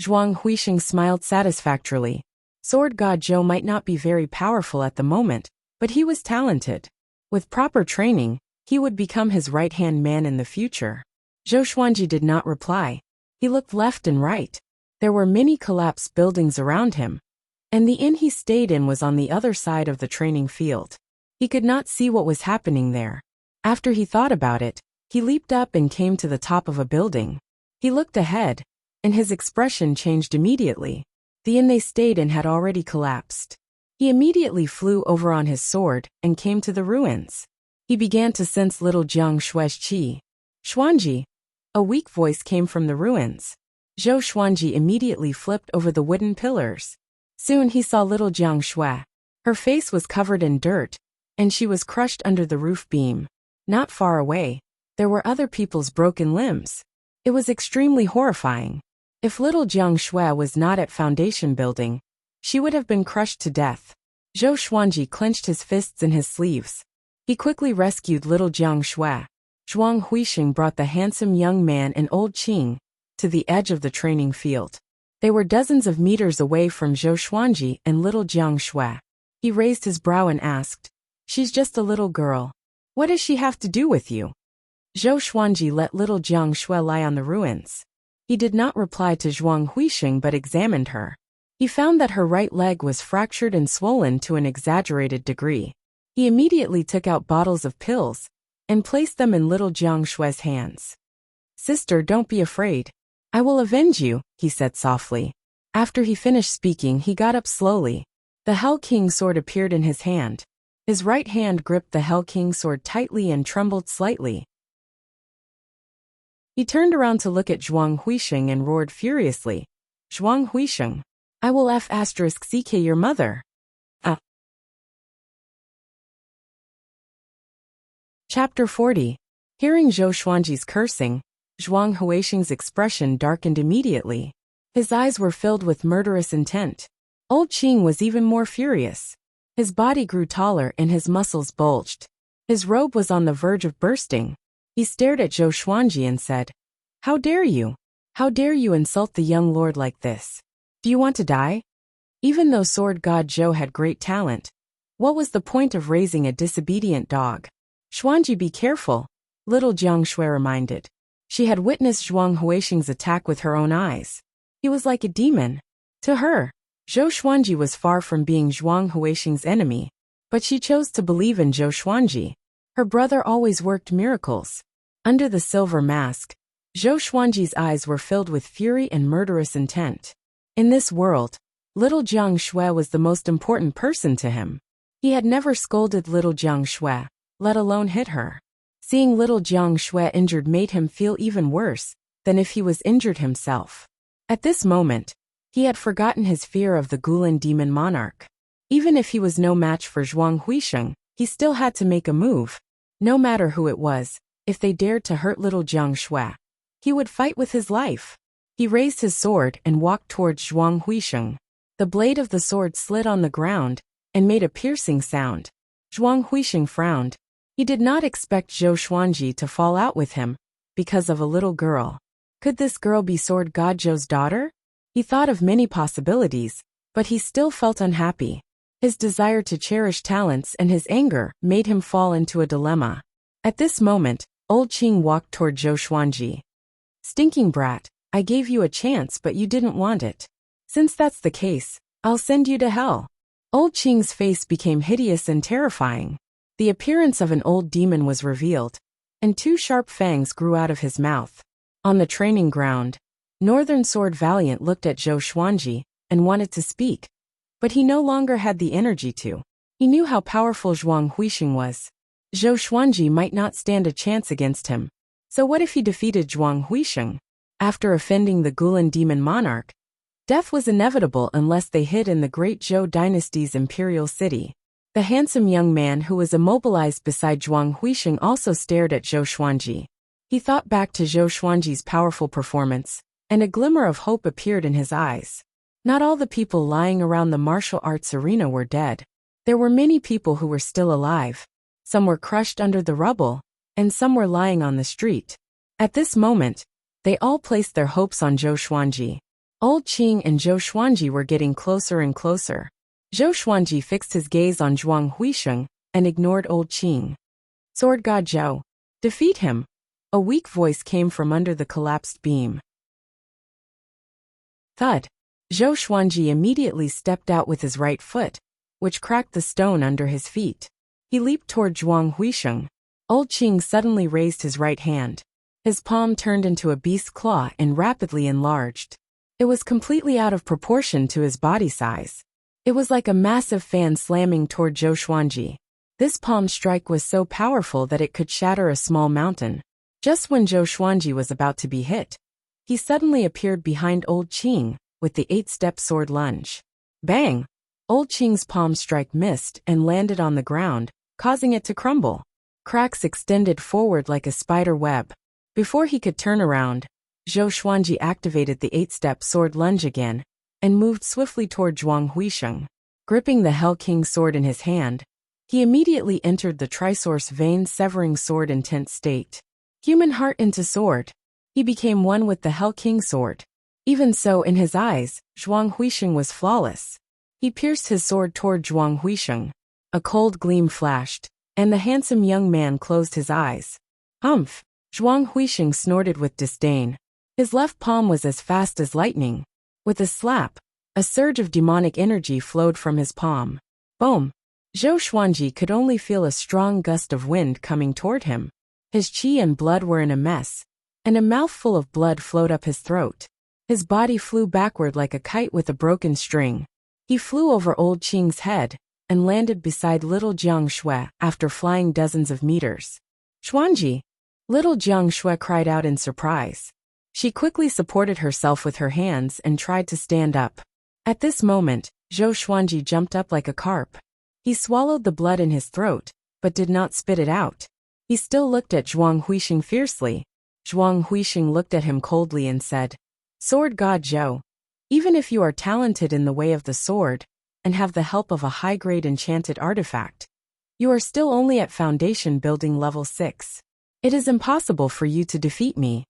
Zhuang Huisheng smiled satisfactorily. Sword God Zhou might not be very powerful at the moment, but he was talented. With proper training, he would become his right-hand man in the future. Zhou Xuanji did not reply. He looked left and right. There were many collapsed buildings around him, and the inn he stayed in was on the other side of the training field. He could not see what was happening there. After he thought about it, he leaped up and came to the top of a building. He looked ahead, and his expression changed immediately. The inn they stayed in had already collapsed. He immediately flew over on his sword and came to the ruins. He began to sense little Jiang Shui's qi. Xuanji. A weak voice came from the ruins. Zhou Xuanji immediately flipped over the wooden pillars. Soon he saw little Jiang Shui. Her face was covered in dirt, and she was crushed under the roof beam. Not far away, there were other people's broken limbs. It was extremely horrifying. If little Jiang Shui was not at foundation building, she would have been crushed to death. Zhou Xuanji clenched his fists in his sleeves. He quickly rescued little Jiang Shui. Zhuang Huisheng brought the handsome young man and Old Qing to the edge of the training field. They were dozens of meters away from Zhou Xuanji and little Jiang Shui. He raised his brow and asked, She's just a little girl. What does she have to do with you? Zhou Xuanji let little Jiang Shui lie on the ruins. He did not reply to Zhuang Huisheng but examined her. He found that her right leg was fractured and swollen to an exaggerated degree. He immediately took out bottles of pills and placed them in little Jiang Shui's hands. Sister, don't be afraid. I will avenge you, he said softly. After he finished speaking, he got up slowly. The Hell King sword appeared in his hand. His right hand gripped the Hell King sword tightly and trembled slightly. He turned around to look at Zhuang Huisheng and roared furiously. Zhuang Huisheng, I will F***ck your mother. Chapter 40. Hearing Zhou Xuanji's cursing, Zhuang Huisheng's expression darkened immediately. His eyes were filled with murderous intent. Old Qing was even more furious. His body grew taller and his muscles bulged. His robe was on the verge of bursting. He stared at Zhou Xuanji and said, How dare you? How dare you insult the young lord like this? Do you want to die? Even though Sword God Zhou had great talent, what was the point of raising a disobedient dog? Xuanji, be careful, little Jiang Shui reminded. She had witnessed Zhuang Huisheng's attack with her own eyes. He was like a demon. To her, Zhou Xuanji was far from being Zhuang Huisheng's enemy, but she chose to believe in Zhou Xuanji. Her brother always worked miracles. Under the silver mask, Zhou Xuanji's eyes were filled with fury and murderous intent. In this world, little Jiang Shui was the most important person to him. He had never scolded little Jiang Shui, let alone hit her. Seeing little Jiang Shui injured made him feel even worse than if he was injured himself. At this moment, he had forgotten his fear of the Gulan demon monarch. Even if he was no match for Zhuang Huisheng, he still had to make a move. No matter who it was, if they dared to hurt little Jiang Shui, he would fight with his life. He raised his sword and walked towards Zhuang Huisheng. The blade of the sword slid on the ground and made a piercing sound. Zhuang Huisheng frowned. He did not expect Zhou Xuanji to fall out with him because of a little girl. Could this girl be Sword God Zhou's daughter? He thought of many possibilities, but he still felt unhappy. His desire to cherish talents and his anger made him fall into a dilemma. At this moment, old Qing walked toward Zhou Xuanji. Stinking brat, I gave you a chance but you didn't want it. Since that's the case, I'll send you to hell. Old Qing's face became hideous and terrifying. The appearance of an old demon was revealed, and two sharp fangs grew out of his mouth. On the training ground, Northern Sword Valiant looked at Zhou Xuanji and wanted to speak, but he no longer had the energy to. He knew how powerful Zhuang Huisheng was. Zhou Xuanji might not stand a chance against him. So what if he defeated Zhuang Huisheng? After offending the Gulan demon monarch, death was inevitable unless they hid in the great Zhou dynasty's imperial city. The handsome young man who was immobilized beside Zhuang Huisheng also stared at Zhou Xuanji. He thought back to Zhou Xuanji's powerful performance, and a glimmer of hope appeared in his eyes. Not all the people lying around the martial arts arena were dead. There were many people who were still alive. Some were crushed under the rubble, and some were lying on the street. At this moment, they all placed their hopes on Zhou Xuanji. Old Qing and Zhou Xuanji were getting closer and closer. Zhou Xuanji fixed his gaze on Zhuang Huisheng and ignored old Qing. Sword God Zhou, defeat him. A weak voice came from under the collapsed beam. Thud. Zhou Xuanji immediately stepped out with his right foot, which cracked the stone under his feet. He leaped toward Zhuang Huisheng. Old Qing suddenly raised his right hand. His palm turned into a beast's claw and rapidly enlarged. It was completely out of proportion to his body size. It was like a massive fan slamming toward Zhou Xuanji. This palm strike was so powerful that it could shatter a small mountain. Just when Zhou Xuanji was about to be hit, he suddenly appeared behind old Qing with the 8-step sword lunge. Bang! Old Qing's palm strike missed and landed on the ground, causing it to crumble. Cracks extended forward like a spider web. Before he could turn around, Zhou Xuanji activated the 8-step sword lunge again and moved swiftly toward Zhuang Huisheng. Gripping the Hell King sword in his hand, he immediately entered the Trisource vein-severing sword intense state. Human heart into sword. He became one with the Hell King sword. Even so, in his eyes, Zhuang Huisheng was flawless. He pierced his sword toward Zhuang Huisheng. A cold gleam flashed, and the handsome young man closed his eyes. Humph! Zhuang Huisheng snorted with disdain. His left palm was as fast as lightning. With a slap, a surge of demonic energy flowed from his palm. Boom! Zhou Xuanji could only feel a strong gust of wind coming toward him. His qi and blood were in a mess, and a mouthful of blood flowed up his throat. His body flew backward like a kite with a broken string. He flew over old Qing's head and landed beside little Jiang Shui after flying dozens of meters. Xuanji! Little Jiang Shui cried out in surprise. She quickly supported herself with her hands and tried to stand up. At this moment, Zhou Xuanji jumped up like a carp. He swallowed the blood in his throat, but did not spit it out. He still looked at Zhuang Huisheng fiercely. Zhuang Huisheng looked at him coldly and said, Sword God Zhou, even if you are talented in the way of the sword, and have the help of a high-grade enchanted artifact, you are still only at foundation building level 6. It is impossible for you to defeat me.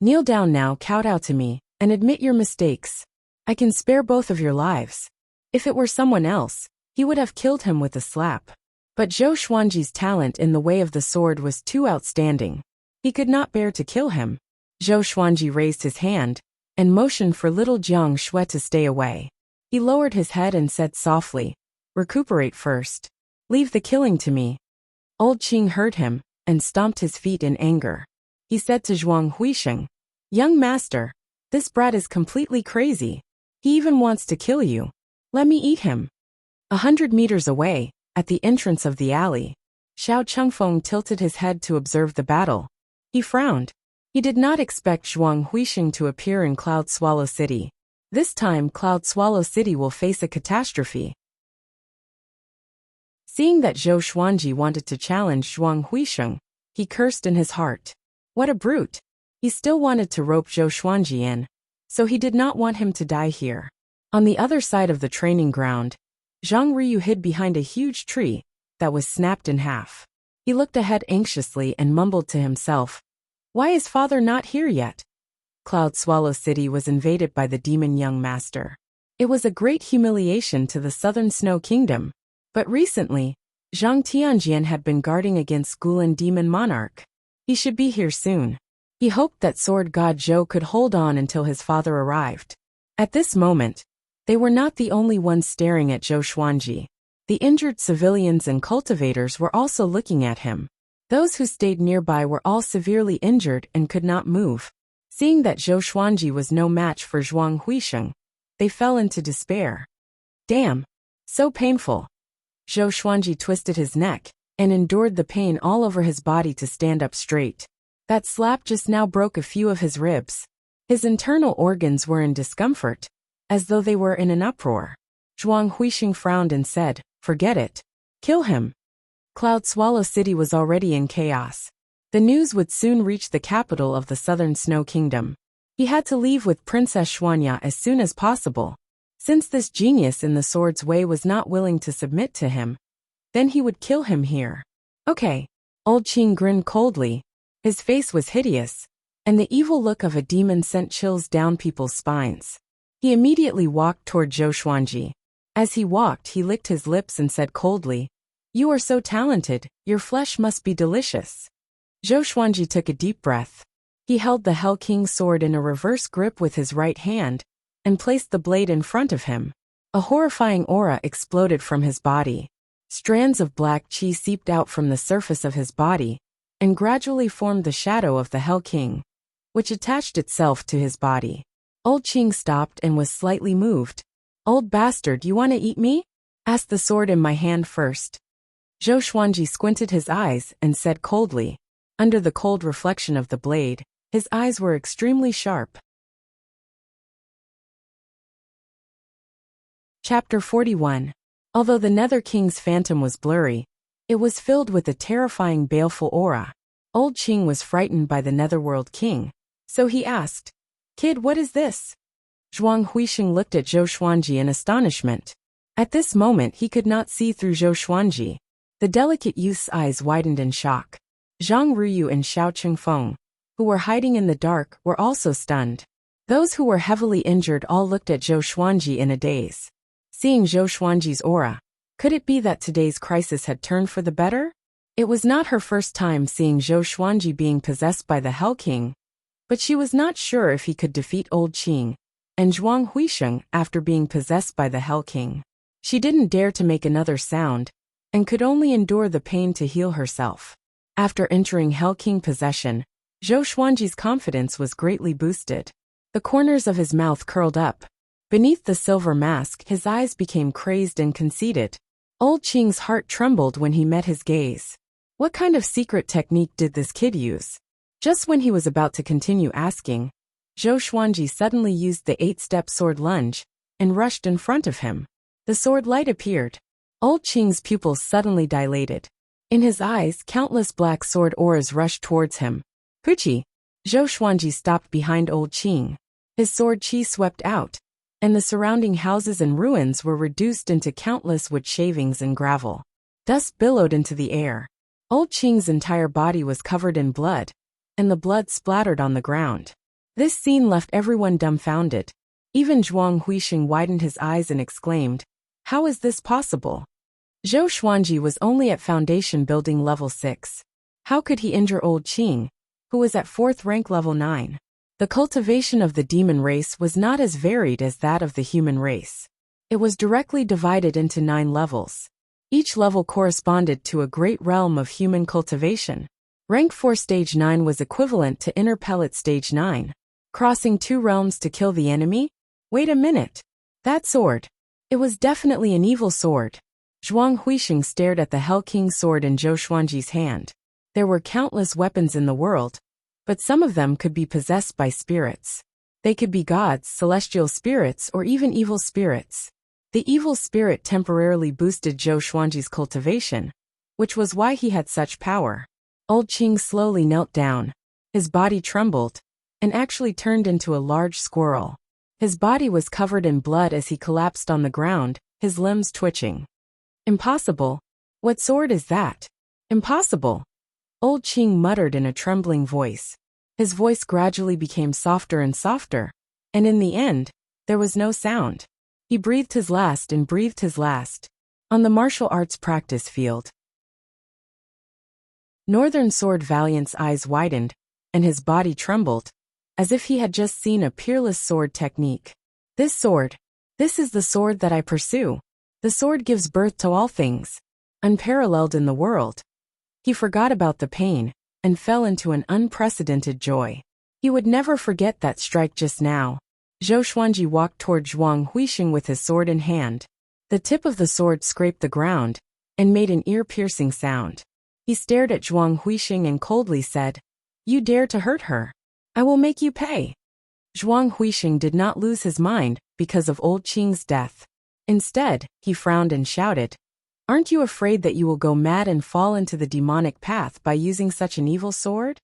Kneel down now, kowtow to me, and admit your mistakes. I can spare both of your lives. If it were someone else, he would have killed him with a slap. But Zhou Xuanji's talent in the way of the sword was too outstanding. He could not bear to kill him. Zhou Xuanji raised his hand and motioned for little Jiang Shui to stay away. He lowered his head and said softly, Recuperate first. Leave the killing to me. Old Qing heard him and stomped his feet in anger. He said to Zhuang Huisheng, Young master, this brat is completely crazy. He even wants to kill you. Let me eat him. 100 meters away, at the entrance of the alley, Xiao Chengfeng tilted his head to observe the battle. He frowned. He did not expect Zhuang Huisheng to appear in Cloud Swallow City. This time Cloud Swallow City will face a catastrophe. Seeing that Zhou Xuanji wanted to challenge Zhuang Huisheng, He cursed in his heart. What a brute! He still wanted to rope Zhou Xuanji in, so he did not want him to die here. On the other side of the training ground, Zhang Ryu hid behind a huge tree that was snapped in half. He looked ahead anxiously and mumbled to himself, "Why is father not here yet?" Cloud Swallow City was invaded by the demon young master. It was a great humiliation to the Southern Snow Kingdom, but recently, Zhang Tianjian had been guarding against Gulan Demon Monarch. He should be here soon. He hoped that Sword God Zhou could hold on until his father arrived. At this moment, they were not the only ones staring at Zhou Xuanji. The injured civilians and cultivators were also looking at him. Those who stayed nearby were all severely injured and could not move. Seeing that Zhou Xuanji was no match for Zhuang Huisheng, they fell into despair. Damn! So painful. Zhou Xuanji twisted his neck and endured the pain all over his body to stand up straight. That slap just now broke a few of his ribs. His internal organs were in discomfort, as though they were in an uproar. Zhuang Huisheng frowned and said, "Forget it. Kill him." Cloud Swallow City was already in chaos. The news would soon reach the capital of the Southern Snow Kingdom. He had to leave with Princess Xuanya as soon as possible. Since this genius in the sword's way was not willing to submit to him, then he would kill him here. Okay. Old Qing grinned coldly. His face was hideous, and the evil look of a demon sent chills down people's spines. He immediately walked toward Zhou Xuanji. As he walked, he licked his lips and said coldly, "You are so talented, your flesh must be delicious." Zhou Xuanji took a deep breath. He held the Hell King's sword in a reverse grip with his right hand and placed the blade in front of him. A horrifying aura exploded from his body. Strands of black chi seeped out from the surface of his body and gradually formed the shadow of the Hell King, which attached itself to his body. Old Qing stopped and was slightly moved. "Old bastard, you want to eat me?" asked the sword in my hand first. Zhou Xuanji squinted his eyes and said coldly. Under the cold reflection of the blade, his eyes were extremely sharp. Chapter 41. Although the Nether King's phantom was blurry, it was filled with a terrifying baleful aura. Old Qing was frightened by the Netherworld King, so he asked, "Kid, what is this?" Zhuang Huisheng looked at Zhou Xuanji in astonishment. At this moment he could not see through Zhou Xuanji. The delicate youth's eyes widened in shock. Zhang Ruyu and Xiao Qingfeng, who were hiding in the dark, were also stunned. Those who were heavily injured all looked at Zhou Xuanji in a daze. Seeing Zhou Xuanji's aura, could it be that today's crisis had turned for the better? It was not her first time seeing Zhou Xuanji being possessed by the Hell King, but she was not sure if he could defeat Old Qing and Zhuang Huisheng after being possessed by the Hell King. She didn't dare to make another sound, and could only endure the pain to heal herself. After entering Hell King possession, Zhou Xuanji's confidence was greatly boosted. The corners of his mouth curled up. Beneath the silver mask, his eyes became crazed and conceited. Old Qing's heart trembled when he met his gaze. What kind of secret technique did this kid use? Just when he was about to continue asking, Zhou Xuanji suddenly used the 8-step sword lunge and rushed in front of him. The sword light appeared. Old Qing's pupils suddenly dilated. In his eyes, countless black sword auras rushed towards him. Puchi! Zhou Xuanji stopped behind Old Qing. His sword chi swept out, and the surrounding houses and ruins were reduced into countless wood shavings and gravel. Dust billowed into the air. Old Qing's entire body was covered in blood, and the blood splattered on the ground. This scene left everyone dumbfounded. Even Zhuang Huisheng widened his eyes and exclaimed, "How is this possible?" Zhou Xuanji was only at foundation building level 6. How could he injure Old Qing, who was at 4th rank level 9? The cultivation of the demon race was not as varied as that of the human race. It was directly divided into 9 levels. Each level corresponded to a great realm of human cultivation. Rank 4 Stage 9 was equivalent to Inner Pellet Stage 9. Crossing 2 realms to kill the enemy? Wait a minute. That sword. It was definitely an evil sword. Zhuang Huisheng stared at the Hell King's sword in Zhou Xuanji's hand. There were countless weapons in the world, but some of them could be possessed by spirits. They could be gods, celestial spirits, or even evil spirits. The evil spirit temporarily boosted Zhou Xuanji's cultivation, which was why he had such power. Old Qing slowly knelt down. His body trembled, and actually turned into a large squirrel. His body was covered in blood as he collapsed on the ground, his limbs twitching. Impossible. What sword is that? Impossible. Old Qing muttered in a trembling voice. His voice gradually became softer and softer, and in the end, there was no sound. He breathed his last and breathed his last. On the martial arts practice field. Northern Sword Valiant's eyes widened, and his body trembled, as if he had just seen a peerless sword technique. This is the sword that I pursue. The sword gives birth to all things, unparalleled in the world. He forgot about the pain, and fell into an unprecedented joy. He would never forget that strike just now. Zhou Xuanji walked toward Zhuang Huixing with his sword in hand. The tip of the sword scraped the ground, and made an ear-piercing sound. He stared at Zhuang Huixing and coldly said, "You dare to hurt her? I will make you pay." Zhuang Huixing did not lose his mind because of Old Qing's death. Instead, he frowned and shouted, "Aren't you afraid that you will go mad and fall into the demonic path by using such an evil sword?"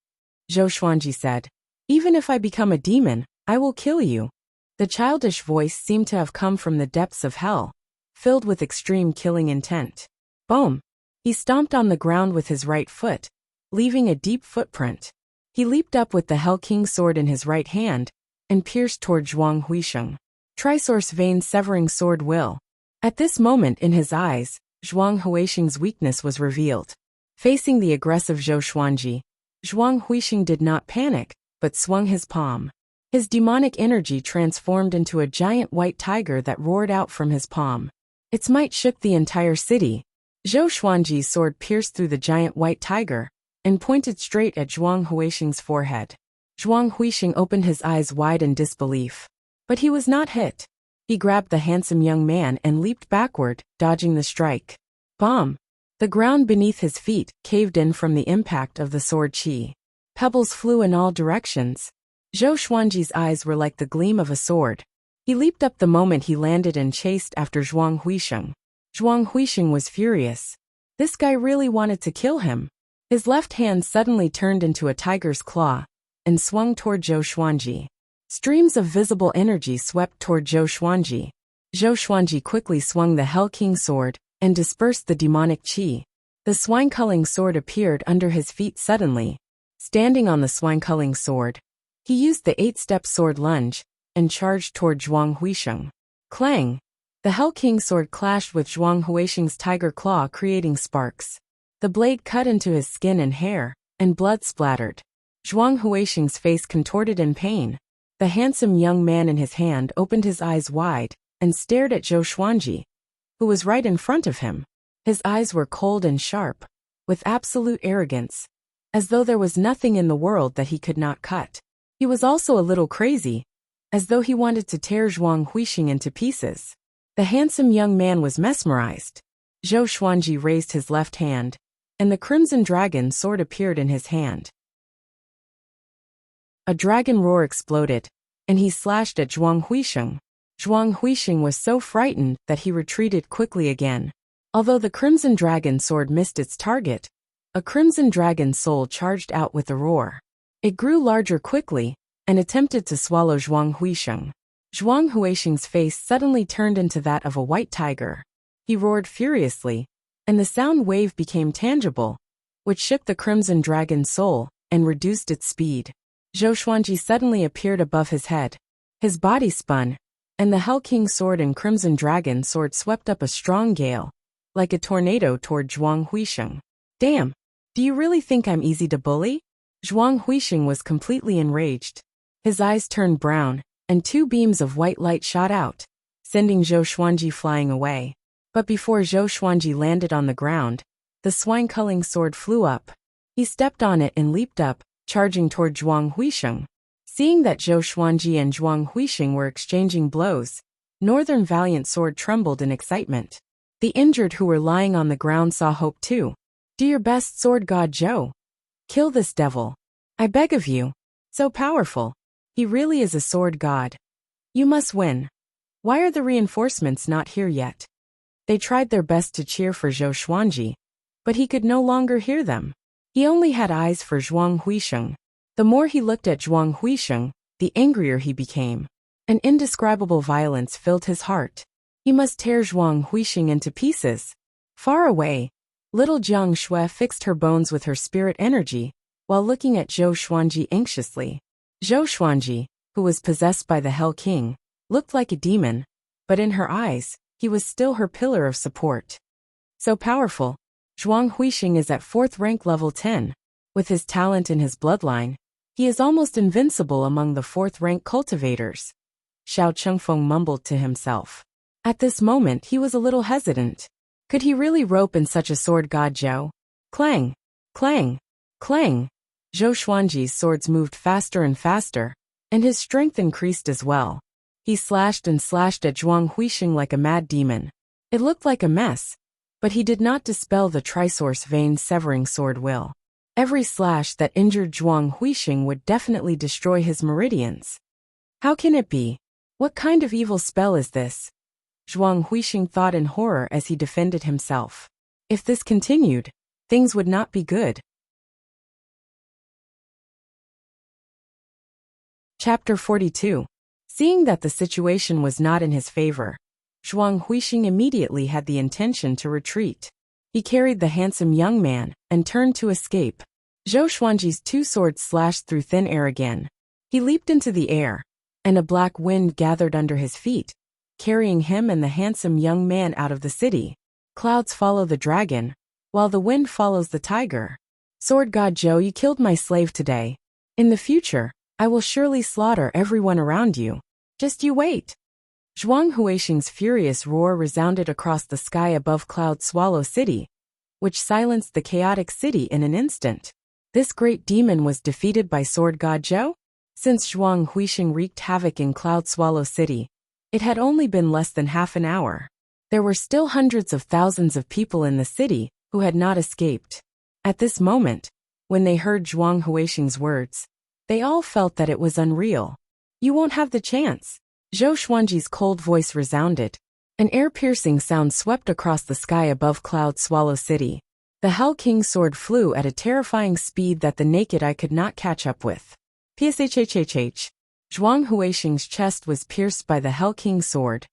Zhou Xuanji said, "Even if I become a demon, I will kill you." The childish voice seemed to have come from the depths of hell, filled with extreme killing intent. Boom! He stomped on the ground with his right foot, leaving a deep footprint. He leaped up with the Hell King sword in his right hand, and pierced toward Zhuang Huixing. Trisource vein severing sword will. At this moment in his eyes, Zhuang Huixing's weakness was revealed. Facing the aggressive Zhou Xuanji, Zhuang Huixing did not panic, but swung his palm. His demonic energy transformed into a giant white tiger that roared out from his palm. Its might shook the entire city. Zhou Xuanji's sword pierced through the giant white tiger, and pointed straight at Zhuang Huixing's forehead. Zhuang Huixing opened his eyes wide in disbelief. But he was not hit. He grabbed the handsome young man and leaped backward, dodging the strike. Bomb! The ground beneath his feet caved in from the impact of the sword qi. Pebbles flew in all directions. Zhou Xuanji's eyes were like the gleam of a sword. He leaped up the moment he landed and chased after Zhuang Huixing. Zhuang Huixing was furious. This guy really wanted to kill him. His left hand suddenly turned into a tiger's claw, and swung toward Zhou Xuanji. Streams of visible energy swept toward Zhou Xuanji. Zhou Xuanji quickly swung the Hell King sword, and dispersed the demonic qi. The swine-culling sword appeared under his feet suddenly. Standing on the swine-culling sword, he used the 8-step sword lunge, and charged toward Zhuang Huixing. Clang! The Hell King sword clashed with Zhuang Huixing's tiger claw, creating sparks. The blade cut into his skin and hair, and blood splattered. Zhuang Huixing's face contorted in pain. The handsome young man in his hand opened his eyes wide, and stared at Zhou Xuanji, who was right in front of him. His eyes were cold and sharp, with absolute arrogance, as though there was nothing in the world that he could not cut. He was also a little crazy, as though he wanted to tear Zhuang Huixing into pieces. The handsome young man was mesmerized. Zhou Xuanji raised his left hand, and the Crimson Dragon sword appeared in his hand. A dragon roar exploded, and he slashed at Zhuang Huixing. Zhuang Huixing was so frightened that he retreated quickly again. Although the Crimson Dragon sword missed its target, a Crimson Dragon soul charged out with a roar. It grew larger quickly, and attempted to swallow Zhuang Huixing. Zhuang Huixing's face suddenly turned into that of a white tiger. He roared furiously, and the sound wave became tangible, which shook the Crimson Dragon's soul, and reduced its speed. Zhou Xuanji suddenly appeared above his head. His body spun, and the Hell King sword and Crimson Dragon sword swept up a strong gale, like a tornado toward Zhuang Huixing. Damn! Do you really think I'm easy to bully? Zhuang Huixing was completely enraged. His eyes turned brown, and 2 beams of white light shot out, sending Zhou Xuanji flying away. But before Zhou Xuanji landed on the ground, the swine-culling sword flew up. He stepped on it and leaped up, charging toward Zhuang Huixing. Seeing that Zhou Xuanji and Zhuang Huixing were exchanging blows, Northern Valiant sword trembled in excitement. The injured who were lying on the ground saw hope too. Do your best, sword god Zhou. Kill this devil. I beg of you. So powerful. He really is a sword god. You must win. Why are the reinforcements not here yet? They tried their best to cheer for Zhou Xuanji, but he could no longer hear them. He only had eyes for Zhuang Huisheng. The more he looked at Zhuang Huisheng, the angrier he became. An indescribable violence filled his heart. He must tear Zhuang Huisheng into pieces. Far away, little Jiang Shui fixed her bones with her spirit energy, while looking at Zhou Xuanji anxiously. Zhou Xuanji, who was possessed by the Hell King, looked like a demon, but in her eyes, he was still her pillar of support. So powerful, Zhuang Huisheng is at 4th rank level 10. With his talent and his bloodline, he is almost invincible among the 4th rank cultivators. Xiao Chengfeng mumbled to himself. At this moment he was a little hesitant. Could he really rope in such a sword god Zhou? Clang! Clang! Clang! Zhou Xuanji's swords moved faster and faster, and his strength increased as well. He slashed and slashed at Zhuang Huisheng like a mad demon. It looked like a mess, but he did not dispel the trisource vein-severing sword will. Every slash that injured Zhuang Huisheng would definitely destroy his meridians. How can it be? What kind of evil spell is this? Zhuang Huisheng thought in horror as he defended himself. If this continued, things would not be good. Chapter 42. Seeing that the situation was not in his favor, Zhuang Huisheng immediately had the intention to retreat. He carried the handsome young man and turned to escape. Zhou Xuanji's 2 swords slashed through thin air again. He leaped into the air, and a black wind gathered under his feet, carrying him and the handsome young man out of the city. Clouds follow the dragon, while the wind follows the tiger. Sword god Zhou, you killed my slave today. In the future, I will surely slaughter everyone around you. Just you wait. Zhuang Huisheng's furious roar resounded across the sky above Cloud Swallow City, which silenced the chaotic city in an instant. This great demon was defeated by sword god Zhou? Since Zhuang Huisheng wreaked havoc in Cloud Swallow City, it had only been less than half an hour. There were still hundreds of thousands of people in the city who had not escaped. At this moment, when they heard Zhuang Huisheng's words, they all felt that it was unreal. You won't have the chance. Zhou Xuanji's cold voice resounded. An air-piercing sound swept across the sky above Cloud Swallow City. The Hell King's sword flew at a terrifying speed that the naked eye could not catch up with. Pshhhh. Zhuang Huisheng's chest was pierced by the Hell King's sword,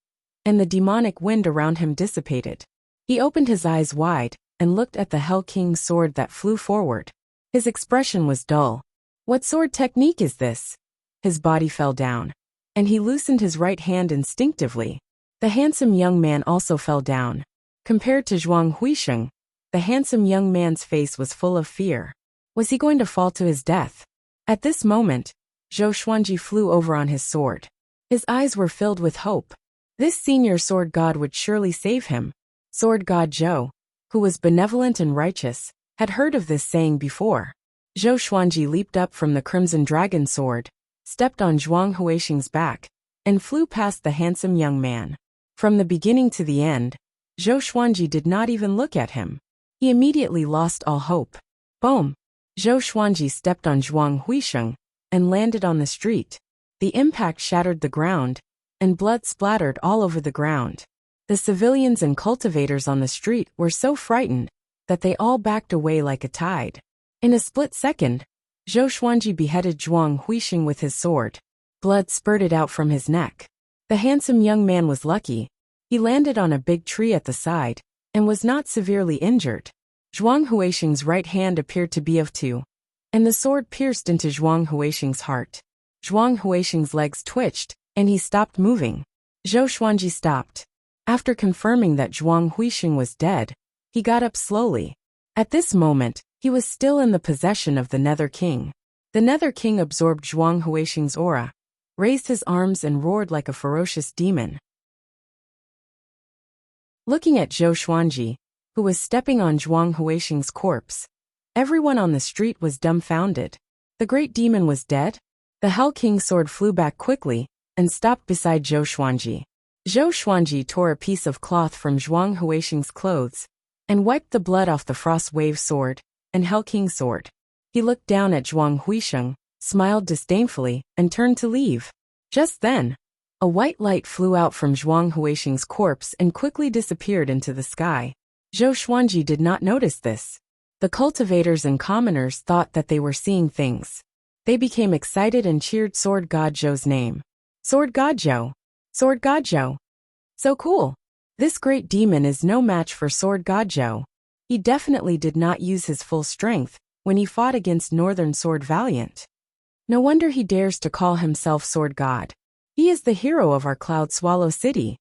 and the demonic wind around him dissipated. He opened his eyes wide and looked at the Hell King's sword that flew forward. His expression was dull. What sword technique is this? His body fell down, and he loosened his right hand instinctively. The handsome young man also fell down. Compared to Zhuang Huisheng, the handsome young man's face was full of fear. Was he going to fall to his death? At this moment, Zhou Xuanji flew over on his sword. His eyes were filled with hope. This senior sword god would surely save him. Sword god Zhou, who was benevolent and righteous, had heard of this saying before. Zhou Xuanji leaped up from the crimson dragon sword, stepped on Zhuang Huisheng's back, and flew past the handsome young man. From the beginning to the end, Zhou Xuanji did not even look at him. He immediately lost all hope. Boom! Zhou Xuanji stepped on Zhuang Huisheng and landed on the street. The impact shattered the ground, and blood splattered all over the ground. The civilians and cultivators on the street were so frightened that they all backed away like a tide. In a split second, Zhou Xuanji beheaded Zhuang Huisheng with his sword. Blood spurted out from his neck. The handsome young man was lucky. He landed on a big tree at the side, and was not severely injured. Zhuang Huisheng's right hand appeared to be of 2, and the sword pierced into Zhuang Huisheng's heart. Zhuang Huisheng's legs twitched, and he stopped moving. Zhou Xuanji stopped. After confirming that Zhuang Huisheng was dead, he got up slowly. At this moment, he was still in the possession of the Nether King. The Nether King absorbed Zhuang Huisheng's aura, raised his arms and roared like a ferocious demon. Looking at Zhou Xuanji, who was stepping on Zhuang Huisheng's corpse, everyone on the street was dumbfounded. The great demon was dead? The Hell King's sword flew back quickly and stopped beside Zhou Xuanji. Zhou Xuanji tore a piece of cloth from Zhuang Huisheng's clothes and wiped the blood off the Frost Wave sword and Hell King's sword. He looked down at Zhuang Huisheng, smiled disdainfully, and turned to leave. Just then, a white light flew out from Zhuang Huisheng's corpse and quickly disappeared into the sky. Zhou Xuanji did not notice this. The cultivators and commoners thought that they were seeing things. They became excited and cheered Sword God Zhou's name. Sword God Zhou! Sword God Zhou! So cool! This great demon is no match for Sword God Zhou. He definitely did not use his full strength when he fought against Northern Sword Valiant. No wonder he dares to call himself Sword God. He is the hero of our Cloud Swallow City.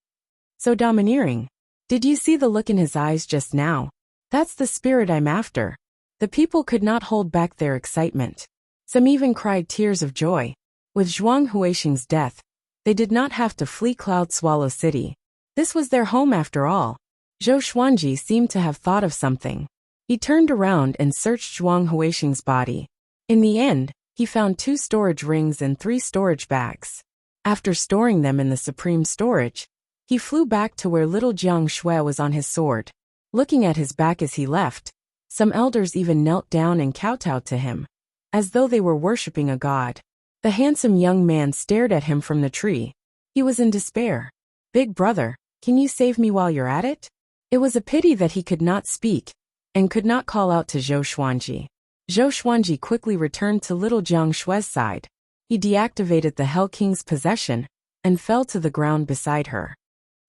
So domineering. Did you see the look in his eyes just now? That's the spirit I'm after. The people could not hold back their excitement. Some even cried tears of joy. With Zhuang Huixing's death, they did not have to flee Cloud Swallow City. This was their home after all. Zhou Xuanji seemed to have thought of something. He turned around and searched Zhuang Huixing's body. In the end, he found 2 storage rings and 3 storage bags. After storing them in the supreme storage, he flew back to where little Jiang Shui was on his sword. Looking at his back as he left, some elders even knelt down and kowtowed to him, as though they were worshipping a god. The handsome young man stared at him from the tree. He was in despair. Big brother, can you save me while you're at it? It was a pity that he could not speak, and could not call out to Zhou Xuanji. Zhou Xuanji quickly returned to little Jiang Shui's side. He deactivated the Hell King's possession, and fell to the ground beside her.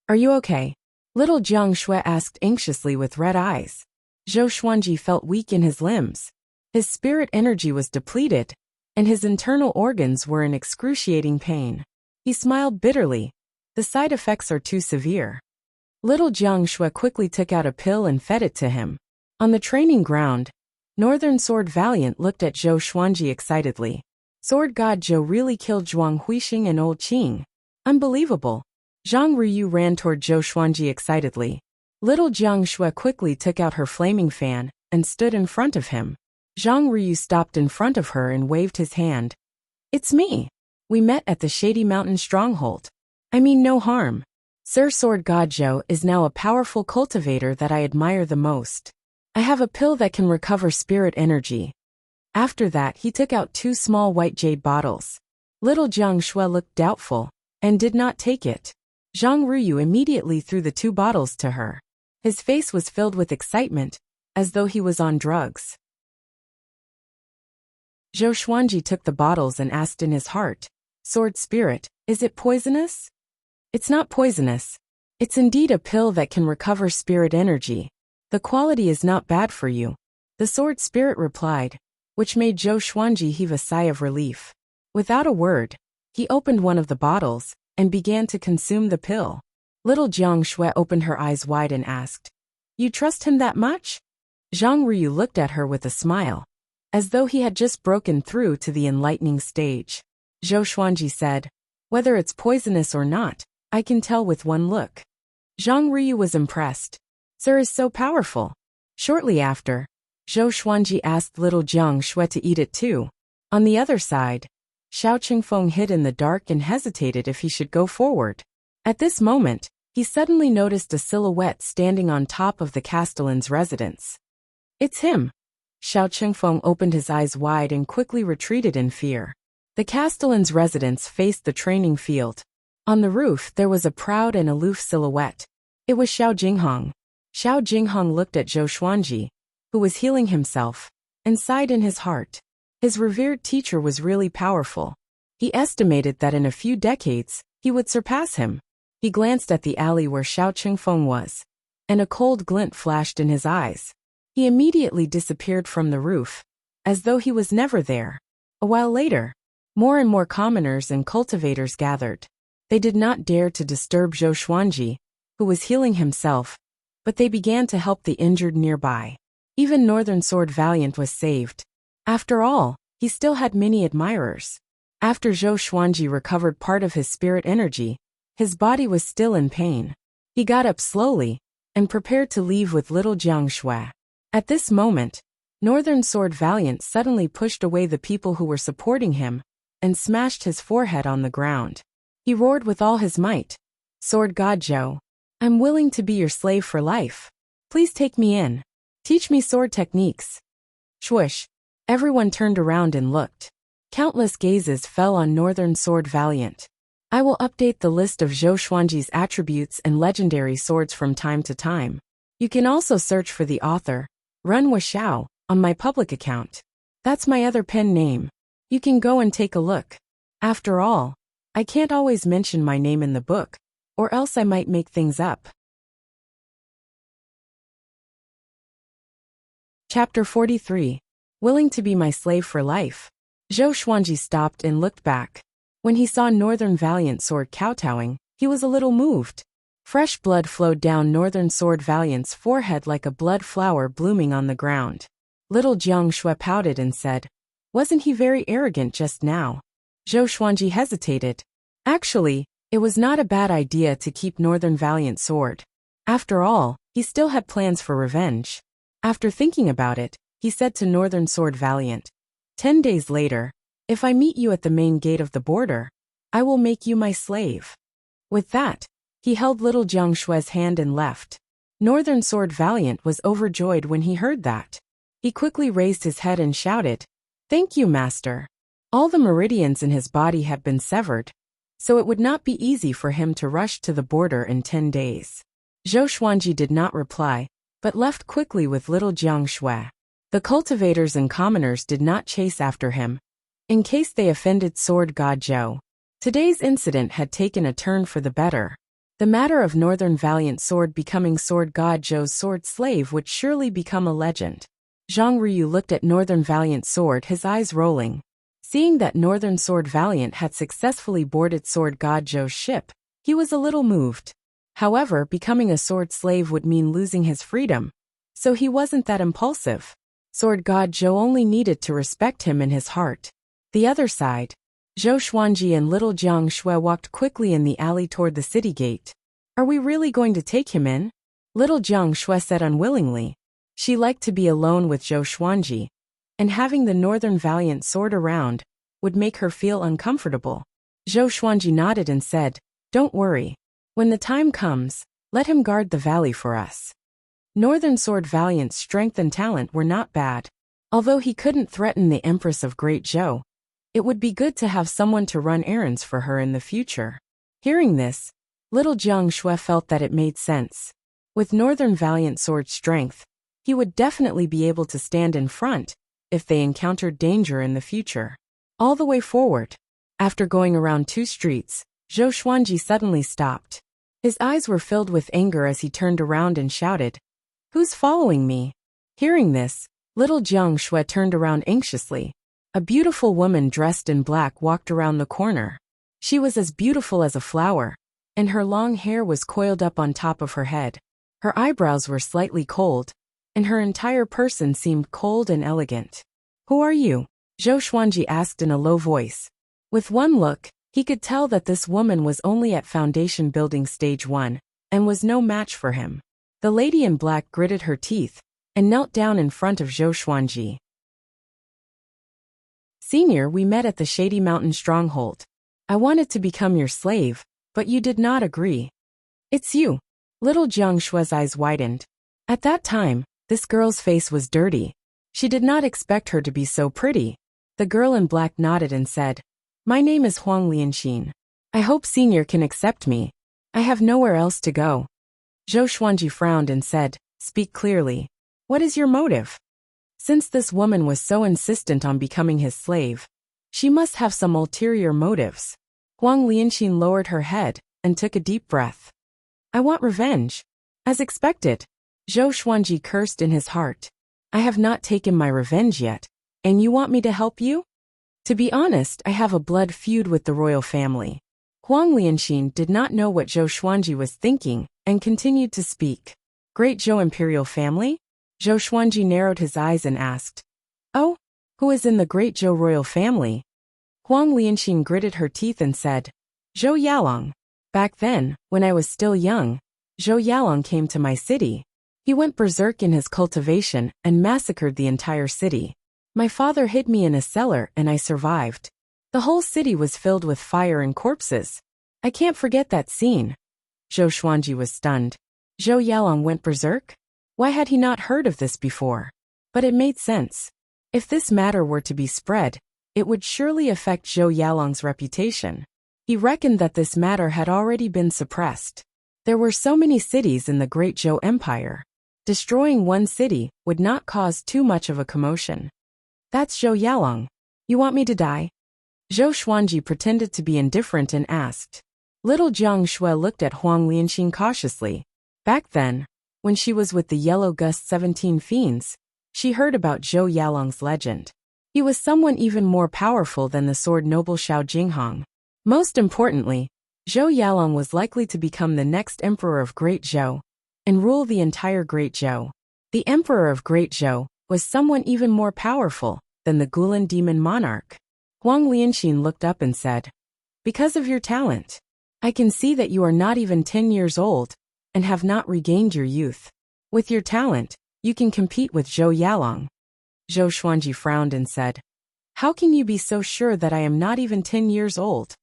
Are you okay? Little Jiang Shui asked anxiously with red eyes. Zhou Xuanji felt weak in his limbs. His spirit energy was depleted, and his internal organs were in excruciating pain. He smiled bitterly. The side effects are too severe. Little Jiang Shui quickly took out a pill and fed it to him. On the training ground, Northern Sword Valiant looked at Zhou Xuanji excitedly. Sword God Zhou really killed Zhuang Huixing and Old Qing. Unbelievable. Zhang Ruyu ran toward Zhou Xuanji excitedly. Little Jiang Shui quickly took out her flaming fan and stood in front of him. Zhang Ruyu stopped in front of her and waved his hand. It's me. We met at the Shady Mountain Stronghold. I mean no harm. Sir Sword God Zhou is now a powerful cultivator that I admire the most. I have a pill that can recover spirit energy. After that he took out 2 small white jade bottles. Little Jiang Shui looked doubtful, and did not take it. Zhang Ruyu immediately threw the 2 bottles to her. His face was filled with excitement, as though he was on drugs. Zhou Xuanji took the bottles and asked in his heart, Sword Spirit, is it poisonous? It's not poisonous. It's indeed a pill that can recover spirit energy. The quality is not bad for you. The Sword Spirit replied, which made Zhou Xuanji heave a sigh of relief. Without a word, he opened one of the bottles, and began to consume the pill. Little Jiang Shui opened her eyes wide and asked, You trust him that much? Zhang Ruyu looked at her with a smile, as though he had just broken through to the enlightening stage. Zhou Xuanji said, Whether it's poisonous or not, I can tell with one look. Zhang Ruyu was impressed. Sir is so powerful. Shortly after, Zhou Xuanji asked little Jiang Shui to eat it too. On the other side, Xiao Qingfeng hid in the dark and hesitated if he should go forward. At this moment, he suddenly noticed a silhouette standing on top of the Castellan's residence. It's him. Xiao Qingfeng opened his eyes wide and quickly retreated in fear. The Castellan's residence faced the training field. On the roof there was a proud and aloof silhouette. It was Xiao Jinghong. Xiao Jinghong looked at Zhou Xuanji, who was healing himself, and sighed in his heart. His revered teacher was really powerful. He estimated that in a few decades, he would surpass him. He glanced at the alley where Xiao Qingfeng was, and a cold glint flashed in his eyes. He immediately disappeared from the roof, as though he was never there. A while later, more and more commoners and cultivators gathered. They did not dare to disturb Zhou Xuanji, who was healing himself, but they began to help the injured nearby. Even Northern Sword Valiant was saved. After all, he still had many admirers. After Zhou Xuanji recovered part of his spirit energy, his body was still in pain. He got up slowly, and prepared to leave with little Jiang Shui. At this moment, Northern Sword Valiant suddenly pushed away the people who were supporting him, and smashed his forehead on the ground. He roared with all his might, Sword God Zhou, I'm willing to be your slave for life. Please take me in. Teach me sword techniques. Swish. Everyone turned around and looked. Countless gazes fell on Northern Sword Valiant. I will update the list of Zhou Xuanji's attributes and legendary swords from time to time. You can also search for the author, Run with Xiao, on my public account. That's my other pen name. You can go and take a look. After all, I can't always mention my name in the book, or else I might make things up. Chapter 43. Willing to be my slave for life. Zhou Xuanji stopped and looked back. When he saw Northern Valiant Sword kowtowing, he was a little moved. Fresh blood flowed down Northern Sword Valiant's forehead like a blood flower blooming on the ground. Little Jiang Shui pouted and said, "Wasn't he very arrogant just now?" Zhou Xuanji hesitated. Actually, it was not a bad idea to keep Northern Valiant Sword. After all, he still had plans for revenge. After thinking about it, he said to Northern Sword Valiant, 10 days later, if I meet you at the main gate of the border, I will make you my slave. With that, he held little Jiang Shui's hand and left. Northern Sword Valiant was overjoyed when he heard that. He quickly raised his head and shouted, "Thank you, master." All the meridians in his body had been severed, so it would not be easy for him to rush to the border in 10 days. Zhou Xuanji did not reply, but left quickly with little Jiang Shui. The cultivators and commoners did not chase after him, in case they offended Sword God Zhou. Today's incident had taken a turn for the better. The matter of Northern Valiant Sword becoming Sword God Zhou's sword slave would surely become a legend. Zhang Ryu looked at Northern Valiant Sword, his eyes rolling. Seeing that Northern Sword Valiant had successfully boarded Sword God Zhou's ship, he was a little moved. However, becoming a sword slave would mean losing his freedom, so he wasn't that impulsive. Sword God Zhou only needed to respect him in his heart. The other side, Zhou Xuanji and little Jiang Shui walked quickly in the alley toward the city gate. "Are we really going to take him in?" Little Jiang Shui said unwillingly. She liked to be alone with Zhou Xuanji, and having the Northern Valiant Sword around would make her feel uncomfortable. Zhou Xuanji nodded and said, "Don't worry. When the time comes, let him guard the valley for us." Northern Sword Valiant's strength and talent were not bad. Although he couldn't threaten the Empress of Great Zhou, it would be good to have someone to run errands for her in the future. Hearing this, little Jiang Shui felt that it made sense. With Northern Valiant Sword's strength, he would definitely be able to stand in front if they encountered danger in the future. All the way forward, after going around 2 streets, Zhou Xuanji suddenly stopped. His eyes were filled with anger as he turned around and shouted, "Who's following me?" Hearing this, little Jiang Shui turned around anxiously. A beautiful woman dressed in black walked around the corner. She was as beautiful as a flower, and her long hair was coiled up on top of her head. Her eyebrows were slightly cold, and her entire person seemed cold and elegant. "Who are you?" Zhou Xuanji asked in a low voice. With one look, he could tell that this woman was only at foundation building stage 1, and was no match for him. The lady in black gritted her teeth, and knelt down in front of Zhou Xuanji. "Senior, we met at the Shady Mountain Stronghold. I wanted to become your slave, but you did not agree." "It's you." Little Jiang Shui's eyes widened. At that time, this girl's face was dirty. She did not expect her to be so pretty. The girl in black nodded and said, "My name is Huang Lianxin. I hope Senior can accept me. I have nowhere else to go." Zhou Xuanji frowned and said, "Speak clearly. What is your motive?" Since this woman was so insistent on becoming his slave, she must have some ulterior motives. Huang Lianxin lowered her head and took a deep breath. "I want revenge." As expected, Zhou Xuanji cursed in his heart. "I have not taken my revenge yet, and you want me to help you?" "To be honest, I have a blood feud with the royal family." Huang Lianxin did not know what Zhou Xuanji was thinking, and continued to speak. "Great Zhou imperial family?" Zhou Xuanji narrowed his eyes and asked, "Oh, who is in the Great Zhou royal family?" Huang Lianxin gritted her teeth and said, "Zhou Yalong. Back then, when I was still young, Zhou Yalong came to my city. He went berserk in his cultivation and massacred the entire city. My father hid me in a cellar and I survived. The whole city was filled with fire and corpses. I can't forget that scene." Zhou Xuanji was stunned. Zhou Yalong went berserk? Why had he not heard of this before? But it made sense. If this matter were to be spread, it would surely affect Zhou Yalong's reputation. He reckoned that this matter had already been suppressed. There were so many cities in the Great Zhou Empire. Destroying one city would not cause too much of a commotion. That's Zhou Yalong. You want me to die? Zhou Xuanji pretended to be indifferent and asked. Little Jiang Shui looked at Huang Lianxin cautiously. Back then, when she was with the Yellow Gust 17 Fiends, she heard about Zhou Yalong's legend. He was someone even more powerful than the sword noble Xiao Jinghong. Most importantly, Zhou Yalong was likely to become the next emperor of Great Zhou and rule the entire Great Zhou. The emperor of Great Zhou was someone even more powerful than the Gulan demon monarch. Huang Lianxin looked up and said, because of your talent, I can see that you are not even 10 years old and have not regained your youth. With your talent, you can compete with Zhou Yalong. Zhou Xuanji frowned and said, how can you be so sure that I am not even 10 years old?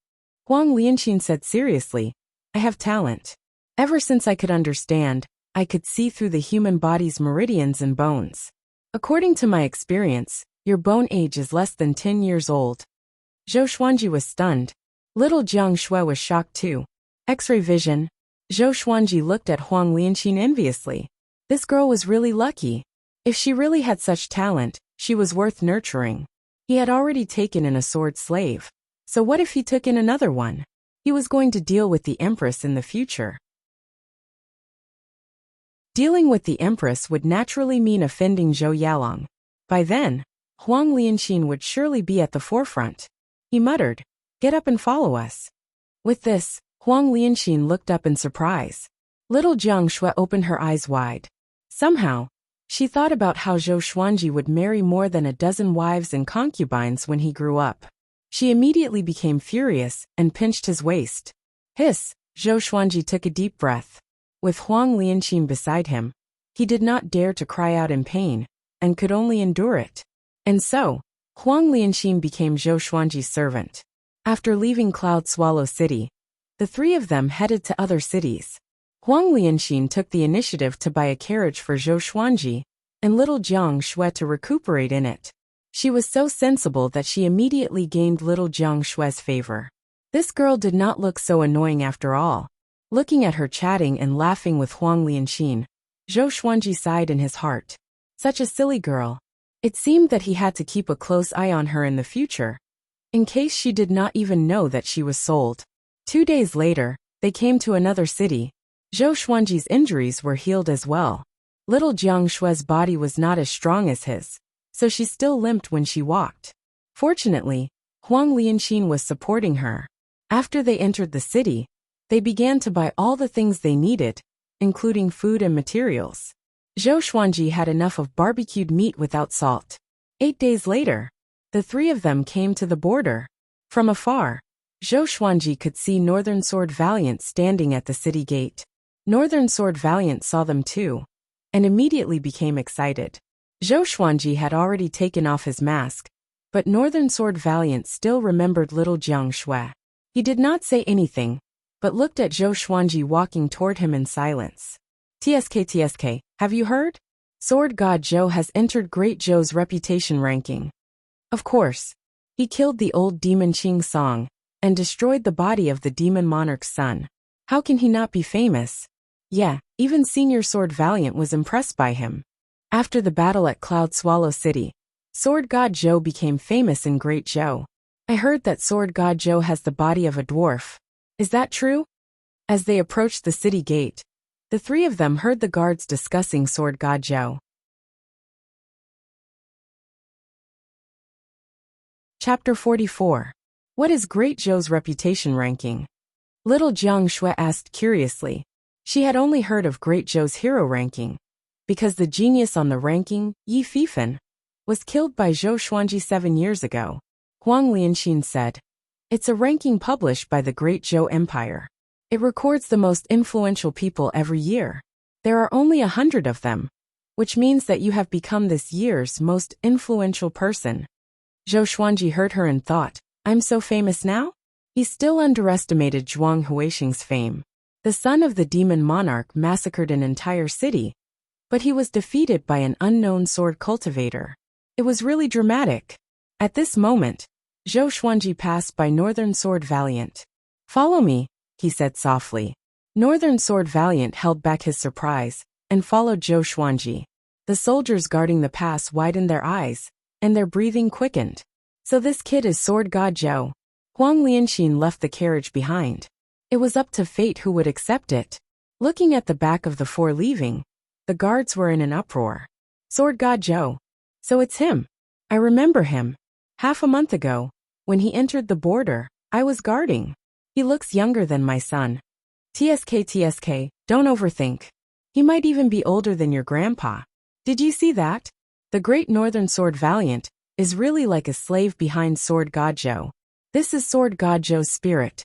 Huang Lianxin said seriously, I have talent. Ever since I could understand, I could see through the human body's meridians and bones. According to my experience, your bone age is less than 10 years old. Zhou Xuanji was stunned. Little Jiang Shui was shocked too. X-ray vision. Zhou Xuanji looked at Huang Lianxin enviously. This girl was really lucky. If she really had such talent, she was worth nurturing. He had already taken in a sword slave. So what if he took in another one? He was going to deal with the Empress in the future. Dealing with the Empress would naturally mean offending Zhou Yalong. By then, Huang Lianxin would surely be at the forefront. He muttered, get up and follow us. With this, Huang Lianxin looked up in surprise. Little Jiang Shui opened her eyes wide. Somehow, she thought about how Zhou Xuanji would marry more than a dozen wives and concubines when he grew up. She immediately became furious and pinched his waist. Hiss, Zhou Xuanji took a deep breath. With Huang Lianxin beside him, he did not dare to cry out in pain, and could only endure it. And so, Huang Lianxin became Zhou Xuanji's servant. After leaving Cloud Swallow City, the three of them headed to other cities. Huang Lianxin took the initiative to buy a carriage for Zhou Xuanji, and little Jiang Shui to recuperate in it. She was so sensible that she immediately gained little Jiang Shui's favor. This girl did not look so annoying after all. Looking at her chatting and laughing with Huang Lianxin, Zhou Xuanji sighed in his heart. Such a silly girl. It seemed that he had to keep a close eye on her in the future, in case she did not even know that she was sold. 2 days later, they came to another city. Zhou Xuanji's injuries were healed as well. Little Jiang Shui's body was not as strong as his, so she still limped when she walked. Fortunately, Huang Lianxin was supporting her. After they entered the city, they began to buy all the things they needed, including food and materials. Zhou Xuanji had enough of barbecued meat without salt. 8 days later, the three of them came to the border. From afar, Zhou Xuanji could see Northern Sword Valiant standing at the city gate. Northern Sword Valiant saw them too, and immediately became excited. Zhou Xuanji had already taken off his mask, but Northern Sword Valiant still remembered little Jiang Shui. He did not say anything, but looked at Zhou Xuanji walking toward him in silence. TSK, have you heard? Sword God Zhou has entered Great Zhou's reputation ranking. Of course. He killed the old demon Qing Song and destroyed the body of the demon monarch's son. How can he not be famous? Yeah, even Senior Sword Valiant was impressed by him. After the battle at Cloud Swallow City, Sword God Zhou became famous in Great Zhou. I heard that Sword God Zhou has the body of a dwarf. Is that true? As they approached the city gate, the three of them heard the guards discussing Sword God Zhou. Chapter 44. What is Great Zhou's reputation ranking? Little Jiang Shui asked curiously. She had only heard of Great Zhou's hero ranking, because the genius on the ranking, Yi Fifan, was killed by Zhou Xuanji 7 years ago. Huang Lianxin said, it's a ranking published by the Great Zhou Empire. It records the most influential people every year. There are only 100 of them, which means that you have become this year's most influential person. Zhou Xuanji heard her and thought, I'm so famous now? He still underestimated Zhuang Huixing's fame. The son of the demon monarch massacred an entire city, but he was defeated by an unknown sword cultivator. It was really dramatic. At this moment, Zhou Xuanji passed by Northern Sword Valiant. Follow me, he said softly. Northern Sword Valiant held back his surprise and followed Zhou Xuanji. The soldiers guarding the pass widened their eyes, and their breathing quickened. So this kid is Sword God Zhou. Huang Lianxin left the carriage behind. It was up to fate who would accept it. Looking at the back of the four leaving, the guards were in an uproar. Sword God Zhou. So it's him. I remember him. Half a month ago, when he entered the border, I was guarding. He looks younger than my son. TSK, don't overthink. He might even be older than your grandpa. Did you see that? The great northern sword valiant is really like a slave behind Sword God Zhou. This is Sword God Zhou's spirit.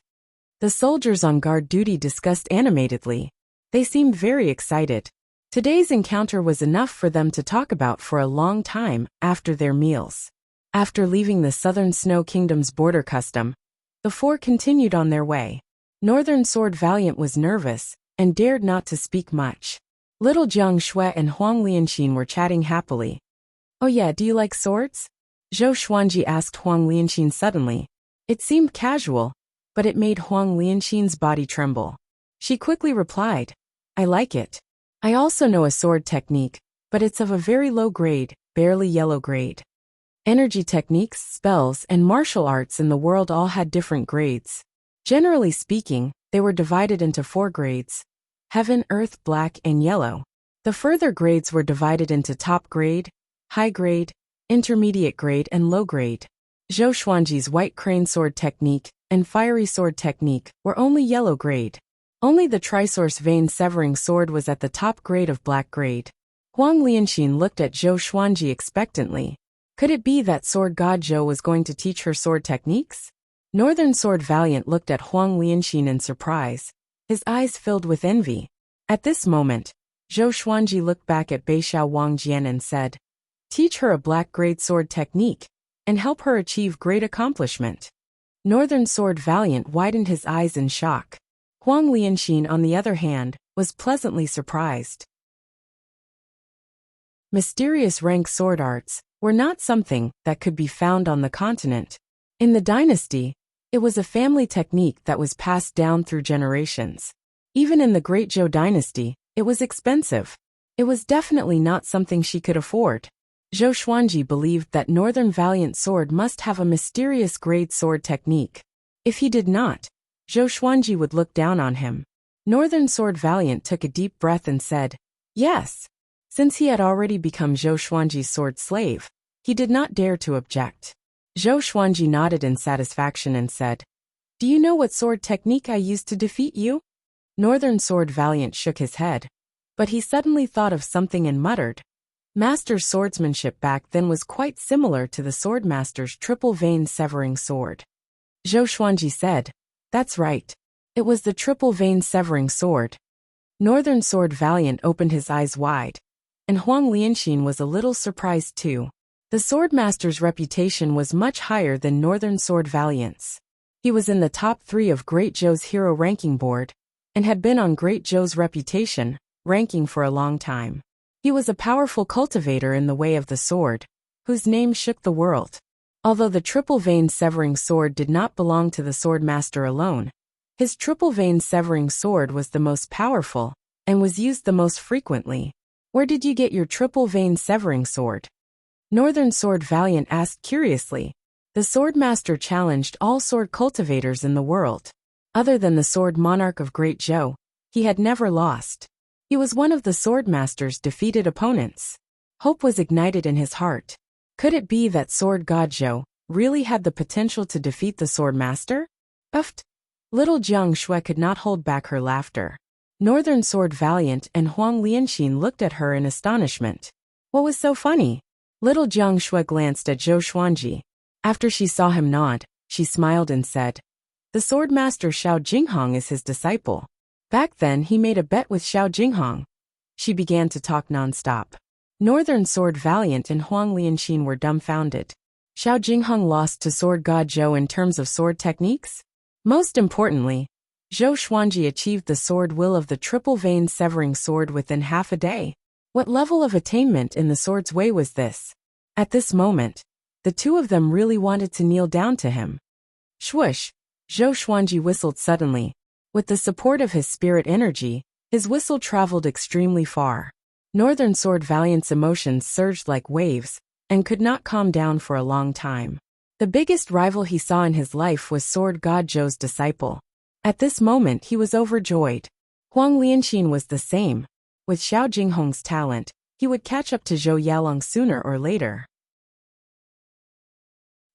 The soldiers on guard duty discussed animatedly. They seemed very excited. Today's encounter was enough for them to talk about for a long time after their meals. After leaving the Southern Snow Kingdom's border custom, the four continued on their way. Northern Sword Valiant was nervous and dared not to speak much. Little Jiang Shui and Huang Lianxin were chatting happily. Oh yeah, do you like swords? Zhou Xuanji asked Huang Lianxin suddenly. It seemed casual, but it made Huang Lianxin's body tremble. She quickly replied, I like it. I also know a sword technique, but it's of a very low grade, barely yellow grade. Energy techniques, spells, and martial arts in the world all had different grades. Generally speaking, they were divided into 4 grades: heaven, earth, black, and yellow. The further grades were divided into top grade, high grade, intermediate grade, and low grade. Zhou Xuanji's white crane sword technique and fiery sword technique were only yellow grade. Only the trisource vein severing sword was at the top grade of black grade. Huang Lianxin looked at Zhou Xuanji expectantly. Could it be that Sword God Zhou was going to teach her sword techniques? Northern Sword Valiant looked at Huang Lianxin in surprise. His eyes filled with envy. At this moment, Zhou Xuanji looked back at Beixiao Wang Jian and said, teach her a black grade sword technique, and help her achieve great accomplishment. Northern Sword Valiant widened his eyes in shock. Huang Lianxin, on the other hand, was pleasantly surprised. Mysterious rank sword arts were not something that could be found on the continent. In the dynasty, it was a family technique that was passed down through generations. Even in the Great Zhou dynasty, it was expensive. It was definitely not something she could afford. Zhou Xuanji believed that Northern Valiant Sword must have a mysterious grade sword technique. If he did not, Zhou Xuanji would look down on him. Northern Sword Valiant took a deep breath and said, yes. Since he had already become Zhou Xuanji's sword slave, he did not dare to object. Zhou Xuanji nodded in satisfaction and said, do you know what sword technique I used to defeat you? Northern Sword Valiant shook his head, but he suddenly thought of something and muttered. Master's swordsmanship back then was quite similar to the Swordmaster's triple vein severing sword. Zhou Xuanji said, that's right. It was the triple vein severing sword. Northern Sword Valiant opened his eyes wide, and Huang Lianxin was a little surprised too. The Swordmaster's reputation was much higher than Northern Sword Valiant's. He was in the top 3 of Great Zhou's hero ranking board, and had been on Great Zhou's reputation ranking for a long time. He was a powerful cultivator in the way of the sword, whose name shook the world. Although the triple vein severing sword did not belong to the Swordmaster alone, his triple vein severing sword was the most powerful, and was used the most frequently. Where did you get your triple vein severing sword? Northern Sword Valiant asked curiously. The Swordmaster challenged all sword cultivators in the world. Other than the Sword Monarch of Great Zhou, he had never lost. He was one of the Swordmaster's defeated opponents. Hope was ignited in his heart. Could it be that Sword God Zhou really had the potential to defeat the Swordmaster? Uffed. Little Jiang Shui could not hold back her laughter. Northern Sword Valiant and Huang Lianxin looked at her in astonishment. What was so funny? Little Jiang Shui glanced at Zhou Xuanji. After she saw him nod, she smiled and said, the Swordmaster Xiao Jinghong is his disciple. Back then he made a bet with Xiao Jinghong. She began to talk non-stop. Northern Sword Valiant and Huang Lianxin were dumbfounded. Xiao Jinghong lost to Sword God Zhou in terms of sword techniques? Most importantly, Zhou Xuanji achieved the sword will of the triple vein severing sword within half a day. What level of attainment in the sword's way was this? At this moment, the two of them really wanted to kneel down to him. Swoosh! Zhou Xuanji whistled suddenly. With the support of his spirit energy, his whistle traveled extremely far. Northern Sword Valiant's emotions surged like waves and could not calm down for a long time. The biggest rival he saw in his life was Sword God Zhou's disciple. At this moment he was overjoyed. Huang Lianxin was the same. With Xiao Jinghong's talent, he would catch up to Zhou Yalong sooner or later.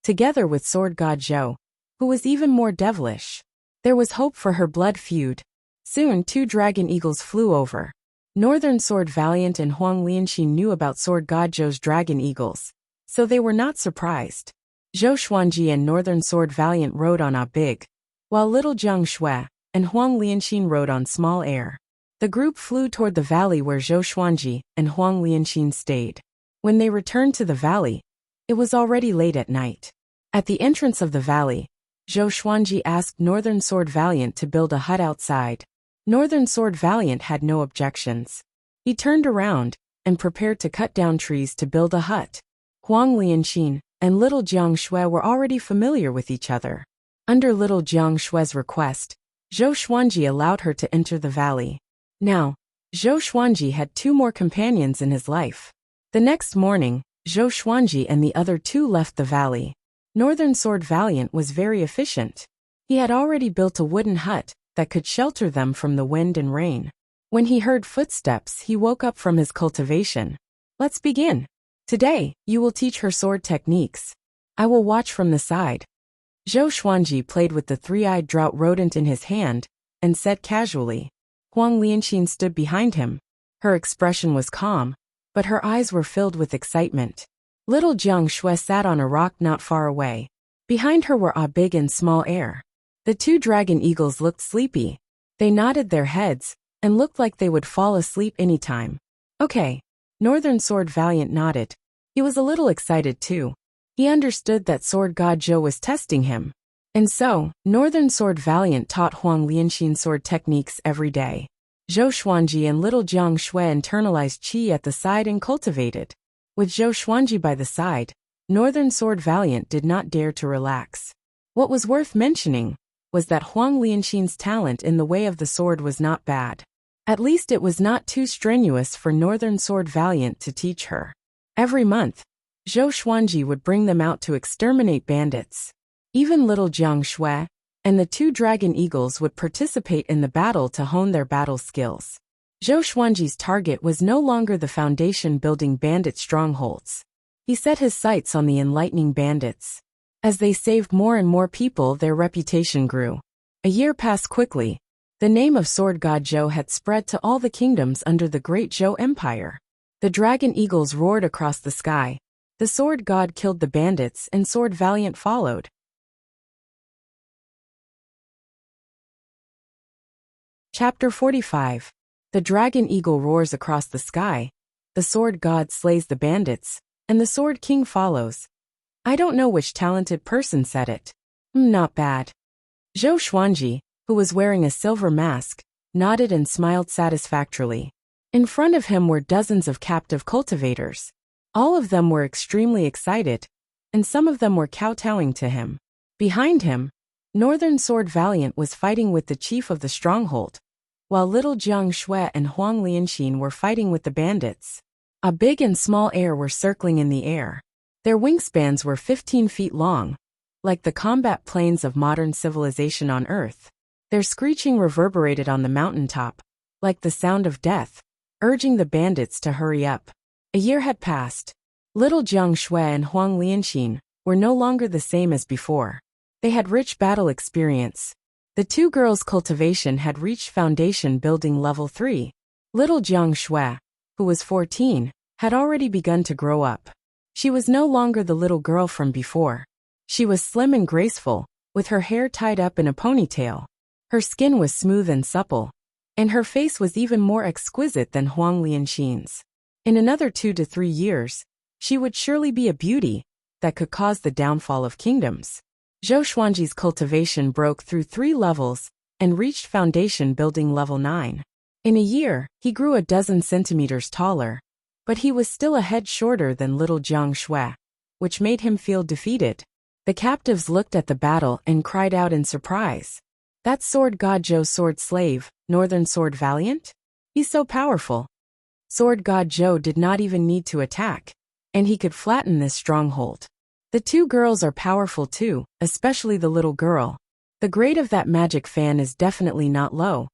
Together with Sword God Zhou, who was even more devilish, there was hope for her blood feud. Soon 2 dragon eagles flew over. Northern Sword Valiant and Huang Lianxin knew about Sword God Zhou's dragon eagles, so they were not surprised. Zhou Xuanji and Northern Sword Valiant rode on a big, while little Jiang Shui and Huang Lianxin rode on small air. The group flew toward the valley where Zhou Xuanji and Huang Lianxin stayed. When they returned to the valley, it was already late at night. At the entrance of the valley, Zhou Xuanji asked Northern Sword Valiant to build a hut outside. Northern Sword Valiant had no objections. He turned around and prepared to cut down trees to build a hut. Huang Lianxin and little Jiang Shui were already familiar with each other. Under little Jiang Shui's request, Zhou Xuanji allowed her to enter the valley. Now, Zhou Xuanji had 2 more companions in his life. The next morning, Zhou Xuanji and the other 2 left the valley. Northern Sword Valiant was very efficient. He had already built a wooden hut that could shelter them from the wind and rain. When he heard footsteps, he woke up from his cultivation. Let's begin. Today, you will teach her sword techniques. I will watch from the side. Zhou Xuanji played with the 3-eyed drought rodent in his hand and said casually. Huang Lianxin stood behind him. Her expression was calm, but her eyes were filled with excitement. Little Jiang Shui sat on a rock not far away. Behind her were a big and small air. The 2 dragon eagles looked sleepy. They nodded their heads and looked like they would fall asleep anytime. Okay. Northern Sword Valiant nodded. He was a little excited too. He understood that Sword God Zhou was testing him. And so, Northern Sword Valiant taught Huang Lianxin sword techniques every day. Zhou Xuanji and little Jiang Shui internalized qi at the side and cultivated. With Zhou Xuanji by the side, Northern Sword Valiant did not dare to relax. What was worth mentioning was that Huang Lianxin's talent in the way of the sword was not bad. At least it was not too strenuous for Northern Sword Valiant to teach her. Every month, Zhou Xuanji would bring them out to exterminate bandits. Even little Jiang Shui and the 2 dragon eagles would participate in the battle to hone their battle skills. Zhou Xuanji's target was no longer the foundation-building bandit strongholds. He set his sights on the enlightening bandits. As they saved more and more people, their reputation grew. A year passed quickly. The name of Sword God Zhou had spread to all the kingdoms under the Great Zhou Empire. The dragon eagles roared across the sky. The Sword God killed the bandits and Sword Valiant followed. Chapter 45. The dragon eagle roars across the sky. The Sword God slays the bandits, and the Sword King follows. I don't know which talented person said it. Not bad. Zhou Xuanji, who was wearing a silver mask, nodded and smiled satisfactorily. In front of him were dozens of captive cultivators. All of them were extremely excited, and some of them were kowtowing to him. Behind him, Northern Sword Valiant was fighting with the chief of the stronghold, while little Jiang Shui and Huang Lianxin were fighting with the bandits. A big and small air were circling in the air. Their wingspans were 15 feet long, like the combat planes of modern civilization on Earth. Their screeching reverberated on the mountaintop, like the sound of death, urging the bandits to hurry up. A year had passed. Little Jiang Shui and Huang Lianxin were no longer the same as before. They had rich battle experience. The 2 girls' cultivation had reached foundation building level 3. Little Jiang Shui, who was 14, had already begun to grow up. She was no longer the little girl from before. She was slim and graceful, with her hair tied up in a ponytail. Her skin was smooth and supple, and her face was even more exquisite than Huang Lianxin's. In another 2 to 3 years, she would surely be a beauty that could cause the downfall of kingdoms. Zhou Xuanji's cultivation broke through 3 levels and reached foundation building level 9. In a year, he grew a dozen centimeters taller, but he was still a head shorter than little Jiang Shui, which made him feel defeated. The captives looked at the battle and cried out in surprise. That's Sword God Zhou's sword slave, Northern Sword Valiant? He's so powerful. Sword God Zhou did not even need to attack, and he could flatten this stronghold. The two girls are powerful too, especially the little girl. The grade of that magic fan is definitely not low.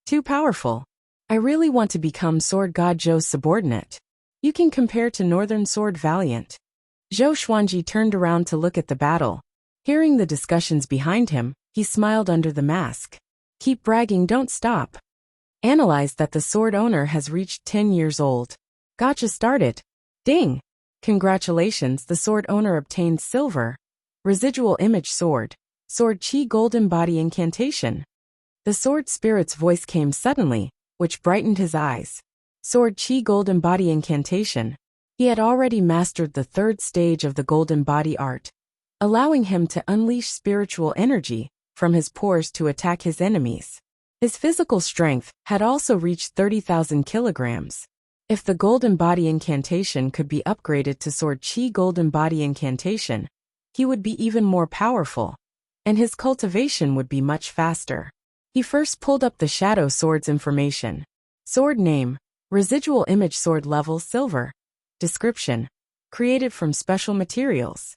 Too powerful. I really want to become Sword God Zhou's subordinate. You can compare to Northern Sword Valiant. Zhou Xuanji turned around to look at the battle. Hearing the discussions behind him, he smiled under the mask. Keep bragging, don't stop. Analyzed that the sword owner has reached 10 years old. Gotcha started. Ding! Congratulations, the sword owner obtained silver. Residual image sword. Sword Chi golden body incantation. The sword spirit's voice came suddenly, which brightened his eyes. Sword Chi golden body incantation. He had already mastered the third stage of the golden body art, allowing him to unleash spiritual energy from his pores to attack his enemies. His physical strength had also reached 30,000 kilograms. If the golden body incantation could be upgraded to Sword Chi golden body incantation, he would be even more powerful, and his cultivation would be much faster. He first pulled up the Shadow Sword's information. Sword name, residual image sword level silver. Description, created from special materials.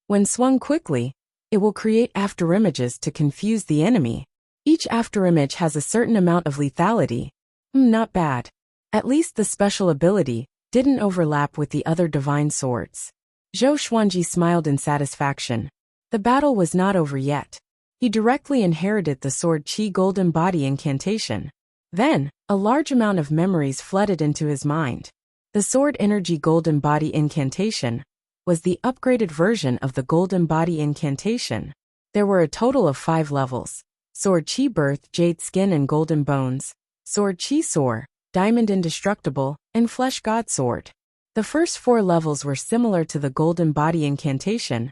When swung quickly, it will create afterimages to confuse the enemy. Each afterimage has a certain amount of lethality. Not bad. At least the special ability didn't overlap with the other divine swords. Zhou Xuanji smiled in satisfaction. The battle was not over yet. He directly inherited the Sword Chi golden body incantation. Then, a large amount of memories flooded into his mind. The Sword Energy golden body incantation was the upgraded version of the golden body incantation. There were a total of 5 levels. Sword Chi Birth, Jade Skin and Golden Bones, Sword Chi Soar, Diamond Indestructible, and Flesh God Sword. The first 4 levels were similar to the golden body incantation,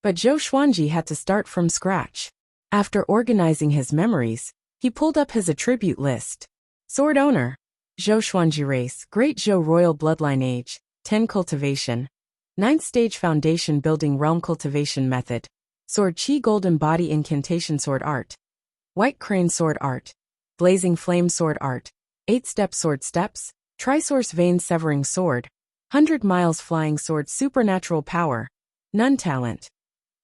but Zhou Xuanji had to start from scratch. After organizing his memories, he pulled up his attribute list. Sword Owner. Zhou Xuanji Race, Great Zhou Royal Bloodline Age, 10 Cultivation. 9th Stage Foundation Building Realm Cultivation Method. Sword Chi Golden Body Incantation Sword Art. White Crane Sword Art. Blazing Flame Sword Art. 8-Step Sword Steps. Trisource Vein Severing Sword. 100 Miles Flying Sword Supernatural Power. None Talent.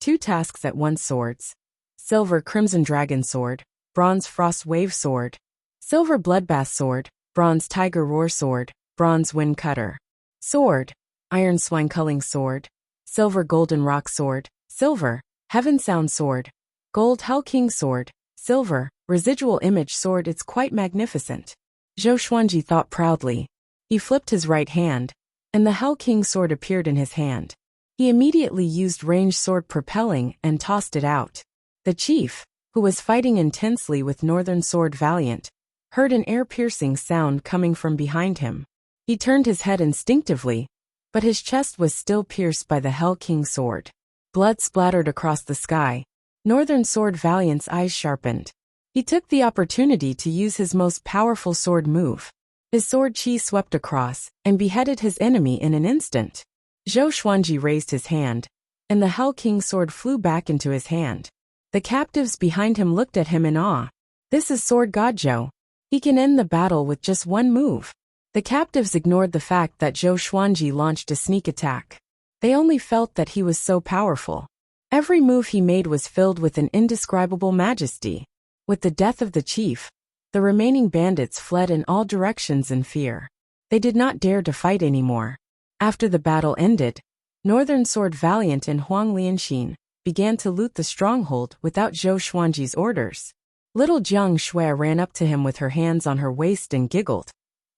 2 Tasks at Once Swords. Silver Crimson Dragon Sword. Bronze Frost Wave Sword. Silver Bloodbath Sword. Bronze Tiger Roar Sword. Bronze Wind Cutter. Sword. Iron Swine Culling Sword. Silver Golden Rock Sword. Silver. Heaven Sound Sword. Gold Hell King Sword. Silver. Residual Image Sword. It's quite magnificent. Zhou Xuanji thought proudly. He flipped his right hand, and the Hell King Sword appeared in his hand. He immediately used ranged sword propelling and tossed it out. The chief, who was fighting intensely with Northern Sword Valiant, heard an ear-piercing sound coming from behind him. He turned his head instinctively, but his chest was still pierced by the Hell King Sword. Blood splattered across the sky. Northern Sword Valiant's eyes sharpened. He took the opportunity to use his most powerful sword move. His sword chi swept across and beheaded his enemy in an instant. Zhou Xuanji raised his hand, and the Hell King Sword flew back into his hand. The captives behind him looked at him in awe. This is Sword God Zhou. He can end the battle with just one move. The captives ignored the fact that Zhou Xuanji launched a sneak attack. They only felt that he was so powerful. Every move he made was filled with an indescribable majesty. With the death of the chief, the remaining bandits fled in all directions in fear. They did not dare to fight anymore. After the battle ended, Northern Sword Valiant and Huang Lianxin began to loot the stronghold without Zhou Xuanji's orders. Little Jiang Shui ran up to him with her hands on her waist and giggled.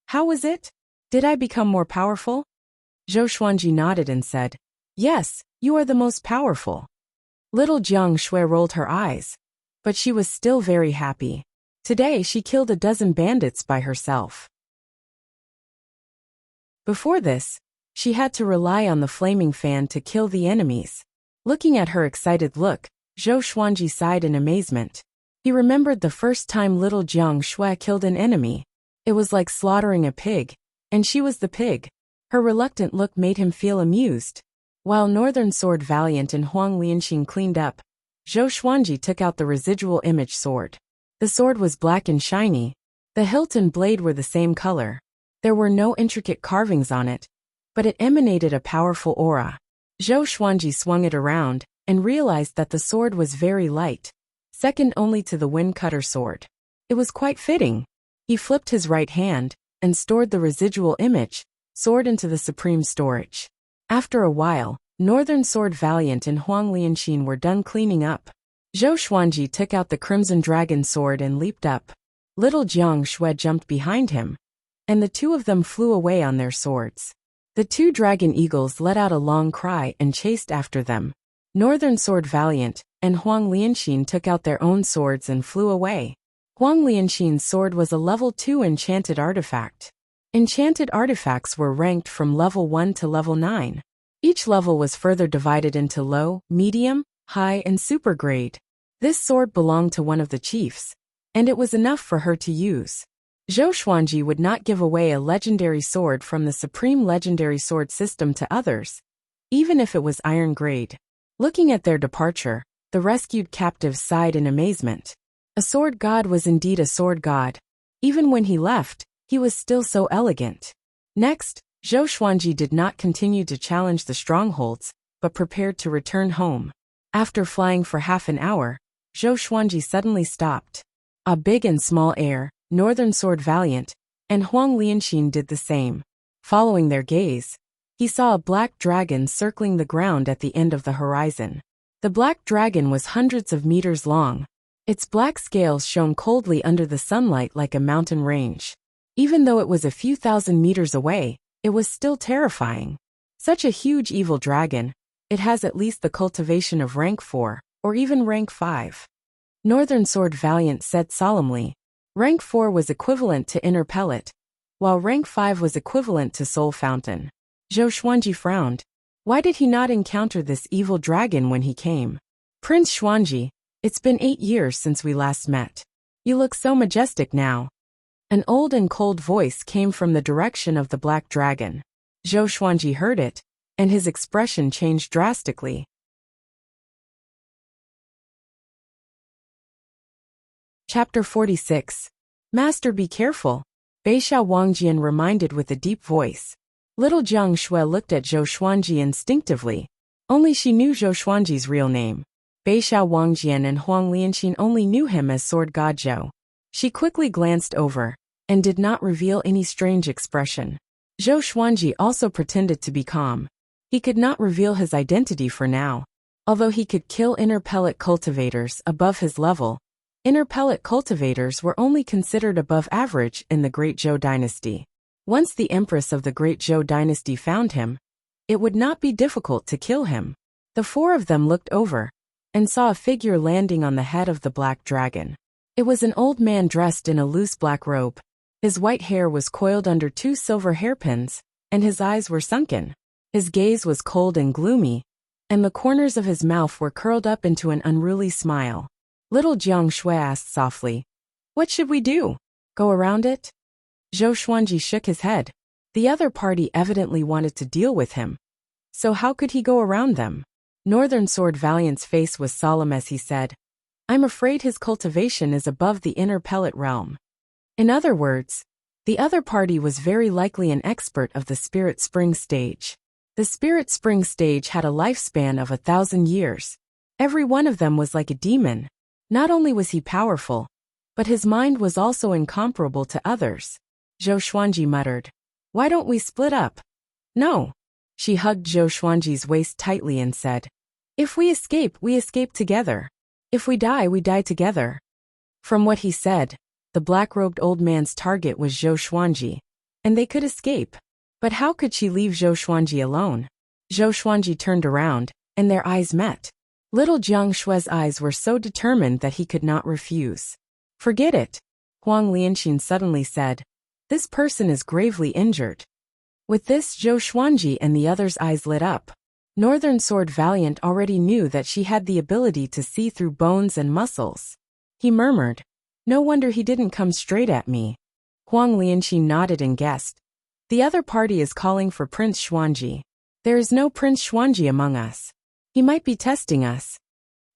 How was it? Did I become more powerful? Zhou Xuanji nodded and said, Yes, you are the most powerful. Little Jiang Shui rolled her eyes, but she was still very happy. Today she killed a dozen bandits by herself. Before this, she had to rely on the flaming fan to kill the enemies. Looking at her excited look, Zhou Xuanji sighed in amazement. He remembered the first time little Jiang Shui killed an enemy. It was like slaughtering a pig, and she was the pig. Her reluctant look made him feel amused. While Northern Sword Valiant and Huang Lianxin cleaned up, Zhou Xuanji took out the residual image sword. The sword was black and shiny. The hilt and blade were the same color. There were no intricate carvings on it, but it emanated a powerful aura. Zhou Xuanji swung it around and realized that the sword was very light, second only to the wind cutter sword. It was quite fitting. He flipped his right hand and stored the residual image, sword into the supreme storage. After a while, Northern Sword Valiant and Huang Lianxin were done cleaning up. Zhou Xuanji took out the Crimson Dragon sword and leaped up. Little Jiang Shui jumped behind him, and the two of them flew away on their swords. The two dragon eagles let out a long cry and chased after them. Northern Sword Valiant and Huang Lianxin took out their own swords and flew away. Huang Lianxin's sword was a level 2 enchanted artifact. Enchanted artifacts were ranked from level 1 to level 9. Each level was further divided into low, medium, high, and super grade. This sword belonged to one of the chiefs, and it was enough for her to use. Zhou Xuanji would not give away a legendary sword from the Supreme Legendary Sword system to others, even if it was iron grade. Looking at their departure, the rescued captives sighed in amazement. A sword god was indeed a sword god. Even when he left, he was still so elegant. Next, Zhou Xuanji did not continue to challenge the strongholds, but prepared to return home. After flying for half an hour, Zhou Xuanji suddenly stopped. A big and small heir, Northern Sword Valiant, and Huang Lianxin did the same. Following their gaze, he saw a black dragon circling the ground at the end of the horizon. The black dragon was hundreds of meters long. Its black scales shone coldly under the sunlight like a mountain range. Even though it was a few thousand meters away, it was still terrifying. Such a huge evil dragon, it has at least the cultivation of rank 4, or even rank 5. Northern Sword Valiant said solemnly. Rank 4 was equivalent to Inner Pellet, while rank 5 was equivalent to Soul Fountain. Zhou Xuanji frowned. Why did he not encounter this evil dragon when he came? Prince Xuanji, it's been 8 years since we last met. You look so majestic now. An old and cold voice came from the direction of the black dragon. Zhou Xuanji heard it, and his expression changed drastically. Chapter 46. Master, be careful, Beishao Wangjian reminded with a deep voice. Little Jiang Shui looked at Zhou Xuanji instinctively. Only she knew Zhou Xuanji's real name. Beishao Wangjian and Huang Lianxin only knew him as Sword God Zhou. She quickly glanced over, and did not reveal any strange expression. Zhou Xuanji also pretended to be calm. He could not reveal his identity for now. Although he could kill inner pellet cultivators above his level, inner pellet cultivators were only considered above average in the Great Zhou dynasty. Once the empress of the Great Zhou dynasty found him, it would not be difficult to kill him. The four of them looked over, and saw a figure landing on the head of the black dragon. It was an old man dressed in a loose black robe. His white hair was coiled under 2 silver hairpins, and his eyes were sunken. His gaze was cold and gloomy, and the corners of his mouth were curled up into an unruly smile. Little Jiang Shui asked softly, "What should we do? Go around it?" Zhou Xuanji shook his head. The other party evidently wanted to deal with him. So how could he go around them? Northern Sword Valiant's face was solemn as he said, "I'm afraid his cultivation is above the inner pellet realm." In other words, the other party was very likely an expert of the Spirit Spring stage. The Spirit Spring stage had a lifespan of 1,000 years. Every one of them was like a demon. Not only was he powerful, but his mind was also incomparable to others. Zhou Xuanji muttered, "Why don't we split up?" "No." She hugged Zhou Xuanji's waist tightly and said, "If we escape together. If we die together." From what he said, the black-robed old man's target was Zhou Xuanji, and they could escape. But how could she leave Zhou Xuanji alone? Zhou Xuanji turned around, and their eyes met. Little Jiang Shui's eyes were so determined that he could not refuse. "Forget it," Huang Lianxin suddenly said. "This person is gravely injured." With this, Zhou Xuanji and the others' eyes lit up. Northern Sword Valiant already knew that she had the ability to see through bones and muscles. He murmured, "No wonder he didn't come straight at me." Huang Lianxin nodded and guessed. "The other party is calling for Prince Xuanji. There is no Prince Xuanji among us. He might be testing us."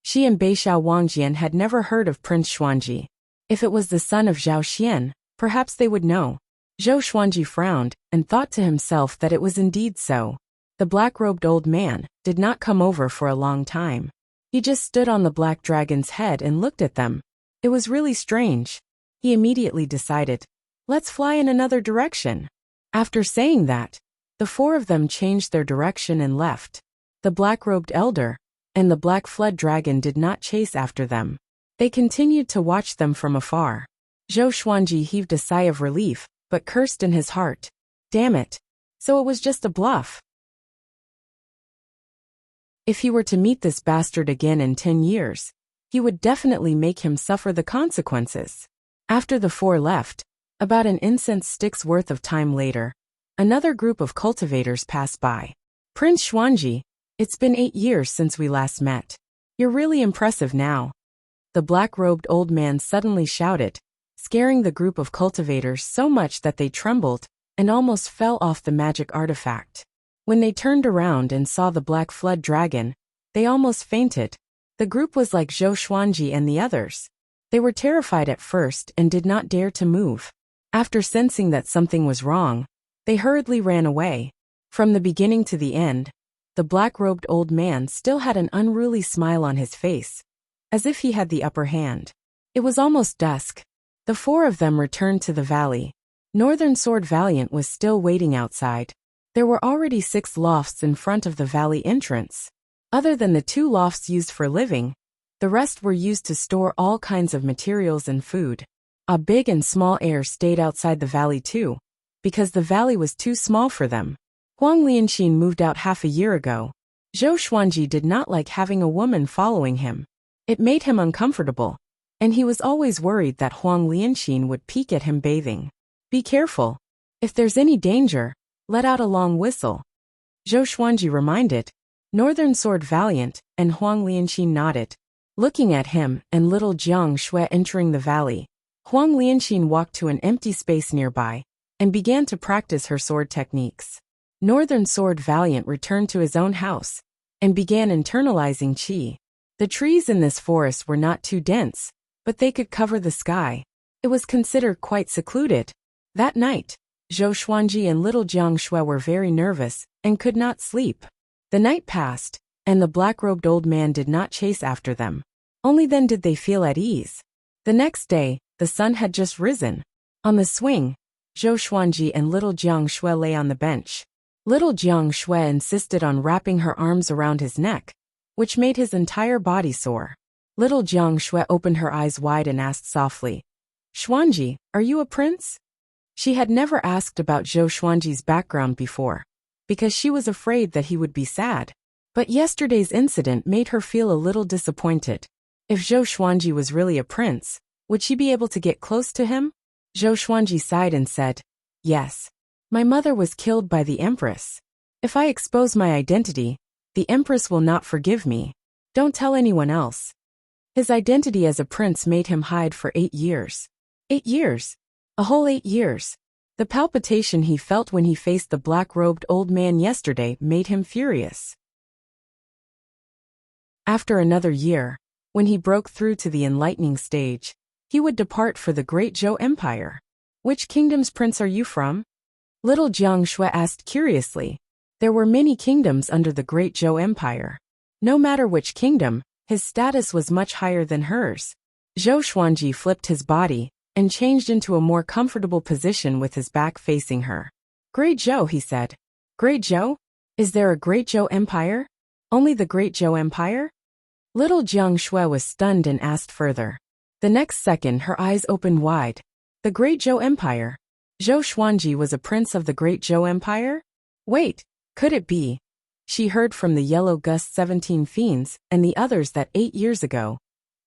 She and Beishao Wangjian had never heard of Prince Xuanji. If it was the son of Zhao Xian, Perhaps they would know. Zhou Xuanji frowned and thought to himself that it was indeed so. The black-robed old man did not come over for a long time. He just stood on the black dragon's head and looked at them. It was really strange. He immediately decided, let's fly in another direction. After saying that, the four of them changed their direction and left. The black-robed elder and the black flood dragon did not chase after them. They continued to watch them from afar. Zhou Xuanji heaved a sigh of relief, but cursed in his heart. Damn it. So it was just a bluff. If he were to meet this bastard again in 10 years, he would definitely make him suffer the consequences. After the four left, about an incense stick's worth of time later, another group of cultivators passed by. Prince Xuanji, it's been 8 years since we last met. You're really impressive now. The black-robed old man suddenly shouted, scaring the group of cultivators so much that they trembled and almost fell off the magic artifact. When they turned around and saw the black flood dragon, they almost fainted. The group was like Zhou Xuanji and the others. They were terrified at first and did not dare to move. After sensing that something was wrong, they hurriedly ran away. From the beginning to the end, the black-robed old man still had an unruly smile on his face, as if he had the upper hand. It was almost dusk. The four of them returned to the valley. Northern Sword Valiant was still waiting outside. There were already 6 lofts in front of the valley entrance. Other than the 2 lofts used for living, the rest were used to store all kinds of materials and food. A big and small heir stayed outside the valley too, because the valley was too small for them. Huang Lianxin moved out half a year ago. Zhou Xuanji did not like having a woman following him. It made him uncomfortable, and he was always worried that Huang Lianxin would peek at him bathing. Be careful. If there's any danger, let out a long whistle. Zhou Xuanji reminded. Northern Sword Valiant and Huang Lianxin nodded. Looking at him and little Jiang Shui entering the valley, Huang Lianxin walked to an empty space nearby and began to practice her sword techniques. Northern Sword Valiant returned to his own house and began internalizing qi. The trees in this forest were not too dense, but they could cover the sky. It was considered quite secluded. That night, Zhou Xuanji and little Jiang Shui were very nervous and could not sleep. The night passed, and the black-robed old man did not chase after them. Only then did they feel at ease. The next day, the sun had just risen. On the swing, Zhou Xuanji and little Jiang Shui lay on the bench. Little Jiang Shui insisted on wrapping her arms around his neck, which made his entire body sore. Little Jiang Shui opened her eyes wide and asked softly, Xuanji, are you a prince? She had never asked about Zhou Xuanji's background before, because she was afraid that he would be sad. But yesterday's incident made her feel a little disappointed. If Zhou Xuanji was really a prince, would she be able to get close to him? Zhou Xuanji sighed and said, yes. My mother was killed by the Empress. If I expose my identity, the Empress will not forgive me. Don't tell anyone else. His identity as a prince made him hide for 8 years. 8 years. A whole 8 years. The palpitation he felt when he faced the black-robed old man yesterday made him furious. After another year, when he broke through to the enlightening stage, he would depart for the Great Zhou Empire. Which kingdom's prince are you from? Little Jiang Shui asked curiously. There were many kingdoms under the Great Zhou Empire. No matter which kingdom, his status was much higher than hers. Zhou Xuanji flipped his body and changed into a more comfortable position with his back facing her. Great Zhou, he said. Great Zhou? Is there a Great Zhou Empire? Only the Great Zhou Empire? Little Jiang Shui was stunned and asked further. The next second her eyes opened wide. The Great Zhou Empire? Zhou Xuanji was a prince of the Great Zhou Empire? Wait, could it be? She heard from the Yellow Gust 17 fiends and the others that 8 years ago,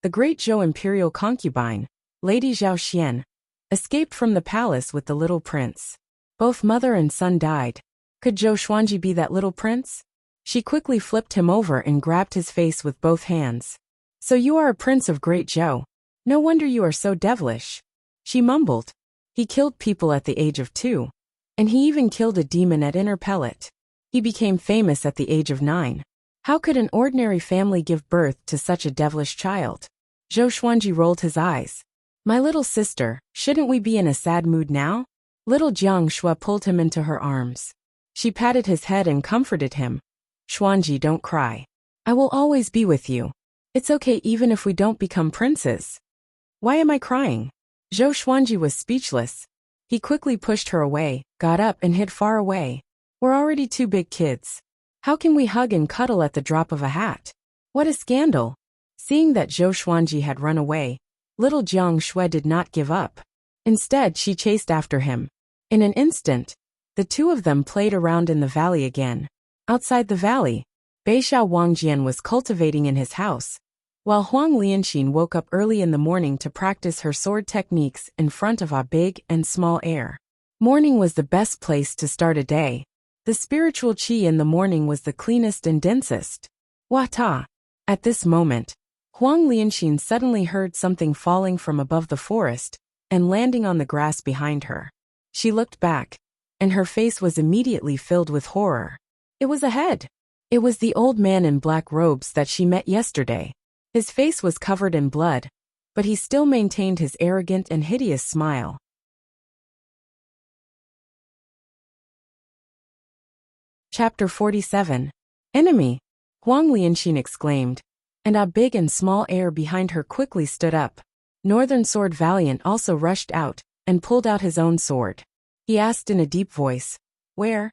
the Great Zhou imperial concubine, Lady Zhao Xian, escaped from the palace with the little prince. Both mother and son died. Could Zhou Xuanji be that little prince? She quickly flipped him over and grabbed his face with both hands. So you are a prince of Great Zhou. No wonder you are so devilish. She mumbled. He killed people at the age of 2. And he even killed a demon at Inner Pellet. He became famous at the age of 9. How could an ordinary family give birth to such a devilish child? Zhou Xuanji rolled his eyes. My little sister, shouldn't we be in a sad mood now? Little Jiang Shui pulled him into her arms. She patted his head and comforted him. Xuanji, don't cry. I will always be with you. It's okay even if we don't become princes. Why am I crying? Zhou Xuanji was speechless. He quickly pushed her away, got up and hid far away. We're already two big kids. How can we hug and cuddle at the drop of a hat? What a scandal. Seeing that Zhou Xuanji had run away, little Jiang Shui did not give up. Instead, she chased after him. In an instant, the two of them played around in the valley again. Outside the valley, Beixiao Wangjian was cultivating in his house, while Huang Lianxin woke up early in the morning to practice her sword techniques in front of a big and small air. Morning was the best place to start a day. The spiritual qi in the morning was the cleanest and densest. Wata! At this moment, Huang Lianxin suddenly heard something falling from above the forest and landing on the grass behind her. She looked back, and her face was immediately filled with horror. It was a head. It was the old man in black robes that she met yesterday. His face was covered in blood, but he still maintained his arrogant and hideous smile. Chapter 47. Enemy! Huang Lianxin exclaimed, and a big and small heir behind her quickly stood up. Northern Sword Valiant also rushed out and pulled out his own sword. He asked in a deep voice, "Where?"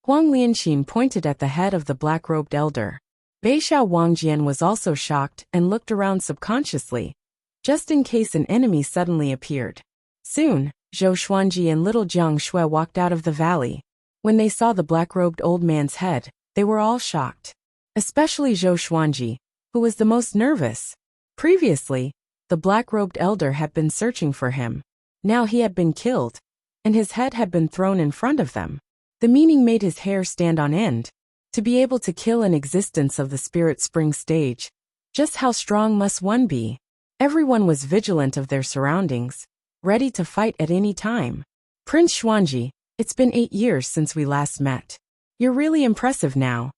Huang Lianxin pointed at the head of the black-robed elder. Beixiao Wangjian was also shocked and looked around subconsciously, just in case an enemy suddenly appeared. Soon, Zhou Xuanji and little Jiang Shui walked out of the valley. When they saw the black-robed old man's head, they were all shocked. Especially Zhou Xuanji, who was the most nervous. Previously, the black-robed elder had been searching for him. Now he had been killed, and his head had been thrown in front of them. The meaning made his hair stand on end. To be able to kill an existence of the spirit spring stage, just how strong must one be? Everyone was vigilant of their surroundings, ready to fight at any time. Prince Xuanji, it's been 8 years since we last met. You're really impressive now.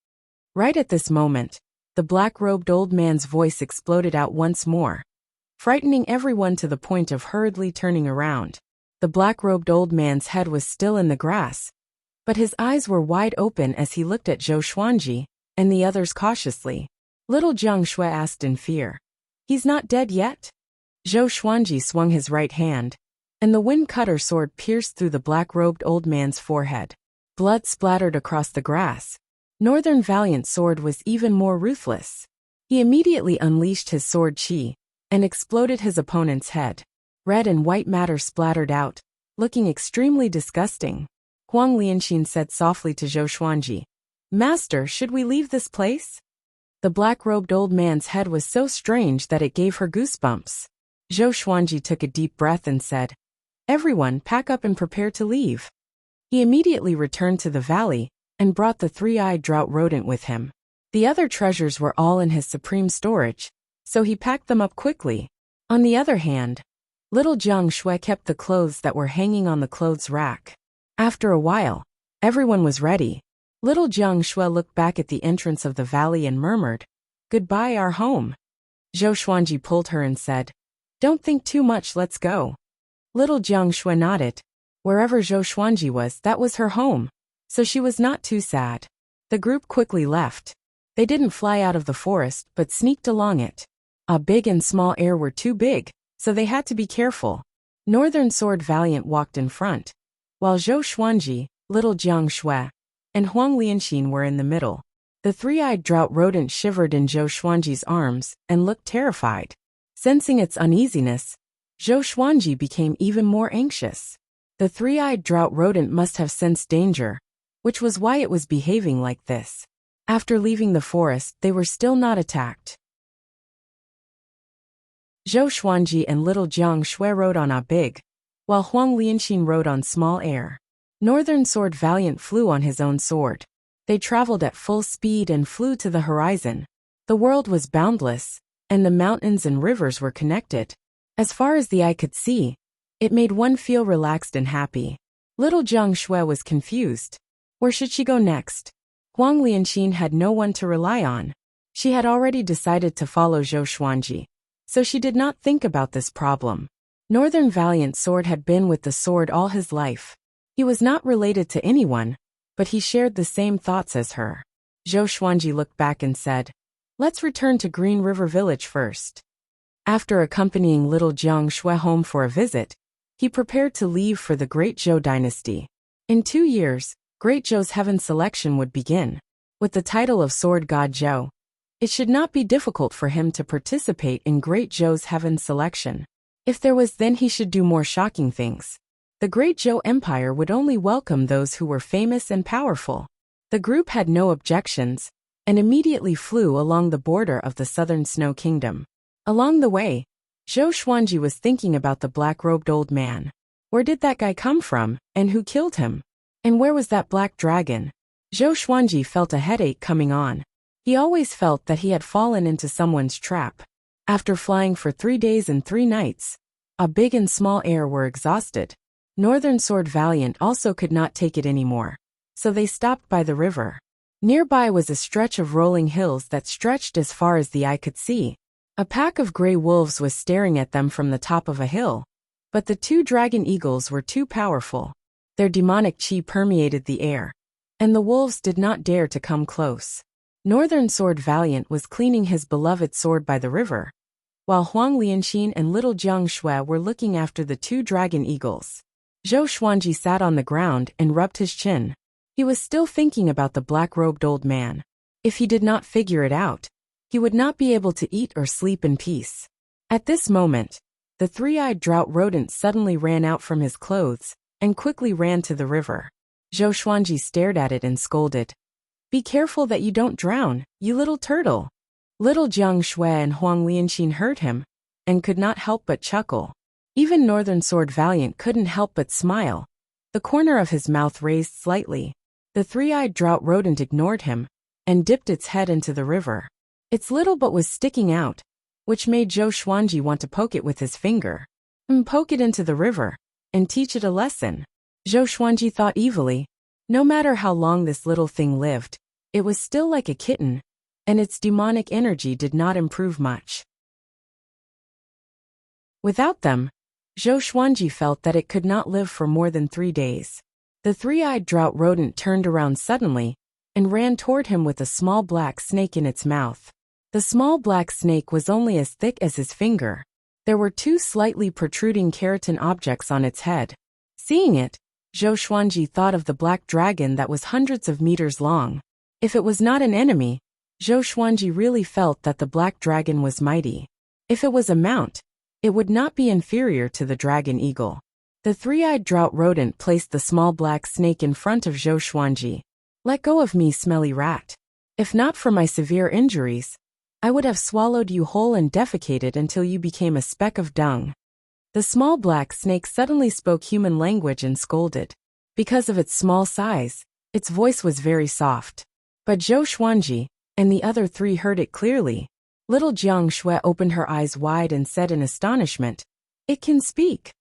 Right at this moment, the black-robed old man's voice exploded out once more, frightening everyone to the point of hurriedly turning around. The black-robed old man's head was still in the grass, but his eyes were wide open as he looked at Zhou Xuanji and the others cautiously. Little Jiang Shui asked in fear, "He's not dead yet?" Zhou Xuanji swung his right hand, and the wind-cutter sword pierced through the black-robed old man's forehead. Blood splattered across the grass. Northern Valiant's sword was even more ruthless. He immediately unleashed his sword qi and exploded his opponent's head. Red and white matter splattered out, looking extremely disgusting. Huang Lianxin said softly to Zhou Xuanji, "Master, should we leave this place?" The black-robed old man's head was so strange that it gave her goosebumps. Zhou Xuanji took a deep breath and said, "Everyone, pack up and prepare to leave." He immediately returned to the valley and brought the three-eyed drought rodent with him. The other treasures were all in his supreme storage, so he packed them up quickly. On the other hand, little Jiang Shui kept the clothes that were hanging on the clothes rack. After a while, everyone was ready. Little Jiang Shui looked back at the entrance of the valley and murmured, "Goodbye, our home." Zhou Xuanji pulled her and said, "Don't think too much, let's go." Little Jiang Shui nodded. Wherever Zhou Xuanji was, that was her home, so she was not too sad. The group quickly left. They didn't fly out of the forest, but sneaked along it. A big and small air were too big, so they had to be careful. Northern Sword Valiant walked in front, while Zhou Xuanji, little Jiang Shui, and Huang Lianxin were in the middle. The three-eyed drought rodent shivered in Zhou Xuanji's arms and looked terrified. Sensing its uneasiness, Zhou Xuanji became even more anxious. The three-eyed drought rodent must have sensed danger, which was why it was behaving like this. After leaving the forest, they were still not attacked. Zhou Xuanji and little Jiang Shui rode on a big, while Huang Lianxin rode on small air. Northern Sword Valiant flew on his own sword. They traveled at full speed and flew to the horizon. The world was boundless, and the mountains and rivers were connected. As far as the eye could see, it made one feel relaxed and happy. Little Jiang Shui was confused. Where should she go next? Huang Lianxin had no one to rely on. She had already decided to follow Zhou Xuanji, so she did not think about this problem. Northern Valiant's sword had been with the sword all his life. He was not related to anyone, but he shared the same thoughts as her. Zhou Xuanji looked back and said, "Let's return to Green River Village first." After accompanying little Jiang Shui home for a visit, he prepared to leave for the Great Zhou dynasty. In 2 years, Great Zhou's heaven selection would begin. With the title of Sword God Zhou, it should not be difficult for him to participate in Great Zhou's heaven selection. If there was, then he should do more shocking things. The Great Zhou Empire would only welcome those who were famous and powerful. The group had no objections, and immediately flew along the border of the southern Snow Kingdom. Along the way, Zhou Xuanji was thinking about the black-robed old man. Where did that guy come from, and who killed him? And where was that black dragon? Zhou Xuanji felt a headache coming on. He always felt that he had fallen into someone's trap. After flying for 3 days and 3 nights, a big and small air were exhausted. Northern Sword Valiant also could not take it anymore, so they stopped by the river. Nearby was a stretch of rolling hills that stretched as far as the eye could see. A pack of gray wolves was staring at them from the top of a hill, but the 2 dragon eagles were too powerful. Their demonic chi permeated the air, and the wolves did not dare to come close. Northern Sword Valiant was cleaning his beloved sword by the river, while Huang Lianxin and little Jiang Shui were looking after the 2 dragon eagles. Zhou Xuanji sat on the ground and rubbed his chin. He was still thinking about the black-robed old man. If he did not figure it out, he would not be able to eat or sleep in peace. At this moment, the 3-eyed drought rodent suddenly ran out from his clothes and quickly ran to the river. Zhou Xuanji stared at it and scolded, "Be careful that you don't drown, you little turtle." Little Jiang Shui and Huang Lianxin heard him and could not help but chuckle. Even Northern Sword Valiant couldn't help but smile. The corner of his mouth raised slightly. The 3-eyed drought rodent ignored him and dipped its head into the river. Its little butt was sticking out, which made Zhou Xuanji want to poke it with his finger. Poke it into the river and teach it a lesson. Zhou Xuanji thought evilly. No matter how long this little thing lived, it was still like a kitten, and its demonic energy did not improve much. Without them, Zhou Xuanji felt that it could not live for more than 3 days. The 3-eyed drought rodent turned around suddenly and ran toward him with a small black snake in its mouth. The small black snake was only as thick as his finger. There were 2 slightly protruding keratin objects on its head. Seeing it, Zhou Xuanji thought of the black dragon that was hundreds of meters long. If it was not an enemy, Zhou Xuanji really felt that the black dragon was mighty. If it was a mount, it would not be inferior to the dragon eagle. The 3-eyed drought rodent placed the small black snake in front of Zhou Xuanji. "Let go of me, smelly rat. If not for my severe injuries, I would have swallowed you whole and defecated until you became a speck of dung." The small black snake suddenly spoke human language and scolded. Because of its small size, its voice was very soft. But Zhou Xuanji and the other 3 heard it clearly. Little Jiang Shui opened her eyes wide and said in astonishment, "It can speak."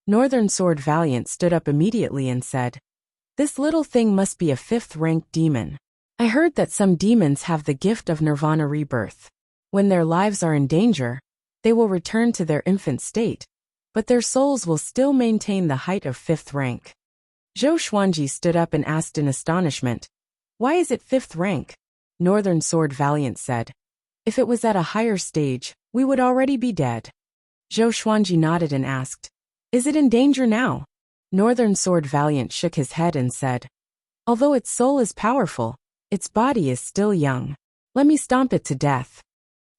Northern Sword Valiant stood up immediately and said, "This little thing must be a 5th-ranked demon. I heard that some demons have the gift of nirvana rebirth. When their lives are in danger, they will return to their infant state, but their souls will still maintain the height of 5th rank." Zhou Xuanji stood up and asked in astonishment, "Why is it 5th rank?" Northern Sword Valiant said, "If it was at a higher stage, we would already be dead." Zhou Xuanji nodded and asked, "Is it in danger now?" Northern Sword Valiant shook his head and said, "Although its soul is powerful, its body is still young. Let me stomp it to death."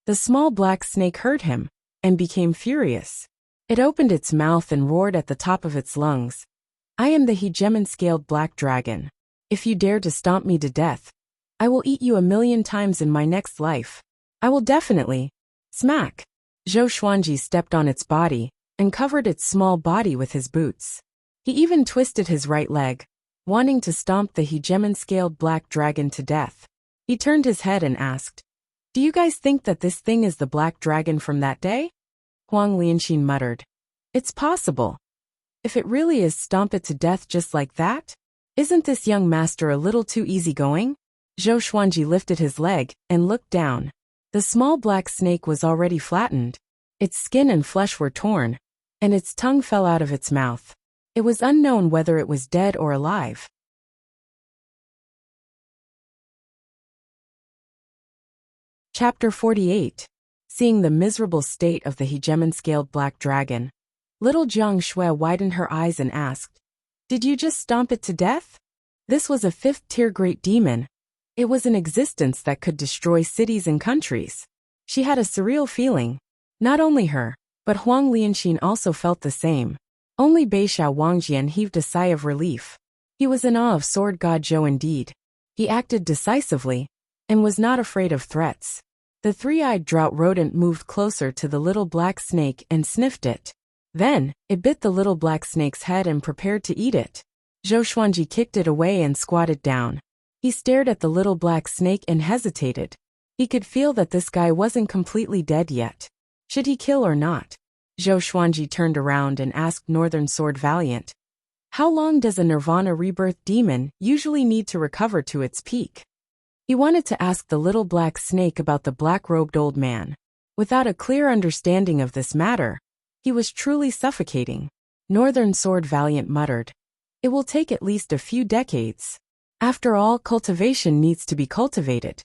The small black snake heard him and became furious. It opened its mouth and roared at the top of its lungs, "I am the hegemon-scaled black dragon. If you dare to stomp me to death, I will eat you 1,000,000 times in my next life. I will definitely." Smack! Zhou Xuanji stepped on its body and covered its small body with his boots. He even twisted his right leg, wanting to stomp the hegemon-scaled black dragon to death. He turned his head and asked, "Do you guys think that this thing is the black dragon from that day?" Huang Lianxin muttered, "It's possible. If it really is, stomp it to death just like that? Isn't this young master a little too easygoing?" Zhou Xuanji lifted his leg and looked down. The small black snake was already flattened. Its skin and flesh were torn, and its tongue fell out of its mouth. It was unknown whether it was dead or alive. Chapter 48. Seeing the miserable state of the hegemon-scaled black dragon, little Jiang Shui widened her eyes and asked, "Did you just stomp it to death?" This was a fifth-tier great demon. It was an existence that could destroy cities and countries. She had a surreal feeling. Not only her, but Huang Lianxin also felt the same. Only Beishao Wangjian heaved a sigh of relief. He was in awe of Sword God Zhou indeed. He acted decisively, and was not afraid of threats. The three-eyed drought rodent moved closer to the little black snake and sniffed it. Then, it bit the little black snake's head and prepared to eat it. Zhou Xuanji kicked it away and squatted down. He stared at the little black snake and hesitated. He could feel that this guy wasn't completely dead yet. Should he kill or not? Zhou Xuanji turned around and asked Northern Sword Valiant, "How long does a Nirvana rebirth demon usually need to recover to its peak?" He wanted to ask the little black snake about the black-robed old man. Without a clear understanding of this matter, he was truly suffocating. Northern Sword Valiant muttered, "It will take at least a few decades. After all, cultivation needs to be cultivated."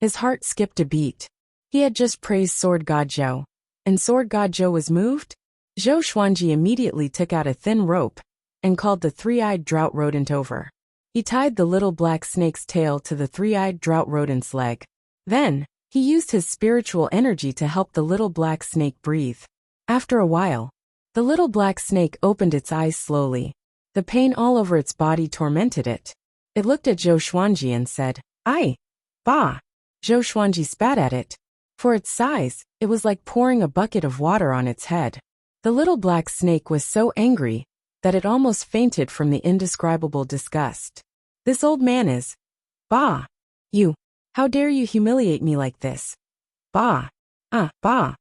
His heart skipped a beat. He had just praised Sword God Zhou, and Sword God Zhou was moved? Zhou Xuanji immediately took out a thin rope and called the three-eyed drought rodent over. He tied the little black snake's tail to the three-eyed drought rodent's leg. Then, he used his spiritual energy to help the little black snake breathe. After a while, the little black snake opened its eyes slowly. The pain all over its body tormented it. It looked at Zhou Xuanji and said, "Ai! Bah!" Zhou Xuanji spat at it. For its size, it was like pouring a bucket of water on its head. The little black snake was so angry that it almost fainted from the indescribable disgust. "This old man is... Bah! You! How dare you humiliate me like this? Bah! Bah!"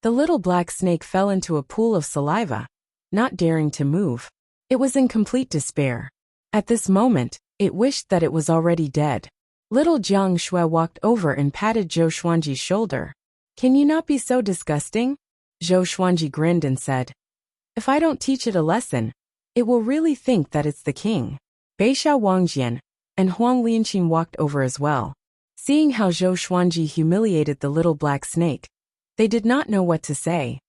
The little black snake fell into a pool of saliva, not daring to move. It was in complete despair. At this moment, it wished that it was already dead. Little Jiang Shui walked over and patted Zhou Xuanji's shoulder. "Can you not be so disgusting?" Zhou Xuanji grinned and said, "If I don't teach it a lesson, it will really think that it's the king." Beishao Wangjian and Huang Lianxin walked over as well. Seeing how Zhou Xuanji humiliated the little black snake, they did not know what to say.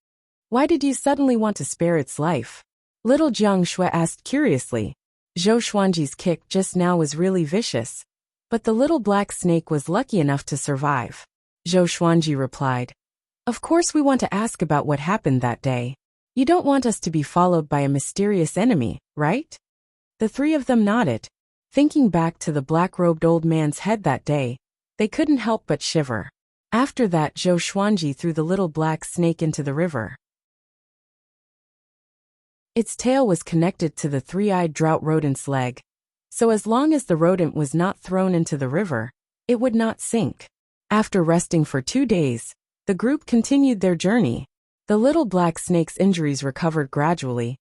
"Why did you suddenly want to spare its life?" Little Jiang Shui asked curiously. Zhou Xuanji's kick just now was really vicious, but the little black snake was lucky enough to survive. Zhou Xuanji replied, "Of course we want to ask about what happened that day. You don't want us to be followed by a mysterious enemy, right?" The three of them nodded. Thinking back to the black-robed old man's head that day, they couldn't help but shiver. After that, Zhou Xuanji threw the little black snake into the river. Its tail was connected to the three-eyed drought rodent's leg, so as long as the rodent was not thrown into the river, it would not sink. After resting for 2 days, the group continued their journey. The little black snake's injuries recovered gradually,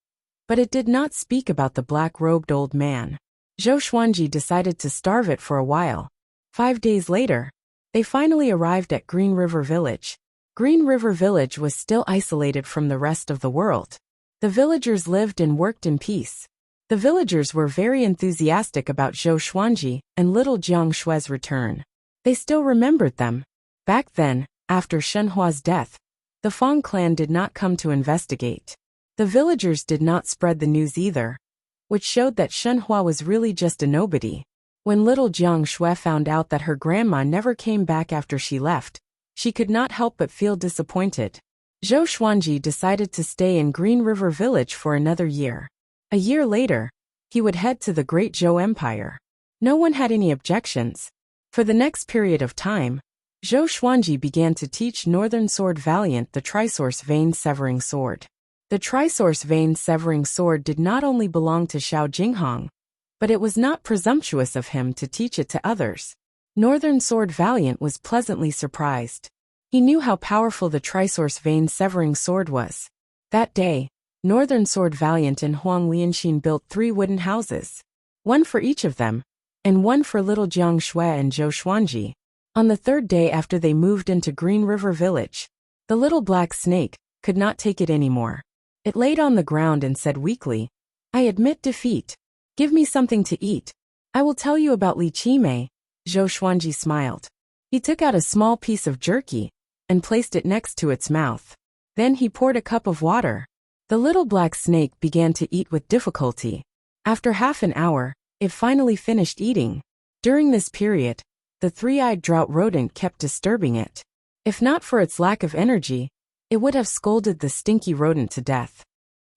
but it did not speak about the black-robed old man. Zhou Xuanji decided to starve it for a while. 5 days later, they finally arrived at Green River Village. Green River Village was still isolated from the rest of the world. The villagers lived and worked in peace. The villagers were very enthusiastic about Zhou Xuanji and little Jiang Shui's return. They still remembered them. Back then, after Shenhua's death, the Fang clan did not come to investigate. The villagers did not spread the news either, which showed that Shenhua was really just a nobody. When little Jiang Shui found out that her grandma never came back after she left, she could not help but feel disappointed. Zhou Xuanji decided to stay in Green River Village for another year. A year later, he would head to the Great Zhou Empire. No one had any objections. For the next period of time, Zhou Xuanji began to teach Northern Sword Valiant the Trisource Vein-Severing Sword. The Trisource Vein-Severing Sword did not only belong to Xiao Jinghong, but it was not presumptuous of him to teach it to others. Northern Sword Valiant was pleasantly surprised. He knew how powerful the Trisource Vein-Severing Sword was. That day, Northern Sword Valiant and Huang Lianxin built 3 wooden houses, one for each of them, and one for little Jiang Shui and Zhou Xuanji. On the 3rd day after they moved into Green River Village, the little black snake could not take it anymore. It laid on the ground and said weakly, I admit defeat. Give me something to eat. I will tell you about Li Qimei. Zhou Xuanji smiled. He took out a small piece of jerky and placed it next to its mouth. Then he poured a cup of water. The little black snake began to eat with difficulty. After half an hour, it finally finished eating. During this period, the three-eyed drought rodent kept disturbing it. If not for its lack of energy, it would have scolded the stinky rodent to death.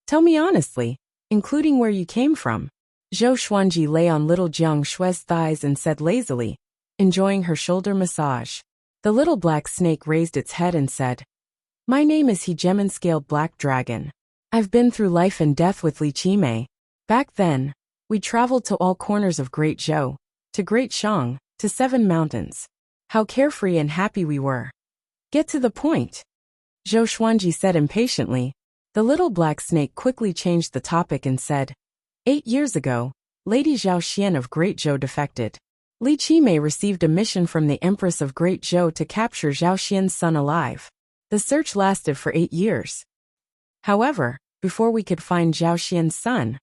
Tell me honestly, including where you came from. Zhou Xuanji lay on little Jiang Shue's thighs and said lazily, enjoying her shoulder massage. The little black snake raised its head and said, My name is Hegemon-scaled Black Dragon. I've been through life and death with Li Qimei. Back then, we traveled to all corners of Great Zhou, to Great Shang, to 7 mountains. How carefree and happy we were. Get to the point. Zhou Xuanji said impatiently. The little black snake quickly changed the topic and said, 8 years ago, Lady Zhao Xian of Great Zhou defected. Li Qimei received a mission from the Empress of Great Zhou to capture Zhao Xian's son alive. The search lasted for 8 years. However, before we could find Zhao Xian's son,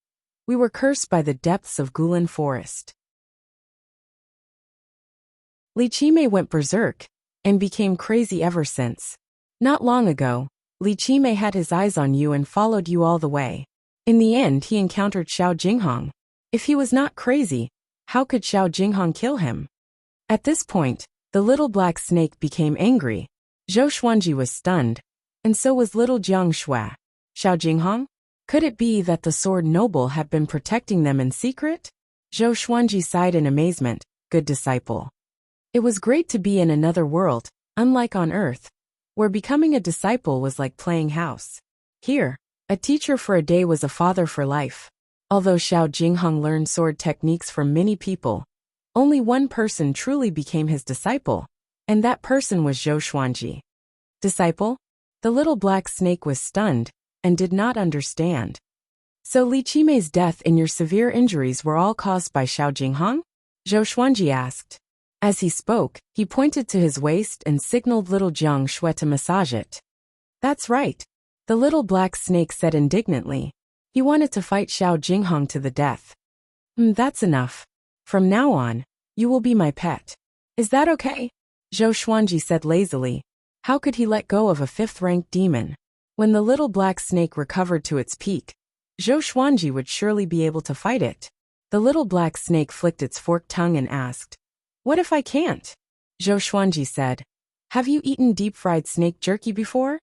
we were cursed by the depths of Gulan Forest. Li Qimei went berserk and became crazy ever since. Not long ago, Li Qimei had his eyes on you and followed you all the way. In the end, he encountered Xiao Jinghong. If he was not crazy, how could Xiao Jinghong kill him? At this point, the little black snake became angry. Zhou Xuanji was stunned, and so was little Jiang Shui. Xiao Jinghong? Could it be that the sword noble had been protecting them in secret? Zhou Xuanji sighed in amazement, good disciple. It was great to be in another world, unlike on Earth, where becoming a disciple was like playing house. Here, a teacher for a day was a father for life. Although Xiao Jinghong learned sword techniques from many people, only one person truly became his disciple, and that person was Zhou Xuanji. Disciple? The little black snake was stunned and did not understand. So Li Qimei's death and your severe injuries were all caused by Xiao Jinghong? Zhou Xuanji asked. As he spoke, he pointed to his waist and signaled little Jiang Shui to massage it. That's right. The little black snake said indignantly. He wanted to fight Xiao Jinghong to the death. That's enough. From now on, you will be my pet. Is that okay? Zhou Xuanji said lazily. How could he let go of a 5th-ranked demon? When the little black snake recovered to its peak, Zhou Xuanji would surely be able to fight it. The little black snake flicked its forked tongue and asked, What if I can't? Zhou Xuanji said, Have you eaten deep-fried snake jerky before?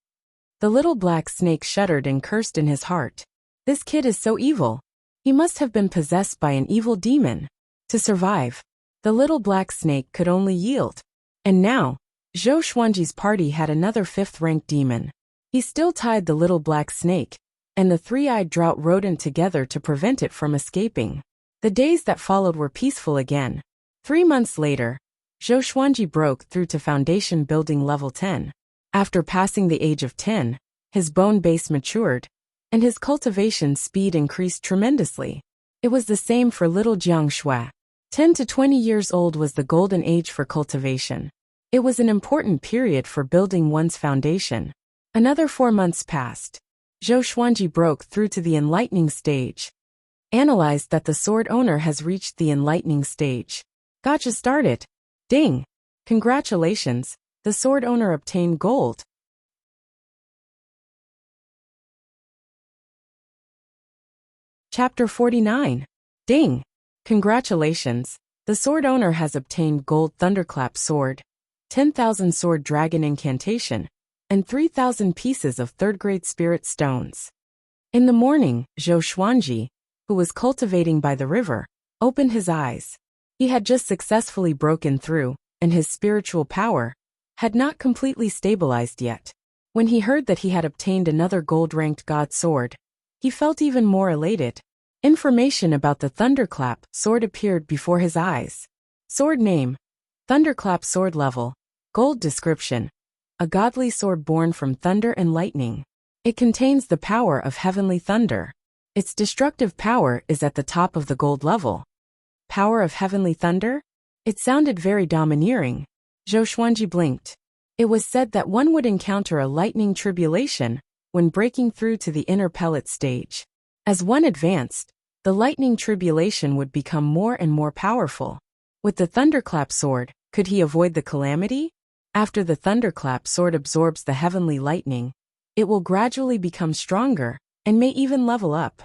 The little black snake shuddered and cursed in his heart. This kid is so evil. He must have been possessed by an evil demon. To survive, the little black snake could only yield. And now, Zhou Xuanji's party had another 5th-ranked demon. He still tied the little black snake and the three-eyed drought rodent together to prevent it from escaping. The days that followed were peaceful again. 3 months later, Zhou Xuanji broke through to foundation building level 10. After passing the age of 10, his bone base matured, and his cultivation speed increased tremendously. It was the same for little Jiang Shui. 10 to 20 years old was the golden age for cultivation. It was an important period for building one's foundation. Another 4 months passed. Zhou Xuanji broke through to the enlightening stage. Analyzed that the sword owner has reached the enlightening stage. Gotcha started. Ding! Congratulations, the sword owner obtained gold. Chapter 49. Ding! Congratulations, the sword owner has obtained gold thunderclap sword, 10,000 sword dragon incantation, and 3,000 pieces of 3rd-grade spirit stones. In the morning, Zhou Xuanji, who was cultivating by the river, opened his eyes. He had just successfully broken through, and his spiritual power had not completely stabilized yet. When he heard that he had obtained another gold-ranked god sword, he felt even more elated. Information about the Thunderclap sword appeared before his eyes. Sword name: Thunderclap sword level. Gold description: a godly sword born from thunder and lightning. It contains the power of heavenly thunder. Its destructive power is at the top of the gold level. Power of heavenly thunder? It sounded very domineering. Zhou Xuanji blinked. It was said that one would encounter a lightning tribulation when breaking through to the inner pellet stage. As one advanced, the lightning tribulation would become more and more powerful. With the thunderclap sword, could he avoid the calamity? After the thunderclap sword absorbs the heavenly lightning, it will gradually become stronger, and may even level up.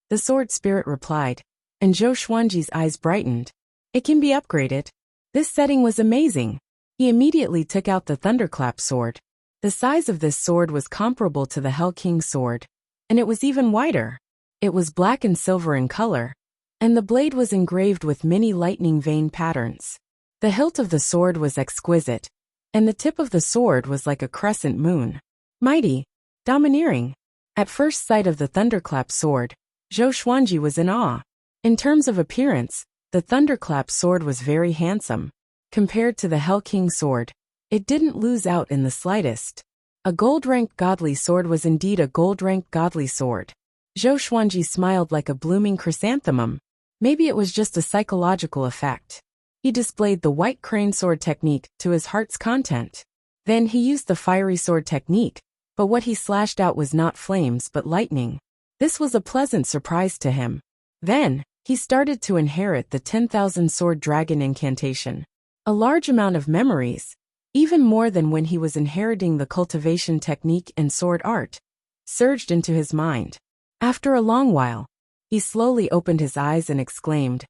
The sword spirit replied, and Zhou Xuanji's eyes brightened. It can be upgraded. This setting was amazing. He immediately took out the thunderclap sword. The size of this sword was comparable to the Hell King sword, and it was even wider. It was black and silver in color, and the blade was engraved with many lightning vein patterns. The hilt of the sword was exquisite, and the tip of the sword was like a crescent moon. Mighty, domineering. At first sight of the thunderclap sword, Zhou Xuanji was in awe. In terms of appearance, the thunderclap sword was very handsome. Compared to the Hell King sword, it didn't lose out in the slightest. A gold-ranked godly sword was indeed a gold-ranked godly sword. Zhou Xuanji smiled like a blooming chrysanthemum. Maybe it was just a psychological effect. He displayed the white crane sword technique to his heart's content. Then he used the fiery sword technique, but what he slashed out was not flames but lightning. This was a pleasant surprise to him. Then, he started to inherit the 10,000 sword dragon incantation. A large amount of memories, even more than when he was inheriting the cultivation technique and sword art, surged into his mind. After a long while, he slowly opened his eyes and exclaimed,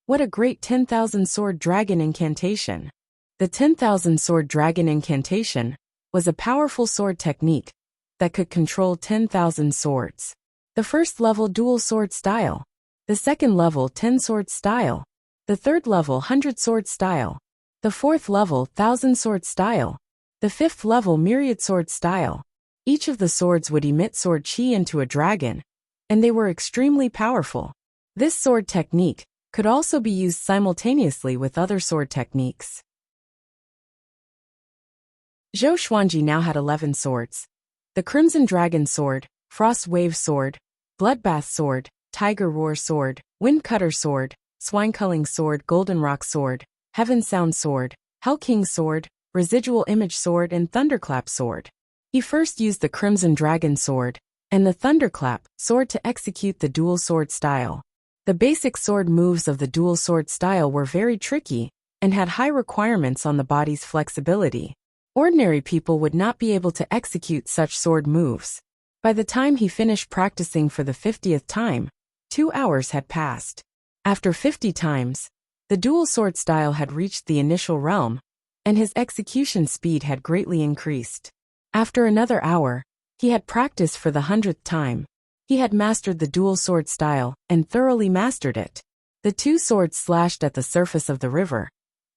"What a great 10,000 sword dragon incantation!" The 10,000 sword dragon incantation was a powerful sword technique that could control 10,000 swords. The first level dual sword style. The second level 10 sword style. The third level 100 sword style. The fourth level 1000 sword style. The fifth level myriad sword style. Each of the swords would emit sword chi into a dragon, and they were extremely powerful. This sword technique could also be used simultaneously with other sword techniques. Zhou Xuanji now had 11 swords. The Crimson Dragon Sword, Frost Wave Sword, Bloodbath Sword, Tiger Roar Sword, Wind Cutter Sword, Swine Culling Sword, Golden Rock Sword, Heaven Sound Sword, Hell King Sword, Residual Image Sword and Thunderclap Sword. He first used the Crimson Dragon Sword and the Thunderclap Sword to execute the dual sword style. The basic sword moves of the dual sword style were very tricky and had high requirements on the body's flexibility. Ordinary people would not be able to execute such sword moves. By the time he finished practicing for the 50th time, 2 hours had passed. After 50 times, the dual sword style had reached the initial realm, and his execution speed had greatly increased. After another hour, he had practiced for the 100th time. He had mastered the dual sword style and thoroughly mastered it. The two swords slashed at the surface of the river,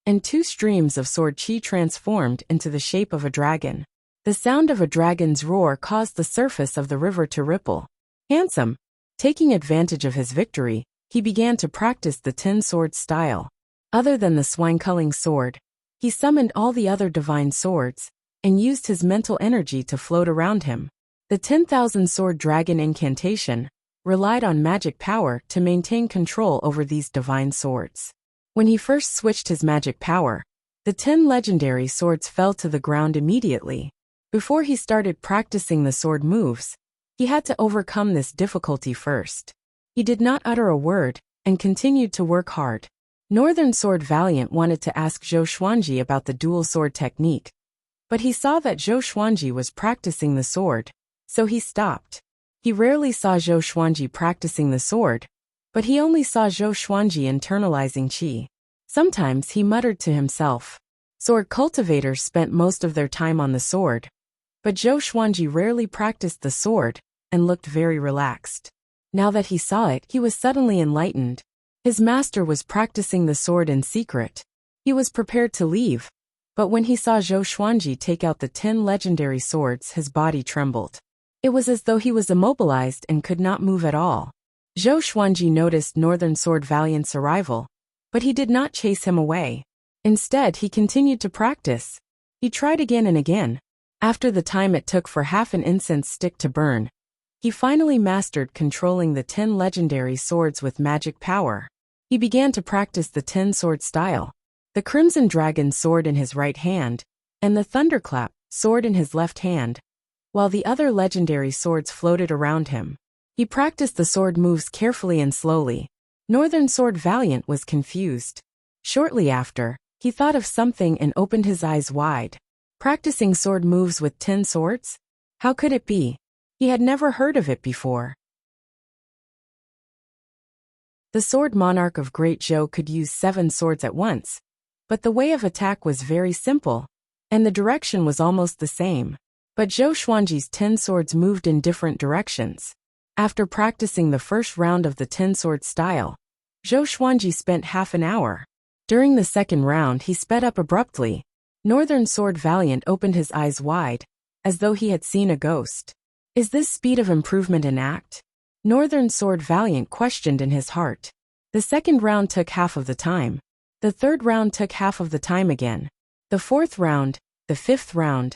and 2 streams of sword chi transformed into the shape of a dragon. The sound of a dragon's roar caused the surface of the river to ripple. Handsome. Taking advantage of his victory, he began to practice the 10 sword style. Other than the Swine Culling sword, he summoned all the other divine swords, and used his mental energy to float around him. The 10,000 sword dragon incantation relied on magic power to maintain control over these divine swords. When he first switched his magic power, the 10 legendary swords fell to the ground immediately. Before he started practicing the sword moves, he had to overcome this difficulty first. He did not utter a word, and continued to work hard. Northern Sword Valiant wanted to ask Zhou Xuanji about the dual sword technique, but he saw that Zhou Xuanji was practicing the sword, so he stopped. He rarely saw Zhou Xuanji practicing the sword, but he only saw Zhou Xuanji internalizing qi. Sometimes he muttered to himself. Sword cultivators spent most of their time on the sword, but Zhou Xuanji rarely practiced the sword and looked very relaxed. Now that he saw it, he was suddenly enlightened. His master was practicing the sword in secret. He was prepared to leave, but when he saw Zhou Xuanji take out the 10 legendary swords, his body trembled. It was as though he was immobilized and could not move at all. Zhou Xuanji noticed Northern Sword Valiant's arrival, but he did not chase him away. Instead, he continued to practice. He tried again and again. After the time it took for half an incense stick to burn, he finally mastered controlling the 10 legendary swords with magic power. He began to practice the 10 sword style. The Crimson Dragon sword in his right hand, and the Thunderclap sword in his left hand, while the other legendary swords floated around him. He practiced the sword moves carefully and slowly. Northern Sword Valiant was confused. Shortly after, he thought of something and opened his eyes wide. Practicing sword moves with 10 swords? How could it be? He had never heard of it before. The sword monarch of Great Zhou could use 7 swords at once, but the way of attack was very simple, and the direction was almost the same. But Zhou Xuanji's 10 swords moved in different directions. After practicing the first round of the 10-sword style, Zhou Xuanji spent half an hour. During the second round he sped up abruptly. Northern Sword Valiant opened his eyes wide, as though he had seen a ghost. Is this speed of improvement an act? Northern Sword Valiant questioned in his heart. The second round took half of the time. The third round took half of the time again. The fourth round, the fifth round.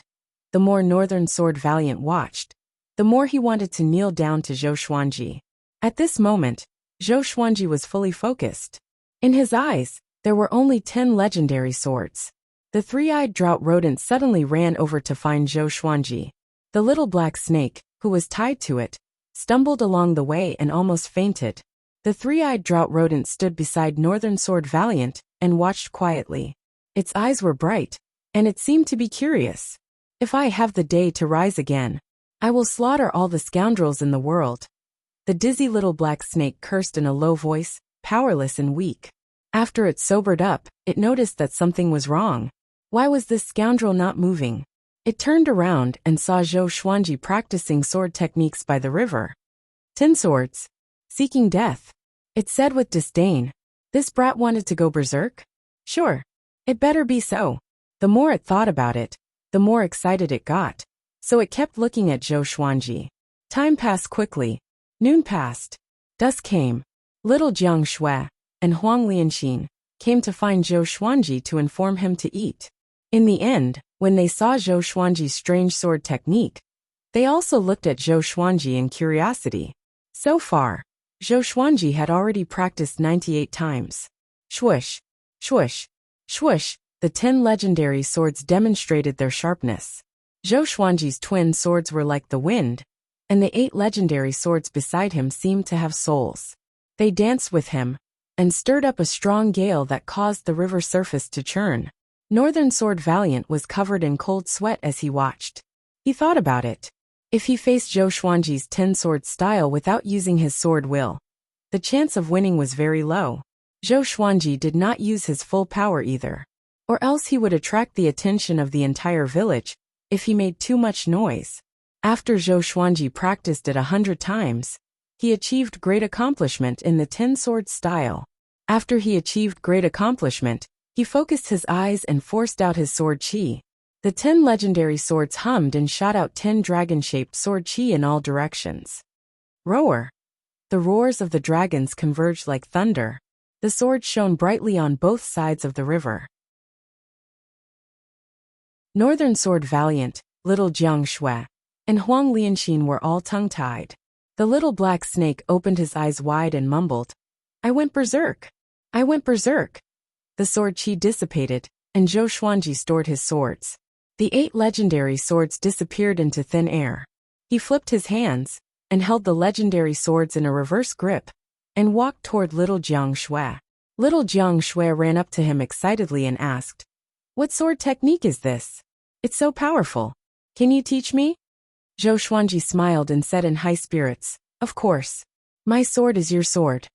The more Northern Sword Valiant watched, the more he wanted to kneel down to Zhou Xuanji. At this moment, Zhou Xuanji was fully focused. In his eyes, there were only 10 legendary swords. The three-eyed drought rodent suddenly ran over to find Zhou Xuanji. The little black snake, who was tied to it, stumbled along the way and almost fainted. The three-eyed drought rodent stood beside Northern Sword Valiant and watched quietly. Its eyes were bright, and it seemed to be curious. If I have the day to rise again, I will slaughter all the scoundrels in the world. The dizzy little black snake cursed in a low voice, powerless and weak. After it sobered up, it noticed that something was wrong. Why was this scoundrel not moving? It turned around and saw Zhou Xuanji practicing sword techniques by the river. 10 swords. Seeking death. It said with disdain. This brat wanted to go berserk? Sure. It better be so. The more it thought about it, the more excited it got. So it kept looking at Zhou Xuanji. Time passed quickly. Noon passed. Dusk came. Little Jiang Shui and Huang Lianxin came to find Zhou Xuanji to inform him to eat. In the end, when they saw Zhou Xuanji's strange sword technique, they also looked at Zhou Xuanji in curiosity. So far, Zhou Xuanji had already practiced 98 times. Swoosh, swoosh, swoosh, the 10 legendary swords demonstrated their sharpness. Zhou Xuanji's twin swords were like the wind, and the 8 legendary swords beside him seemed to have souls. They danced with him, and stirred up a strong gale that caused the river surface to churn. Northern Sword Valiant was covered in cold sweat as he watched. He thought about it. If he faced Zhou Xuanji's 10-sword style without using his sword will, the chance of winning was very low. Zhou Xuanji did not use his full power either, or else he would attract the attention of the entire village if he made too much noise. After Zhou Xuanji practiced it 100 times, he achieved great accomplishment in the 10-sword style. After he achieved great accomplishment, he focused his eyes and forced out his sword chi. The 10 legendary swords hummed and shot out 10 dragon-shaped sword chi in all directions. Roar! The roars of the dragons converged like thunder. The swords shone brightly on both sides of the river. Northern Sword Valiant, Little Jiang Shui, and Huang Lianxin were all tongue-tied. The little black snake opened his eyes wide and mumbled, "I went berserk. I went berserk." The sword chi dissipated, and Zhou Xuanji stored his swords. The 8 legendary swords disappeared into thin air. He flipped his hands, and held the legendary swords in a reverse grip, and walked toward Little Jiang Shui. Little Jiang Shui ran up to him excitedly and asked, "What sword technique is this? It's so powerful. Can you teach me?" Zhou Xuanji smiled and said in high spirits, "Of course. My sword is your sword."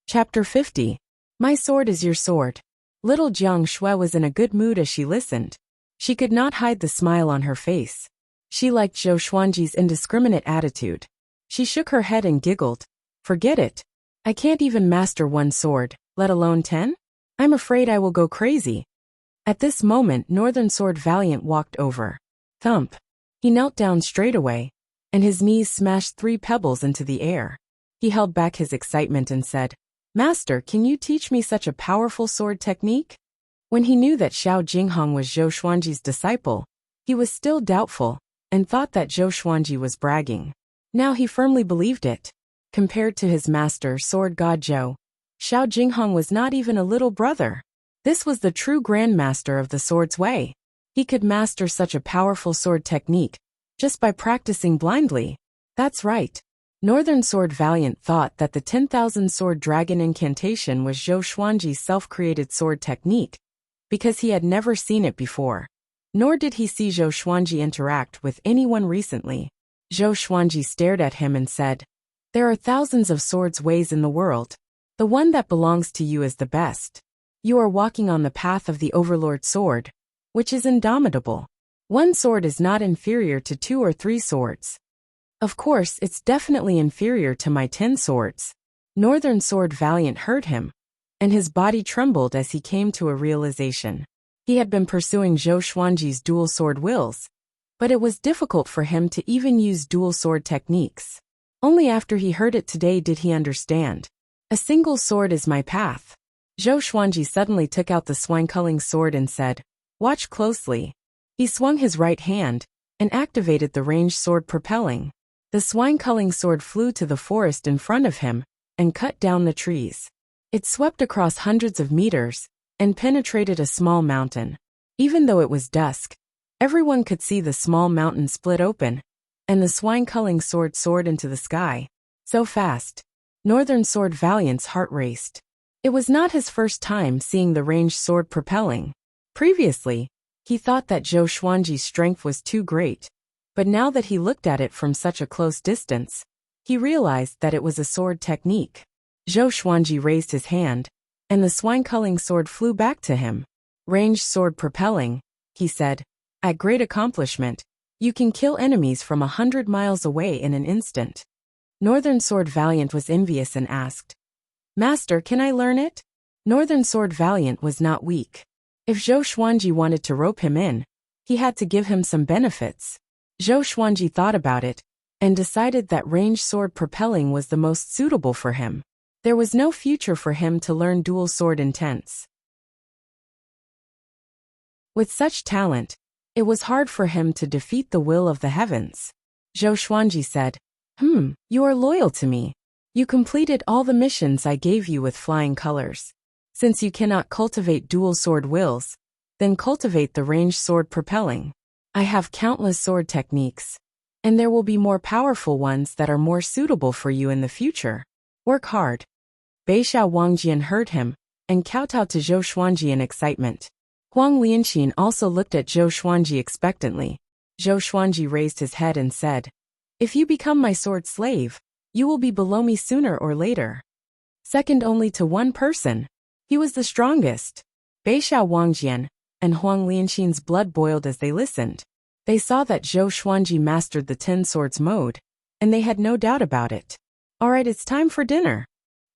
Chapter 50. My sword is your sword. Little Jiang Shui was in a good mood as she listened. She could not hide the smile on her face. She liked Zhou Xuanji's indiscriminate attitude. She shook her head and giggled. "Forget it. I can't even master one sword, let alone 10? I'm afraid I will go crazy." At this moment Northern Sword Valiant walked over. Thump. He knelt down straightaway, and his knees smashed 3 pebbles into the air. He held back his excitement and said, "Master, can you teach me such a powerful sword technique?" When he knew that Xiao Jinghong was Zhou Xuanji's disciple, he was still doubtful, and thought that Zhou Xuanji was bragging. Now he firmly believed it. Compared to his master, Sword God Zhou, Xiao Jinghong was not even a little brother. This was the true grandmaster of the sword's way. He could master such a powerful sword technique just by practicing blindly. That's right. Northern Sword Valiant thought that the 10,000 Sword Dragon incantation was Zhou Xuanji's self-created sword technique, because he had never seen it before. Nor did he see Zhou Xuanji interact with anyone recently. Zhou Xuanji stared at him and said, "There are thousands of swords ways in the world. The one that belongs to you is the best. You are walking on the path of the Overlord Sword, which is indomitable. One sword is not inferior to 2 or 3 swords. Of course, it's definitely inferior to my 10 swords." Northern Sword Valiant heard him, and his body trembled as he came to a realization. He had been pursuing Zhou Xuanji's dual sword wills, but it was difficult for him to even use dual sword techniques. Only after he heard it today did he understand. A single sword is my path. Zhou Xuanji suddenly took out the swine-culling sword and said, "Watch closely." He swung his right hand and activated the ranged sword propelling. The swine-culling sword flew to the forest in front of him and cut down the trees. It swept across hundreds of meters and penetrated a small mountain. Even though it was dusk, everyone could see the small mountain split open, and the swine-culling sword soared into the sky. So fast. Northern Sword Valiant's heart raced. It was not his first time seeing the ranged sword propelling. Previously, he thought that Zhou Xuanji's strength was too great, but now that he looked at it from such a close distance, he realized that it was a sword technique. Zhou Xuanji raised his hand, and the swine-culling sword flew back to him. "Ranged sword propelling," he said. "At great accomplishment, you can kill enemies from 100 miles away in an instant." Northern Sword Valiant was envious and asked, "Master, can I learn it?" Northern Sword Valiant was not weak. If Zhou Xuanji wanted to rope him in, he had to give him some benefits. Zhou Xuanji thought about it and decided that ranged sword propelling was the most suitable for him. There was no future for him to learn dual sword intense. With such talent, it was hard for him to defeat the will of the heavens. Zhou Xuanji said, "You are loyal to me. You completed all the missions I gave you with flying colors. Since you cannot cultivate dual sword wills, then cultivate the ranged sword propelling. I have countless sword techniques, and there will be more powerful ones that are more suitable for you in the future. Work hard." Beixiao Wangjian heard him and kowtowed to Zhou Xuanji in excitement. Huang Lianqin also looked at Zhou Xuanji expectantly. Zhou Xuanji raised his head and said, "If you become my sword slave, you will be below me sooner or later." Second only to one person. He was the strongest. Beixiao Wangjian and Huang Lianqin's blood boiled as they listened. They saw that Zhou Xuanji mastered the 10 swords mode, and they had no doubt about it. "All right, it's time for dinner."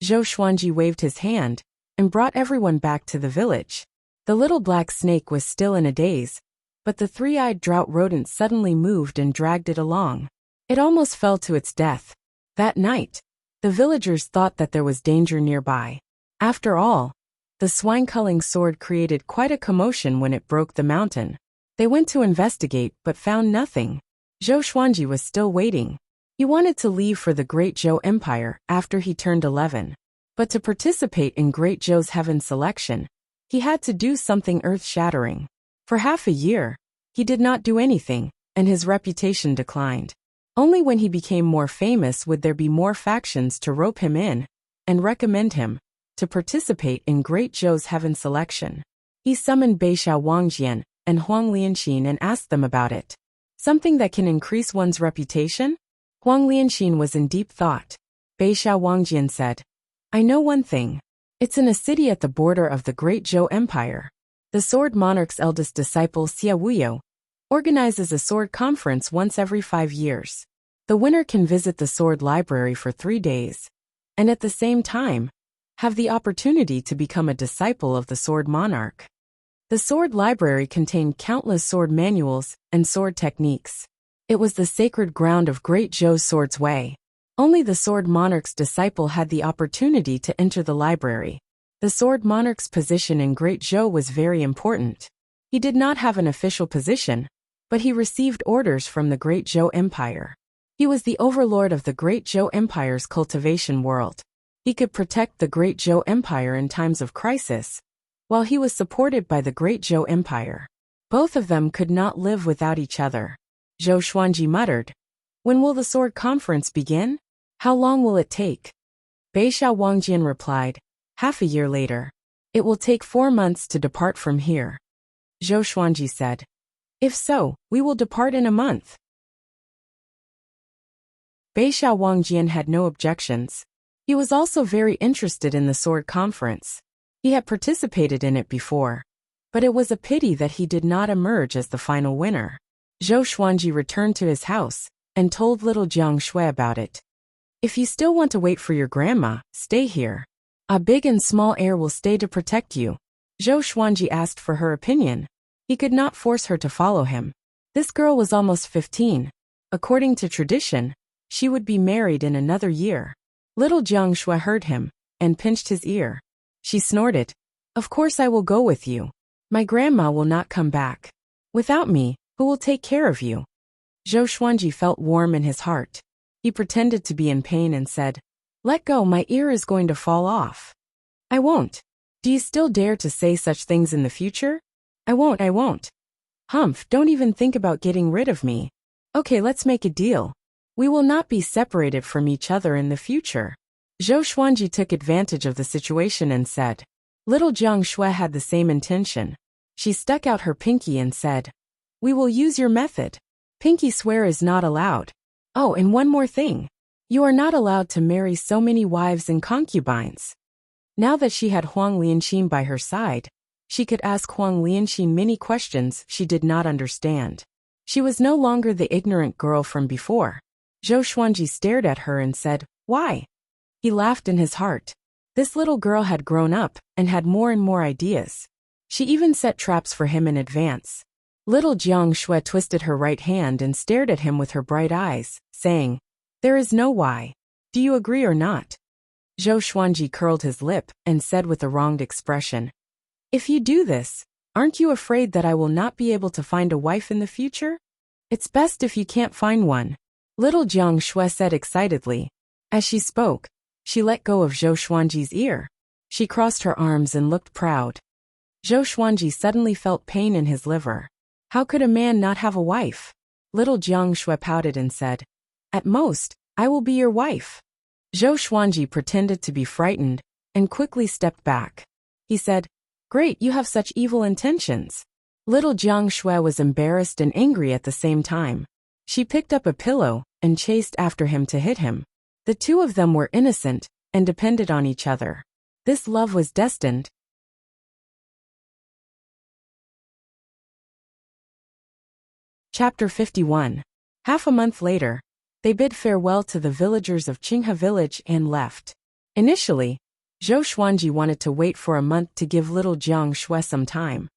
Zhou Xuanji waved his hand and brought everyone back to the village. The little black snake was still in a daze, but the 3-eyed drought rodent suddenly moved and dragged it along. It almost fell to its death. That night, the villagers thought that there was danger nearby. After all, the swine-culling sword created quite a commotion when it broke the mountain. They went to investigate but found nothing. Zhou Xuanji was still waiting. He wanted to leave for the Great Zhou Empire after he turned 11. But to participate in Great Zhou's heaven selection, he had to do something earth-shattering. For half a year, he did not do anything, and his reputation declined. Only when he became more famous would there be more factions to rope him in and recommend him to participate in Great Zhou's heaven selection. He summoned Beixiao Wangjian and Huang Lianqin and asked them about it. Something that can increase one's reputation? Huang Lianqin was in deep thought. Beixiao Wangjian said, "I know one thing. It's in a city at the border of the Great Zhou Empire. The Sword Monarch's eldest disciple Xia Wuyo organizes a sword conference once every 5 years. The winner can visit the sword library for 3 days, and at the same time, have the opportunity to become a disciple of the Sword Monarch." The sword library contained countless sword manuals and sword techniques. It was the sacred ground of Great Zhou's sword's way. Only the Sword Monarch's disciple had the opportunity to enter the library. The Sword Monarch's position in Great Zhou was very important. He did not have an official position, but he received orders from the Great Zhou Empire. He was the overlord of the Great Zhou Empire's cultivation world. He could protect the Great Zhou Empire in times of crisis, while he was supported by the great Zhou Empire. Both of them could not live without each other. Zhou Xuanji muttered, "When will the sword conference begin? How long will it take?" Beishao Wangjian replied, "Half a year later. It will take 4 months to depart from here." Zhou Xuanji said, "If so, we will depart in a month." Beishao Wangjian had no objections. He was also very interested in the sword conference. He had participated in it before, but it was a pity that he did not emerge as the final winner. Zhou Xuanji returned to his house and told little Jiang Shui about it. "If you still want to wait for your grandma, stay here. A big and small heir will stay to protect you." Zhou Xuanji asked for her opinion. He could not force her to follow him. This girl was almost 15. According to tradition, she would be married in another year. Little Jiang Shui heard him and pinched his ear. She snorted, "Of course I will go with you. My grandma will not come back. Without me, who will take care of you?" Zhou Xuanji felt warm in his heart. He pretended to be in pain and said, "Let go, my ear is going to fall off." "I won't." "Do you still dare to say such things in the future?" I won't. "Humph, don't even think about getting rid of me." "Okay, let's make a deal. We will not be separated from each other in the future." Zhou Xuanji took advantage of the situation and said. Little Jiang Shui had the same intention. She stuck out her pinky and said, "We will use your method. Pinky swear is not allowed. Oh, and one more thing. You are not allowed to marry so many wives and concubines." Now that she had Huang Lianqin by her side, she could ask Huang Lianqin many questions she did not understand. She was no longer the ignorant girl from before. Zhou Xuanji stared at her and said, "Why?" He laughed in his heart. This little girl had grown up and had more and more ideas. She even set traps for him in advance. Little Jiang Shui twisted her right hand and stared at him with her bright eyes, saying, "There is no why. Do you agree or not?" Zhou Xuanji curled his lip and said with a wronged expression, "If you do this, aren't you afraid that I will not be able to find a wife in the future? It's best if you can't find one." Little Jiang Shui said excitedly. As she spoke, she let go of Zhou Xuanji's ear. She crossed her arms and looked proud. Zhou Xuanji suddenly felt pain in his liver. How could a man not have a wife? Little Jiang Shui pouted and said, "At most, I will be your wife." Zhou Xuanji pretended to be frightened and quickly stepped back. He said, "Great, you have such evil intentions." Little Jiang Shui was embarrassed and angry at the same time. She picked up a pillow and chased after him to hit him. The two of them were innocent and depended on each other. This love was destined. Chapter 51. Half a month later, they bid farewell to the villagers of Qinghe village and left. Initially, Zhou Xuanji wanted to wait for a month to give little Jiang Shui some time.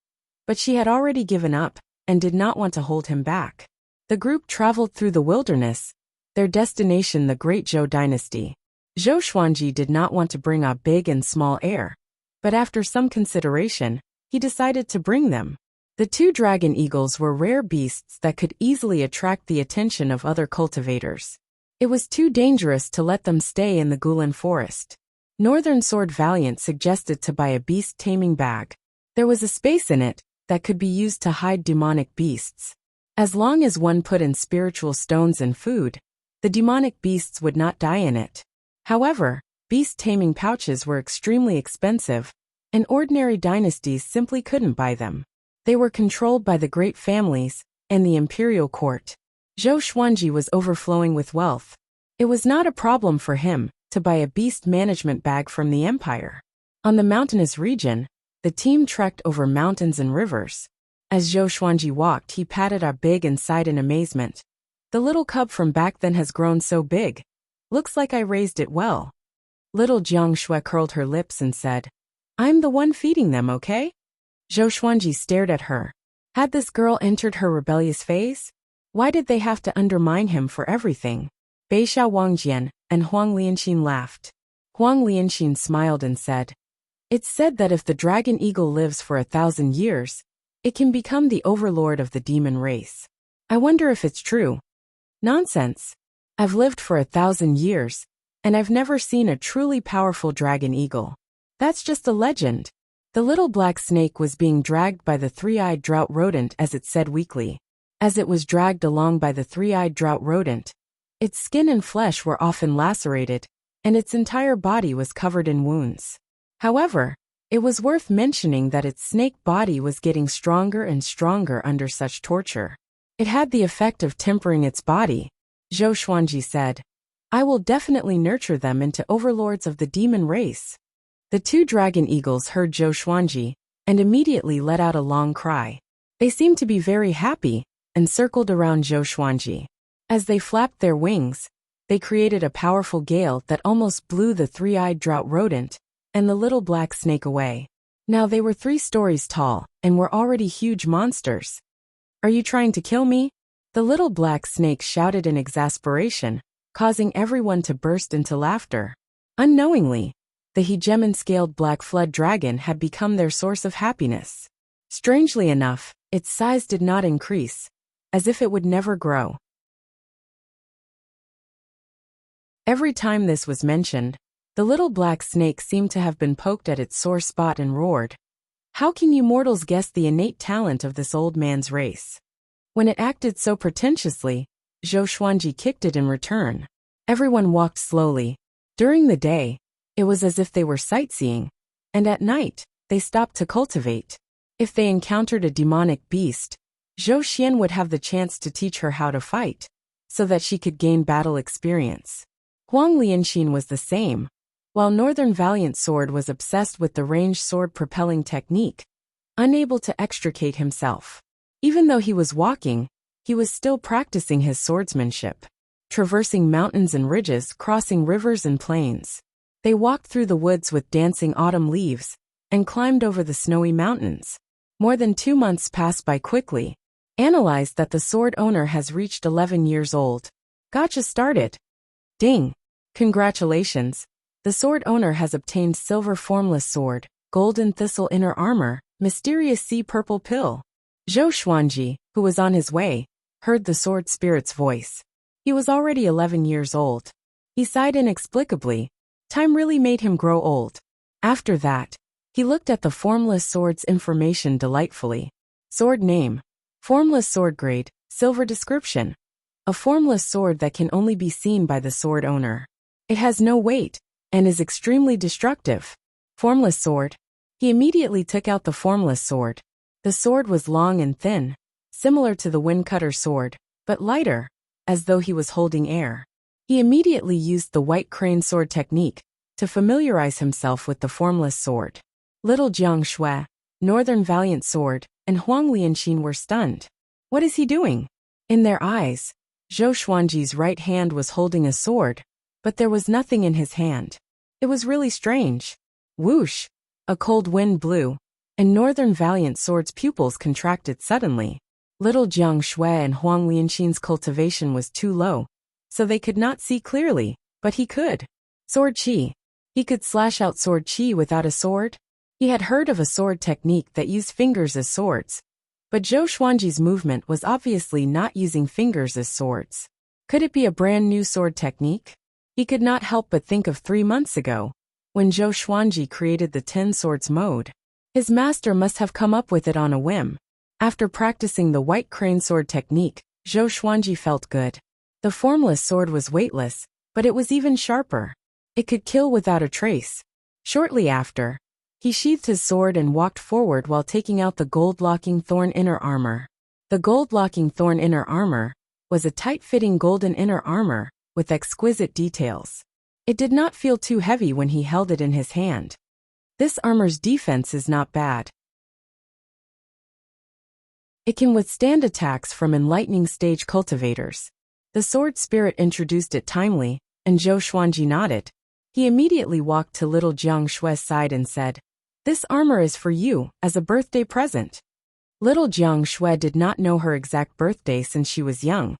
But she had already given up and did not want to hold him back. The group traveled through the wilderness, their destination the Great Zhou dynasty. Zhou Xuanji did not want to bring a big and small heir, but after some consideration, he decided to bring them. The 2 dragon eagles were rare beasts that could easily attract the attention of other cultivators. It was too dangerous to let them stay in the Gulan forest. Northern Sword Valiant suggested to buy a beast-taming bag. There was a space in it that could be used to hide demonic beasts. As long as one put in spiritual stones and food, the demonic beasts would not die in it. However, beast-taming pouches were extremely expensive, and ordinary dynasties simply couldn't buy them. They were controlled by the great families and the imperial court. Zhou Xuanji was overflowing with wealth. It was not a problem for him to buy a beast management bag from the empire. On the mountainous region, the team trekked over mountains and rivers. As Zhou Xuanji walked, he patted our big and sighed in amazement. "The little cub from back then has grown so big. Looks like I raised it well." Little Jiang Shui curled her lips and said, "I'm the one feeding them, okay?" Zhou Xuanji stared at her. Had this girl entered her rebellious phase? Why did they have to undermine him for everything? Beishao Wangjian and Huang Lianqin laughed. Huang Lianqin smiled and said, "It's said that if the dragon eagle lives for 1,000 years, it can become the overlord of the demon race. I wonder if it's true." "Nonsense. I've lived for 1,000 years, and I've never seen a truly powerful dragon eagle. That's just a legend." The little black snake was being dragged by the three-eyed drought rodent, as it said weakly. As it was dragged along by the three-eyed drought rodent, its skin and flesh were often lacerated, and its entire body was covered in wounds. However, it was worth mentioning that its snake body was getting stronger and stronger under such torture. It had the effect of tempering its body. Zhou Xuanji said, "I will definitely nurture them into overlords of the demon race." The two dragon eagles heard Zhou Xuanji and immediately let out a long cry. They seemed to be very happy and circled around Zhou Xuanji. As they flapped their wings, they created a powerful gale that almost blew the three-eyed drought rodent and the little black snake away. Now they were 3 stories tall and were already huge monsters. "Are you trying to kill me?" The little black snake shouted in exasperation, causing everyone to burst into laughter. Unknowingly, the hegemon-scaled black flood dragon had become their source of happiness. Strangely enough, its size did not increase, as if it would never grow. Every time this was mentioned, the little black snake seemed to have been poked at its sore spot and roared, "How can you mortals guess the innate talent of this old man's race?" When it acted so pretentiously, Zhou Xuanji kicked it in return. Everyone walked slowly. During the day, it was as if they were sightseeing, and at night, they stopped to cultivate. If they encountered a demonic beast, Zhou Xian would have the chance to teach her how to fight, so that she could gain battle experience. Huang Lianxin was the same. While Northern Valiant Sword was obsessed with the ranged sword propelling technique, unable to extricate himself. Even though he was walking, he was still practicing his swordsmanship, traversing mountains and ridges, crossing rivers and plains. They walked through the woods with dancing autumn leaves and climbed over the snowy mountains. More than 2 months passed by quickly. Analyzed that the sword owner has reached 11 years old. Gotcha started. Ding! Congratulations! The sword owner has obtained silver formless sword, golden thistle inner armor, mysterious sea purple pill. Zhou Xuanji, who was on his way, heard the sword spirit's voice. He was already 11 years old. He sighed inexplicably. Time really made him grow old. After that, he looked at the formless sword's information delightfully. Sword name. Formless sword grade, silver description. A formless sword that can only be seen by the sword owner. It has no weight and is extremely destructive. Formless sword. He immediately took out the formless sword. The sword was long and thin, similar to the windcutter sword, but lighter, as though he was holding air. He immediately used the white crane sword technique to familiarize himself with the formless sword. Little Jiang Shui, Northern Valiant Sword, and Huang Lianxin were stunned. What is he doing? In their eyes, Zhou Xuanji's right hand was holding a sword, but there was nothing in his hand. It was really strange. Whoosh! A cold wind blew, and Northern Valiant Sword's pupils contracted suddenly. Little Jiang Shui and Huang Lianxin's cultivation was too low, so they could not see clearly, but he could. Sword Qi. He could slash out sword Qi without a sword? He had heard of a sword technique that used fingers as swords, but Zhou Xuanji's movement was obviously not using fingers as swords. Could it be a brand new sword technique? He could not help but think of 3 months ago, when Zhou Xuanji created the 10 swords mode. His master must have come up with it on a whim. After practicing the white crane sword technique, Zhou Xuanji felt good. The formless sword was weightless, but it was even sharper. It could kill without a trace. Shortly after, he sheathed his sword and walked forward while taking out the gold-locking thorn inner armor. The gold-locking thorn inner armor was a tight-fitting golden inner armor with exquisite details. It did not feel too heavy when he held it in his hand. This armor's defense is not bad. It can withstand attacks from enlightening stage cultivators. The sword spirit introduced it timely, and Zhou Xuanji nodded. He immediately walked to little Jiang Shui's side and said, "This armor is for you, as a birthday present." Little Jiang Shui did not know her exact birthday since she was young,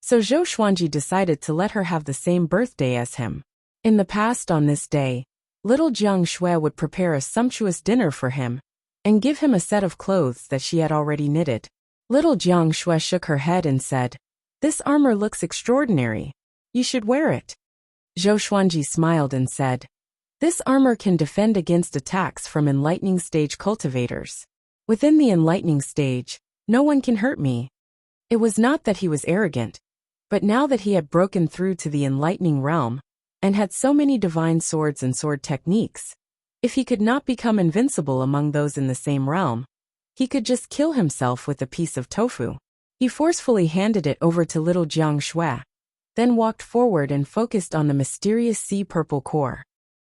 so Zhou Xuanji decided to let her have the same birthday as him. In the past on this day, little Jiang Shui would prepare a sumptuous dinner for him and give him a set of clothes that she had already knitted. Little Jiang Shui shook her head and said, "This armor looks extraordinary. You should wear it." Zhou Xuanji smiled and said, This armor can defend against attacks from enlightening stage cultivators. Within the enlightening stage, no one can hurt me. It was not that he was arrogant, but now that he had broken through to the enlightening realm, and had so many divine swords and sword techniques, if he could not become invincible among those in the same realm, he could just kill himself with a piece of tofu. He forcefully handed it over to little Jiang Shui, then walked forward and focused on the mysterious sea purple core.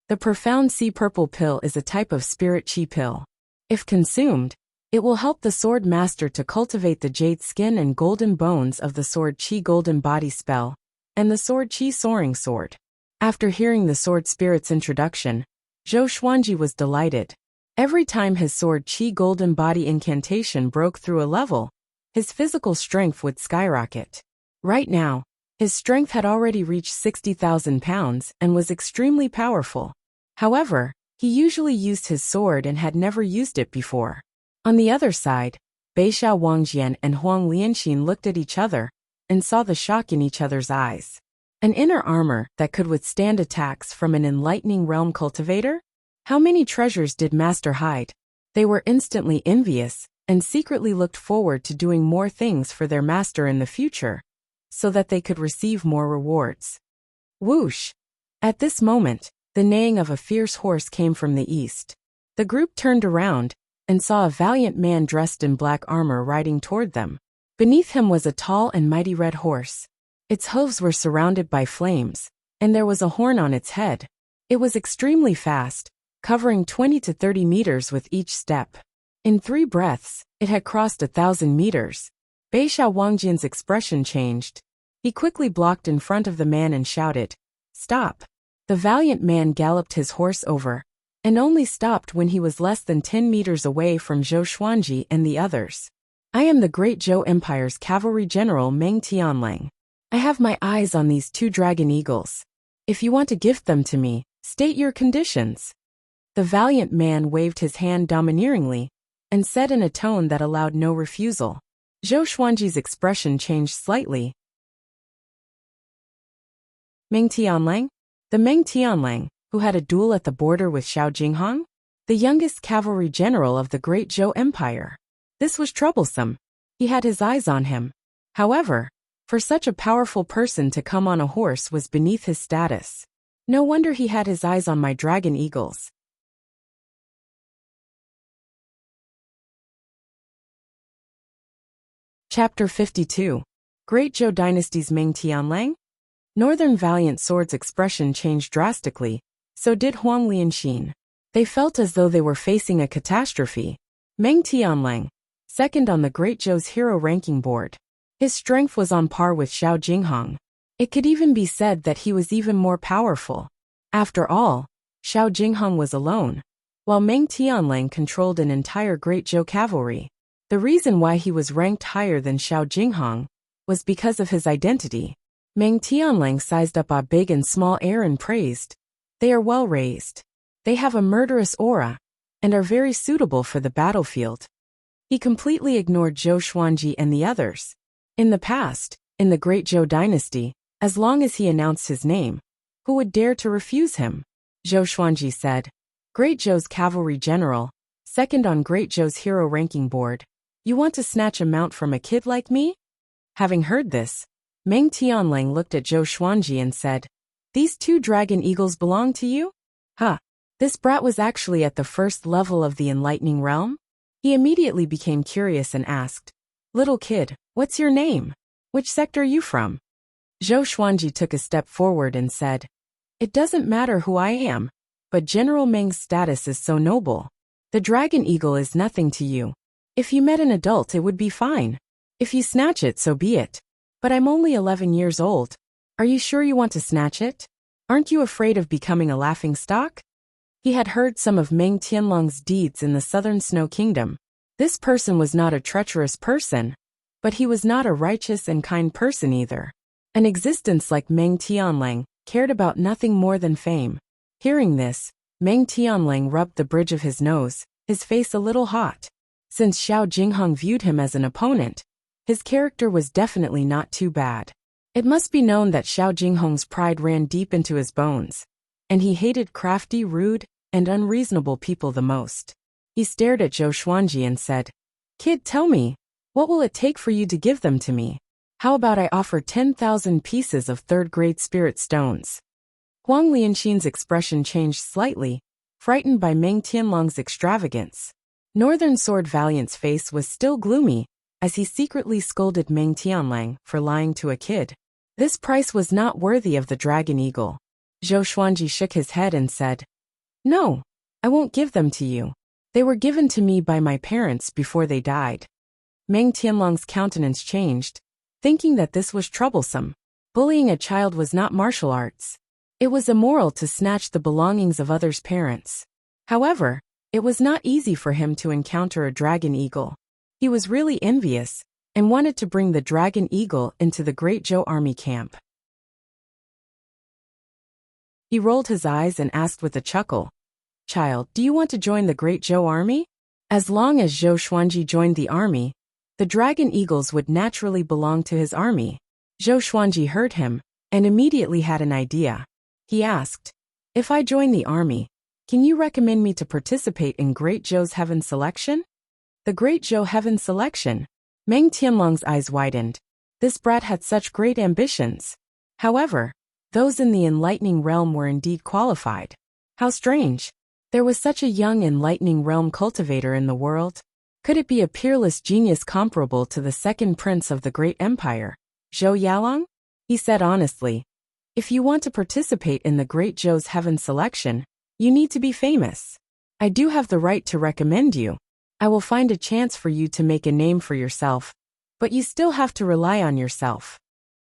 The profound sea purple pill is a type of spirit chi pill. If consumed, it will help the sword master to cultivate the jade skin and golden bones of the sword chi golden body spell, and the sword chi soaring sword. After hearing the sword spirit's introduction, Zhou Xuanji was delighted. Every time his sword chi golden body incantation broke through a level, his physical strength would skyrocket. Right now, his strength had already reached 60,000 pounds and was extremely powerful. However, he usually used his sword and had never used it before. On the other side, Beixiao Wangjian and Huang Lianxin looked at each other and saw the shock in each other's eyes. An inner armor that could withstand attacks from an enlightening realm cultivator? How many treasures did Master hide? They were instantly envious and secretly looked forward to doing more things for their master in the future, so that they could receive more rewards. Whoosh! At this moment, the neighing of a fierce horse came from the east. The group turned around and saw a valiant man dressed in black armor riding toward them. Beneath him was a tall and mighty red horse. Its hooves were surrounded by flames, and there was a horn on its head. It was extremely fast, covering 20 to 30 meters with each step. In 3 breaths, it had crossed 1,000 meters. Beixiao Wangjian's expression changed. He quickly blocked in front of the man and shouted, "Stop!" The valiant man galloped his horse over, and only stopped when he was less than 10 meters away from Zhou Xuanji and the others. "I am the great Zhou Empire's cavalry general Meng Tianlang. I have my eyes on these 2 dragon eagles. If you want to gift them to me, state your conditions." The valiant man waved his hand domineeringly and said in a tone that allowed no refusal. Zhou Xuanji's expression changed slightly. Meng Tianlang? The Meng Tianlang, who had a duel at the border with Xiao Jinghong? The youngest cavalry general of the great Zhou Empire. This was troublesome. He had his eyes on him. However, for such a powerful person to come on a horse was beneath his status. No wonder he had his eyes on my dragon eagles. Chapter 52. Great Zhou Dynasty's Meng Tianlang? Northern Valiant Sword's expression changed drastically, so did Huang Lianxin. They felt as though they were facing a catastrophe. Meng Tianlang, second on the Great Zhou's hero ranking board. His strength was on par with Xiao Jinghong. It could even be said that he was even more powerful. After all, Xiao Jinghong was alone, while Meng Tianlang controlled an entire Great Zhou cavalry. The reason why he was ranked higher than Xiao Jinghong was because of his identity. Meng Tianlang sized up a big and small air and praised, "They are well raised. They have a murderous aura, and are very suitable for the battlefield." He completely ignored Zhou Xuanji and the others. In the past, in the Great Zhou dynasty, as long as he announced his name, who would dare to refuse him? Zhou Xuanji said, "Great Zhou's cavalry general, second on Great Zhou's hero ranking board. You want to snatch a mount from a kid like me?" Having heard this, Meng Tianlang looked at Zhou Xuanji and said, "These 2 dragon eagles belong to you? Huh, this brat was actually at the first level of the enlightening realm?" He immediately became curious and asked, "Little kid, what's your name? Which sector are you from?" Zhou Xuanji took a step forward and said, "It doesn't matter who I am, but General Meng's status is so noble. The dragon eagle is nothing to you. If you met an adult, it would be fine. If you snatch it, so be it. But I'm only 11 years old. Are you sure you want to snatch it? Aren't you afraid of becoming a laughingstock?" He had heard some of Meng Tianlang's deeds in the southern Snow Kingdom. This person was not a treacherous person, but he was not a righteous and kind person either. An existence like Meng Tianlang cared about nothing more than fame. Hearing this, Meng Tianlang rubbed the bridge of his nose, his face a little hot. Since Xiao Jinghong viewed him as an opponent, his character was definitely not too bad. It must be known that Xiao Jinghong's pride ran deep into his bones, and he hated crafty, rude, and unreasonable people the most. He stared at Zhou Xuanji and said, "Kid, tell me, what will it take for you to give them to me? How about I offer 10,000 pieces of third-grade spirit stones?" Huang Lianxin's expression changed slightly, frightened by Meng Tianlong's extravagance. Northern Sword Valiant's face was still gloomy, as he secretly scolded Meng Tianlang for lying to a kid. This price was not worthy of the Dragon Eagle. Zhou Xuanji shook his head and said, "No, I won't give them to you. They were given to me by my parents before they died." Meng Tianlong's countenance changed, thinking that this was troublesome. Bullying a child was not martial arts. It was immoral to snatch the belongings of others' parents. However, it was not easy for him to encounter a dragon eagle. He was really envious, and wanted to bring the dragon eagle into the Great Zhou army camp. He rolled his eyes and asked with a chuckle, "Child, do you want to join the Great Zhou army?" As long as Zhou Xuanji joined the army, the dragon eagles would naturally belong to his army. Zhou Xuanji heard him, and immediately had an idea. He asked, "If I join the army, can you recommend me to participate in Great Zhou's Heaven Selection?" The Great Zhou Heaven Selection? Meng Tianlong's eyes widened. This brat had such great ambitions. However, those in the enlightening realm were indeed qualified. How strange. There was such a young enlightening realm cultivator in the world. Could it be a peerless genius comparable to the second prince of the great empire, Zhou Yalong? He said honestly, "If you want to participate in the Great Zhou's Heaven Selection, you need to be famous. I do have the right to recommend you. I will find a chance for you to make a name for yourself, but you still have to rely on yourself."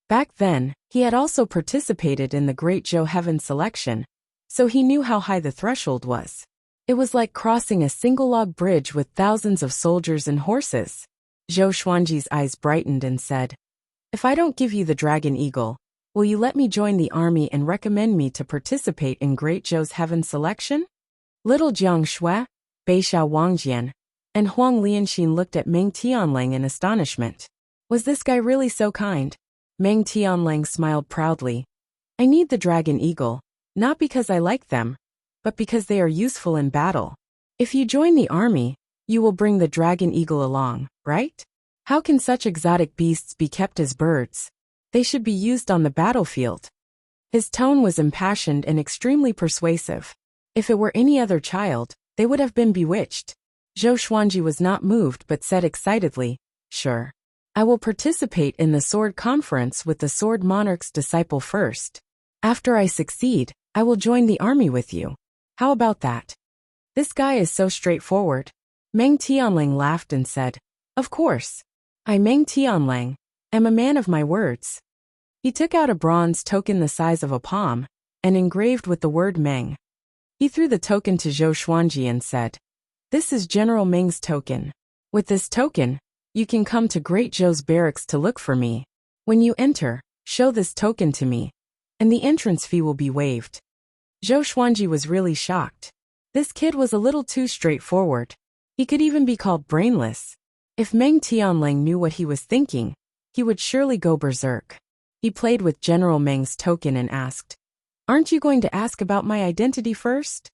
Back then, he had also participated in the Great Zhou Heaven Selection, so he knew how high the threshold was. It was like crossing a single-log bridge with thousands of soldiers and horses. Zhou Xuanji's eyes brightened and said, "If I don't give you the Dragon Eagle, will you let me join the army and recommend me to participate in Great Zhou's Heaven Selection?" Little Jiang Shui, Beixiao Wangjian, and Huang Lianxin looked at Meng Tianlang in astonishment. Was this guy really so kind? Meng Tianlang smiled proudly. "I need the Dragon Eagle, not because I like them, but because they are useful in battle. If you join the army, you will bring the Dragon Eagle along, right? How can such exotic beasts be kept as birds? They should be used on the battlefield." His tone was impassioned and extremely persuasive. If it were any other child, they would have been bewitched. Zhou Xuanji was not moved but said excitedly, "Sure. I will participate in the sword conference with the Sword Monarch's disciple first. After I succeed, I will join the army with you. How about that?" This guy is so straightforward. Meng Tianlang laughed and said, "Of course. I, Meng Tianlang, am a man of my words." He took out a bronze token the size of a palm, and engraved with the word Meng. He threw the token to Zhou Xuanji and said, "This is General Meng's token. With this token, you can come to Great Zhou's barracks to look for me. When you enter, show this token to me, and the entrance fee will be waived." Zhou Xuanji was really shocked. This kid was a little too straightforward. He could even be called brainless. If Meng Tianlang knew what he was thinking, he would surely go berserk. He played with General Meng's token and asked, "Aren't you going to ask about my identity first?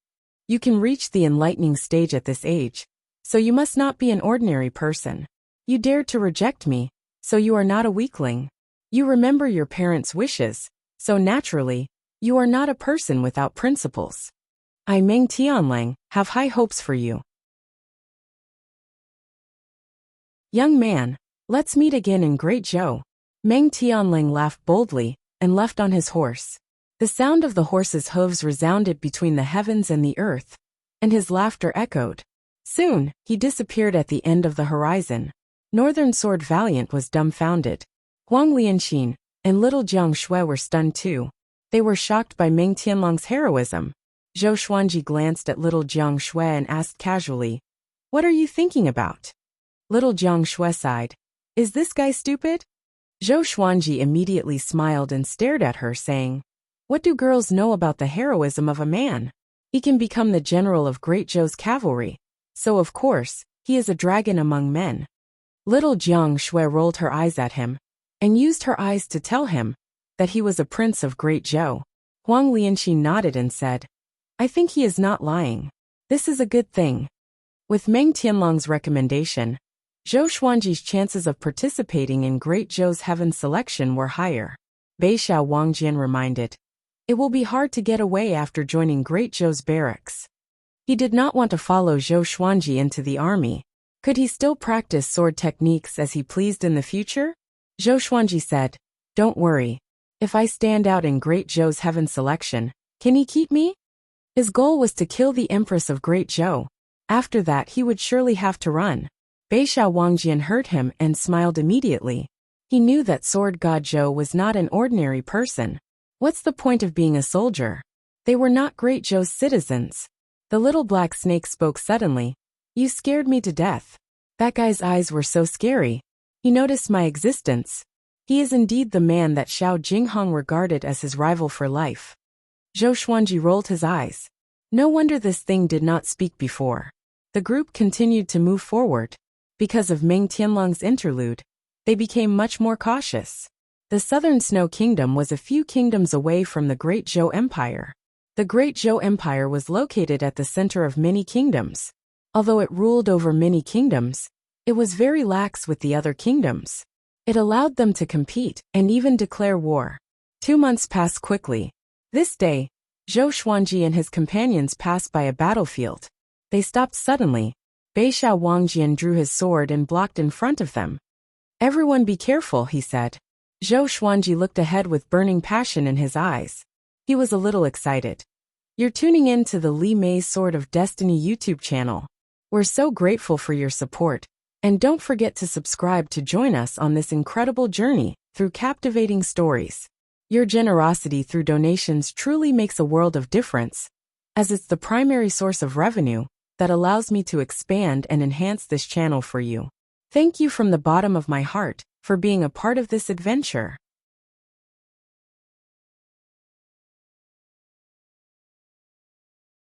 You can reach the enlightening stage at this age, so you must not be an ordinary person. You dared to reject me, so you are not a weakling. You remember your parents' wishes, so naturally, you are not a person without principles. I, Meng Tianlang, have high hopes for you." "Young man, let's meet again in Great Zhou." Meng Tianlang laughed boldly, and left on his horse. The sound of the horse's hooves resounded between the heavens and the earth, and his laughter echoed. Soon, he disappeared at the end of the horizon. Northern Sword Valiant was dumbfounded. Huang Lianxin and little Jiang Shui were stunned too. They were shocked by Meng Tianlong's heroism. Zhou Xuanji glanced at little Jiang Shui and asked casually, "What are you thinking about?" Little Jiang Shui sighed. "Is this guy stupid?" Zhou Xuanji immediately smiled and stared at her, saying, "What do girls know about the heroism of a man? He can become the general of Great Zhou's cavalry, so of course, he is a dragon among men." Little Jiang Shui rolled her eyes at him, and used her eyes to tell him that he was a prince of Great Zhou. Huang Lianxi nodded and said, I think he is not lying. This is a good thing. With Meng Tianlong's recommendation, Zhou Xuanji's chances of participating in Great Zhou's heaven selection were higher. Beixiao Wangjian reminded, it will be hard to get away after joining Great Zhou's barracks. He did not want to follow Zhou Xuanji into the army. Could he still practice sword techniques as he pleased in the future? Zhou Xuanji said, don't worry. If I stand out in Great Zhou's heaven selection, can he keep me? His goal was to kill the Empress of Great Zhou. After that he would surely have to run. Beixiao Wangjian heard him and smiled immediately. He knew that Sword God Zhou was not an ordinary person. What's the point of being a soldier? They were not Great Zhou's citizens. The little black snake spoke suddenly. You scared me to death. That guy's eyes were so scary. He noticed my existence. He is indeed the man that Xiao Jinghong regarded as his rival for life. Zhou Xuanji rolled his eyes. No wonder this thing did not speak before. The group continued to move forward. Because of Meng Tianlong's interlude, they became much more cautious. The southern Snow Kingdom was a few kingdoms away from the Great Zhou Empire. The Great Zhou Empire was located at the center of many kingdoms. Although it ruled over many kingdoms, it was very lax with the other kingdoms. It allowed them to compete and even declare war. 2 months passed quickly. This day, Zhou Xuanji and his companions passed by a battlefield. They stopped suddenly. Beixiao Wangjian drew his sword and blocked in front of them. Everyone be careful, he said. Zhou Xuanji looked ahead with burning passion in his eyes. He was a little excited. You're tuning in to the Li Mei's Sword of Destiny YouTube channel. We're so grateful for your support. And don't forget to subscribe to join us on this incredible journey through captivating stories. Your generosity through donations truly makes a world of difference, as it's the primary source of revenue that allows me to expand and enhance this channel for you. Thank you from the bottom of my heart for being a part of this adventure.